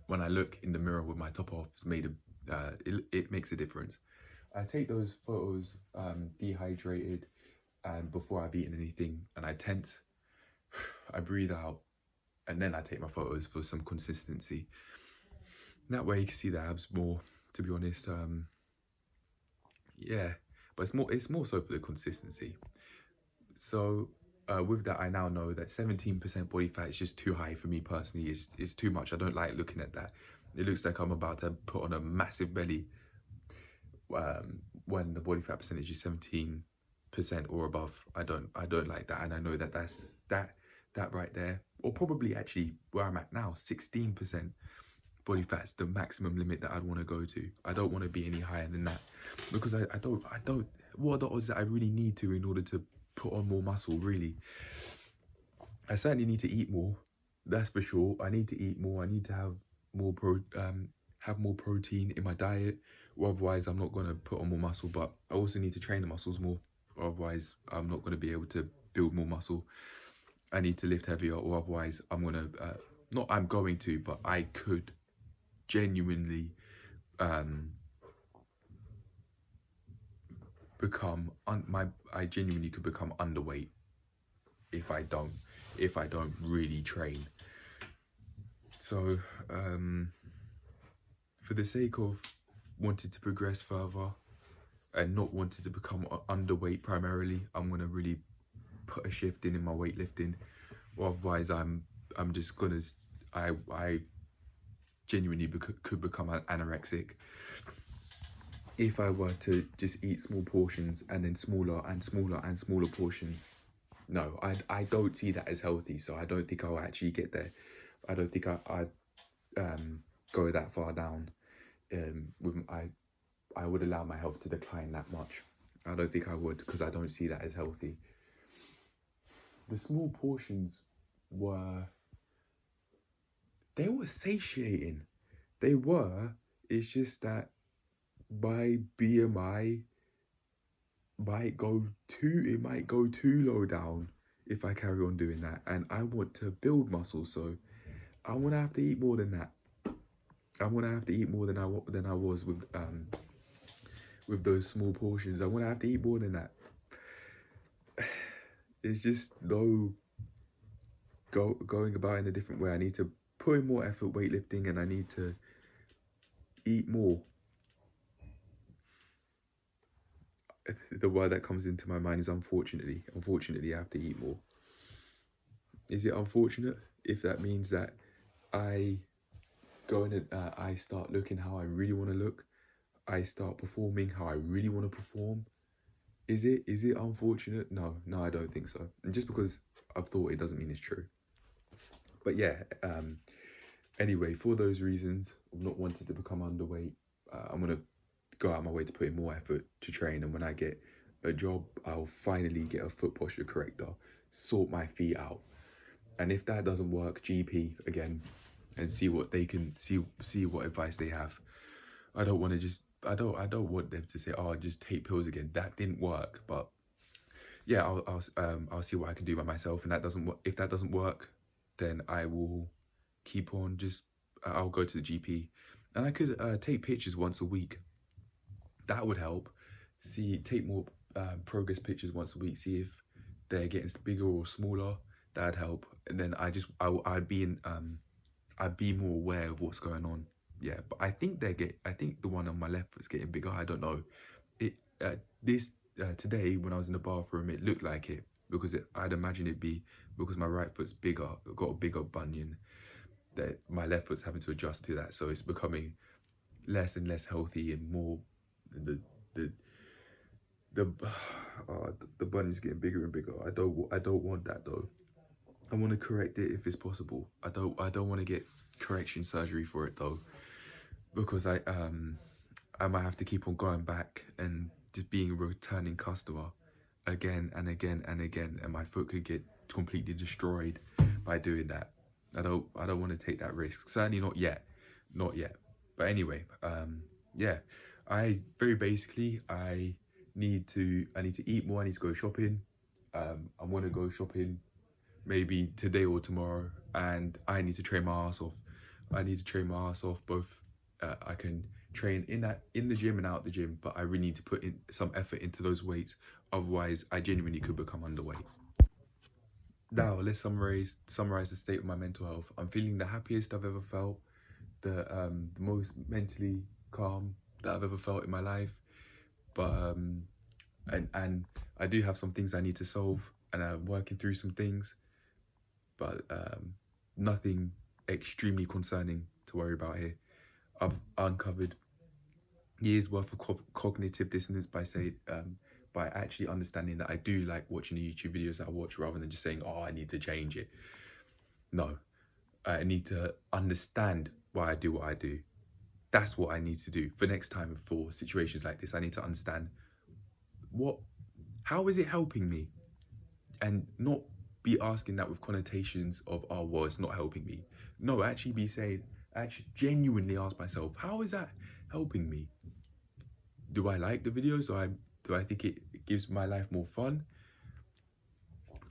when I look in the mirror with my top off, has made it makes a difference. I take those photos dehydrated and before I've eaten anything, and I tense, I breathe out, and then I take my photos for some consistency. That way you can see the abs more, to be honest. Yeah, but it's more so for the consistency. So with that, I now know that 17% body fat is just too high for me personally. It's too much. I don't like looking at that. It looks like I'm about to put on a massive belly when the body fat percentage is 17% or above. I don't like that, and I know that that right there, or probably actually where I'm at now, 16% body fat's the maximum limit that I'd want to go to. I don't want to be any higher than that, because I don't. What are the odds that I really need to in order to put on more muscle? Really, I certainly need to eat more. That's for sure. I need to eat more. I need to have more protein in my diet, or otherwise I'm not going to put on more muscle. But I also need to train the muscles more, or otherwise I'm not going to be able to build more muscle. I need to lift heavier, or otherwise I'm going to but I could genuinely I genuinely could become underweight if I don't really train. So for the sake of wanting to progress further and not wanting to become underweight primarily, I'm gonna really put a shift in my weightlifting, or otherwise I'm just gonna I genuinely could become anorexic if I were to just eat small portions and then smaller and smaller and smaller portions. No, I don't see that as healthy, so I don't think I'll actually get there. I don't think I'd go that far down. I would allow my health to decline that much. I don't think I would, because I don't see that as healthy. The small portions were satiating. They were. It's just that my BMI might go too low down if I carry on doing that, and I want to build muscle, so I'm gonna have to eat more than that. I'm gonna have to eat more than I was with those small portions. I'm gonna have to eat more than that. It's just going about in a different way. I need to put in more effort weightlifting, and I need to eat more. The word that comes into my mind is unfortunately. Unfortunately, I have to eat more. Is it unfortunate if that means that I go in and I start looking how I really want to look? I start performing how I really want to perform? Is it unfortunate? No, I don't think so. And just because I've thought it doesn't mean it's true. But yeah, anyway, for those reasons of not wanting to become underweight, I'm going to go out of my way to put in more effort to train. And when I get a job, I'll finally get a foot posture corrector sort my feet out. And if that doesn't work, GP again, and see what they can see what advice they have. I don't want to just I don't want them to say, oh, just take pills again. That didn't work. But yeah, I'll see what I can do by myself. And if that doesn't work, then I will keep on I'll go to the GP, and I could take pictures once a week. That would help. Take more progress pictures once a week. See if they're getting bigger or smaller. That'd help. And then I'd be more aware of what's going on. Yeah, but I think the one on my left was getting bigger. I don't know. Today when I was in the bathroom, it looked like it, because I'd imagine it'd be because my right foot's bigger, got a bigger bunion, that my left foot's having to adjust to that. So it's becoming less and less healthy, and more the bunion's getting bigger and bigger. I don't want that though. I want to correct it if it's possible. I don't want to get correction surgery for it though, because I might have to keep on going back and just being a returning customer again and again and again, and my foot could get completely destroyed by doing that. I don't want to take that risk. Certainly not yet. But anyway, yeah, I need to eat more. I need to go shopping. I want to go shopping maybe today or tomorrow, and I need to train my ass off. Both I can train in the gym and out the gym, but I really need to put in some effort into those weights. Otherwise, I genuinely could become underweight. Now, let's summarize the state of my mental health. I'm feeling the happiest I've ever felt, the most mentally calm that I've ever felt in my life. But and I do have some things I need to solve, and I'm working through some things, but nothing extremely concerning to worry about here. I've uncovered years worth of cognitive dissonance by actually understanding that I do like watching the YouTube videos that I watch, rather than just saying, oh, I need to change it. No, I need to understand why I do what I do. That's what I need to do for next time. For situations like this, I need to understand how is it helping me, and not be asking that with connotations of, oh, well, it's not helping me. No, actually genuinely ask myself, how is that helping me? Do I like the videos, or do I think it gives my life more fun?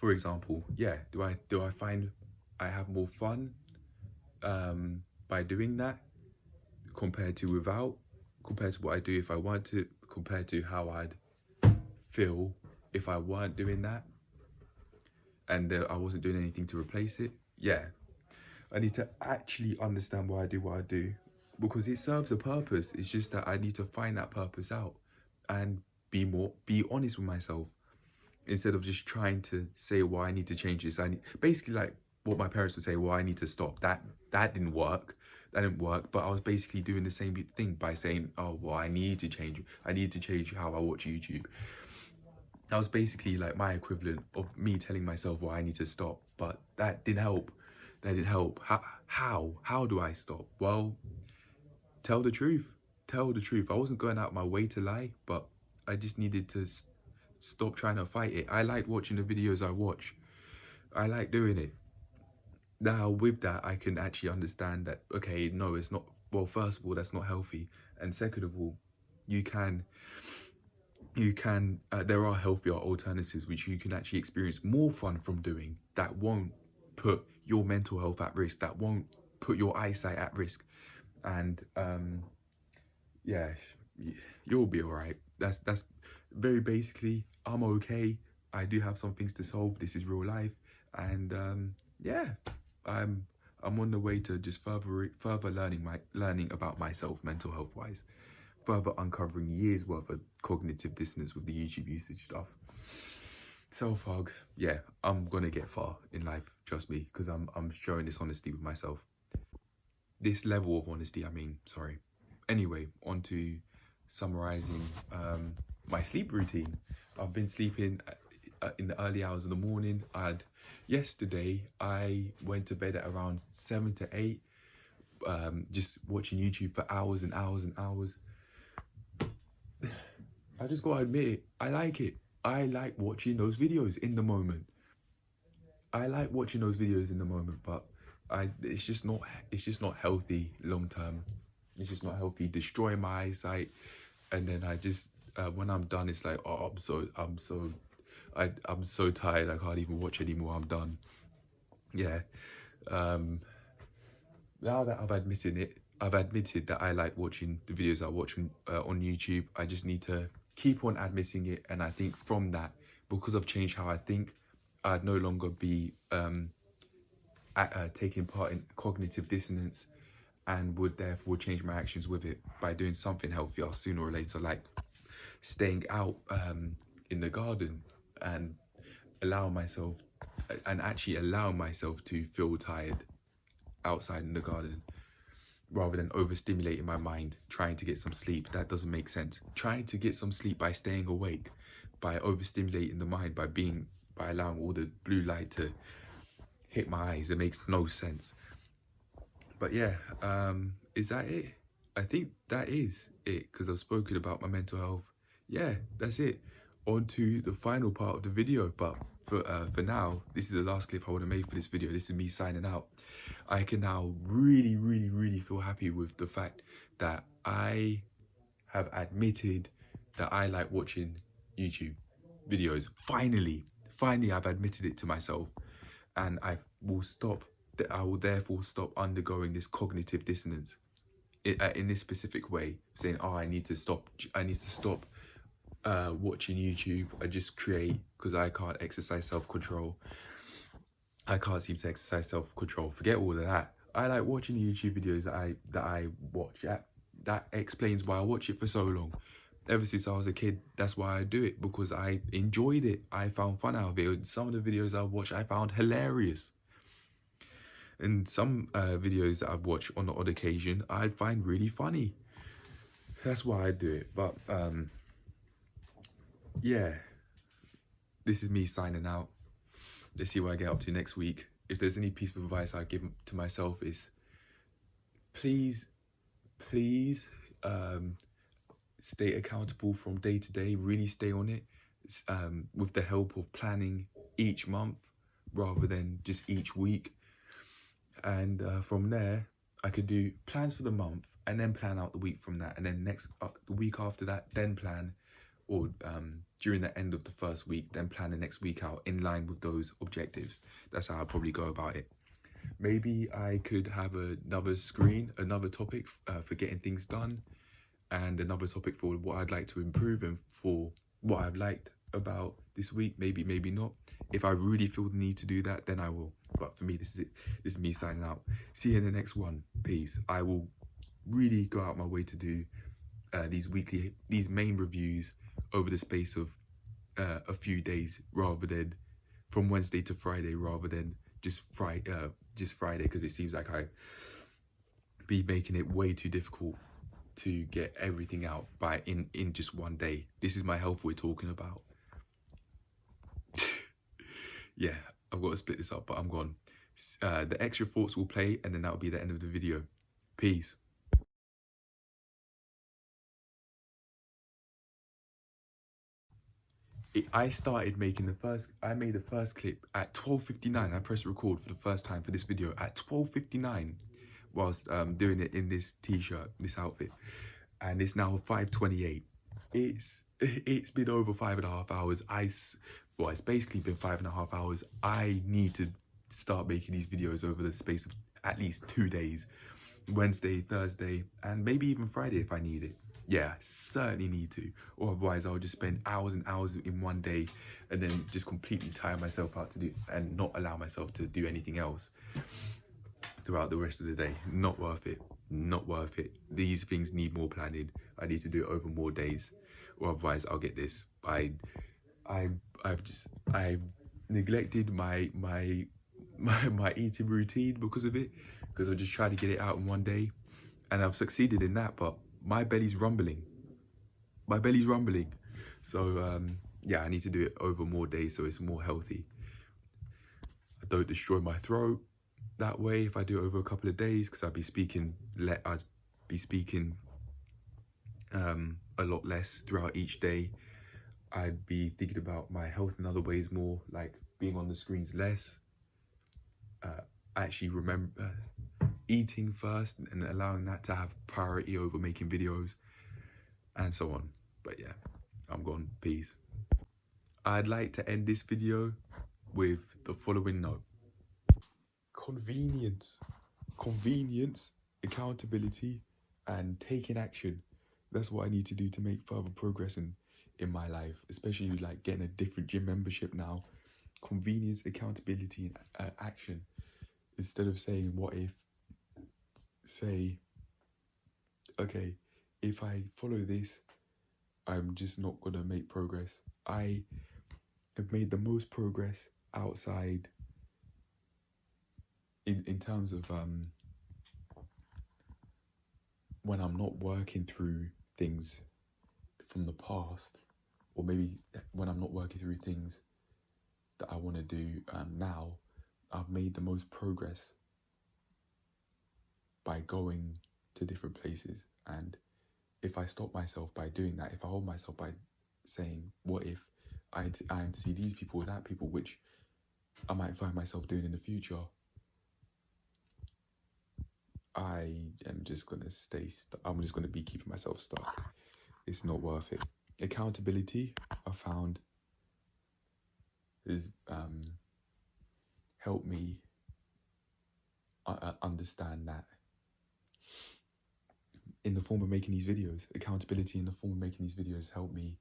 For example, yeah, do I find I have more fun by doing that compared to what I do if I want to, compared to how I'd feel if I weren't doing that and I wasn't doing anything to replace it? Yeah, I need to actually understand why I do what I do, because it serves a purpose. It's just that I need to find that purpose out and be honest with myself, instead of just trying to say, well, I need to change this. Basically like what my parents would say, well, I need to stop. That didn't work. But I was basically doing the same thing by saying, oh, well, I need to change how I watch YouTube. That was basically like my equivalent of me telling myself, well, I need to stop. But that didn't help. How do I stop? Well, tell the truth. I wasn't going out my way to lie, but I just needed to stop trying to fight it. I like watching the videos I watch. I like doing it. Now with that, I can actually understand that, okay, no, it's not. Well, first of all, that's not healthy. And second of all, there are healthier alternatives which you can actually experience more fun from doing, that won't put your mental health at risk, that won't put your eyesight at risk. And yeah, you'll be all right. That's very basically, I'm okay. I do have some things to solve. This is real life. And yeah, I'm on the way to just further learning about myself mental health wise, further uncovering years worth of cognitive dissonance with the YouTube usage stuff. Self-hug, yeah, I'm gonna get far in life, trust me, because I'm showing this honesty with myself. This level of honesty, sorry. Anyway, on to summarizing my sleep routine. I've been sleeping in the early hours of the morning. Yesterday, I went to bed at around 7 to 8, just watching YouTube for hours and hours and hours. I just gotta admit it, I like it. I like watching those videos in the moment. I like watching those videos in the moment, but it's just not healthy long term. It's just not healthy. Destroy my eyesight, and then I just when I'm done, it's like, oh, I'm so tired. I can't even watch anymore. I'm done. Yeah. Now that I've admitted that I like watching the videos I watch on YouTube. I just need to keep on admitting it, and I think from that, because I've changed how I think, I'd no longer be taking part in cognitive dissonance, and would therefore change my actions with it by doing something healthier sooner or later, like staying out in the garden and actually allow myself to feel tired outside in the garden, rather than overstimulating my mind trying to get some sleep. That doesn't make sense. Trying to get some sleep by staying awake, by overstimulating the mind, by allowing all the blue light to hit my eyes, it makes no sense. But yeah, is that it? I think that is it, because I've spoken about my mental health. Yeah, that's it. On to the final part of the video. But for now, this is the last clip I want to make for this video. This is me signing out. I can now really feel happy with the fact that I have admitted that I like watching YouTube videos. Finally, I've admitted it to myself, and I will therefore stop undergoing this cognitive dissonance in this specific way, saying, oh, I need to stop watching YouTube. I just create because I can't exercise self-control. I can't seem to exercise self-control. Forget all of that. I like watching YouTube videos that I watch. That explains why I watch it for so long. Ever since I was a kid, that's why I do it, because I enjoyed it. I found fun out of it. Some of the videos I watched, I found hilarious. And some videos that I've watched on the odd occasion, I find really funny. That's why I do it. But yeah, this is me signing out. Let's see what I get up to next week. If there's any piece of advice I give to myself, is please stay accountable from day to day. Really stay on it, with the help of planning each month rather than just each week. And from there, I could do plans for the month and then plan out the week from that, and then the week after that, then plan, or during the end of the first week, then plan the next week out in line with those objectives. That's how I'd probably go about it. Maybe I could have another topic for getting things done, and another topic for what I'd like to improve and for what I've liked about this week. Maybe not. If I really feel the need to do that, then I will. But for me, this is it. This is me signing out. See you in the next one. Peace. I will really go out my way to do these main reviews over the space of a few days, rather than from Wednesday to Friday, rather than just Friday, because it seems like I be making it way too difficult to get everything out in just one day. This is my health we're talking about. Yeah, I've got to split this up, but I'm gone. The extra thoughts will play, and then that'll be the end of the video. Peace. I made the first clip at 12:59. I pressed record for the first time for this video at 12:59 whilst doing it in this t-shirt, this outfit, and it's now 5:28. It's been over 5.5 hours. It's basically been 5.5 hours. I need to start making these videos over the space of at least 2 days. Wednesday, Thursday, and maybe even Friday if I need it. Yeah, certainly need to, or otherwise I'll just spend hours and hours in one day and then just completely tire myself out to do and not allow myself to do anything else throughout the rest of the day. Not worth it. Not worth it. These things need more planning. I need to do it over more days, or otherwise I'll get this. I've neglected my eating routine because of it, because I just tried to get it out in one day, and I've succeeded in that, but my belly's rumbling. So yeah, I need to do it over more days so it's more healthy. I don't destroy my throat that way if I do it over a couple of days, because I'd be speaking a lot less throughout each day. I'd be thinking about my health in other ways more, like being on the screens less, actually remember eating first and allowing that to have priority over making videos and so on. But yeah, I'm gone. Peace. I'd like to end this video with the following note. Convenience, accountability, and taking action. That's what I need to do to make further progress in my life, especially like getting a different gym membership now. Convenience, accountability, and action. Instead of saying, what if, say, okay, if I follow this, I'm just not going to make progress. I have made the most progress outside in terms of when I'm not working through things from the past, or maybe when I'm not working through things that I want to do now. I've made the most progress by going to different places. And if I stop myself by doing that, if I hold myself by saying, what if I see these people or that people, which I might find myself doing in the future, I am just going to stay I'm just going to be keeping myself stuck. It's not worth it. Accountability, I found, has helped me understand that in the form of making these videos. Accountability in the form of making these videos helped me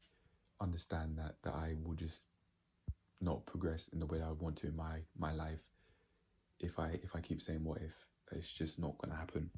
understand that I will just not progress in the way that I want to in my life if I keep saying what if. It's just not going to happen.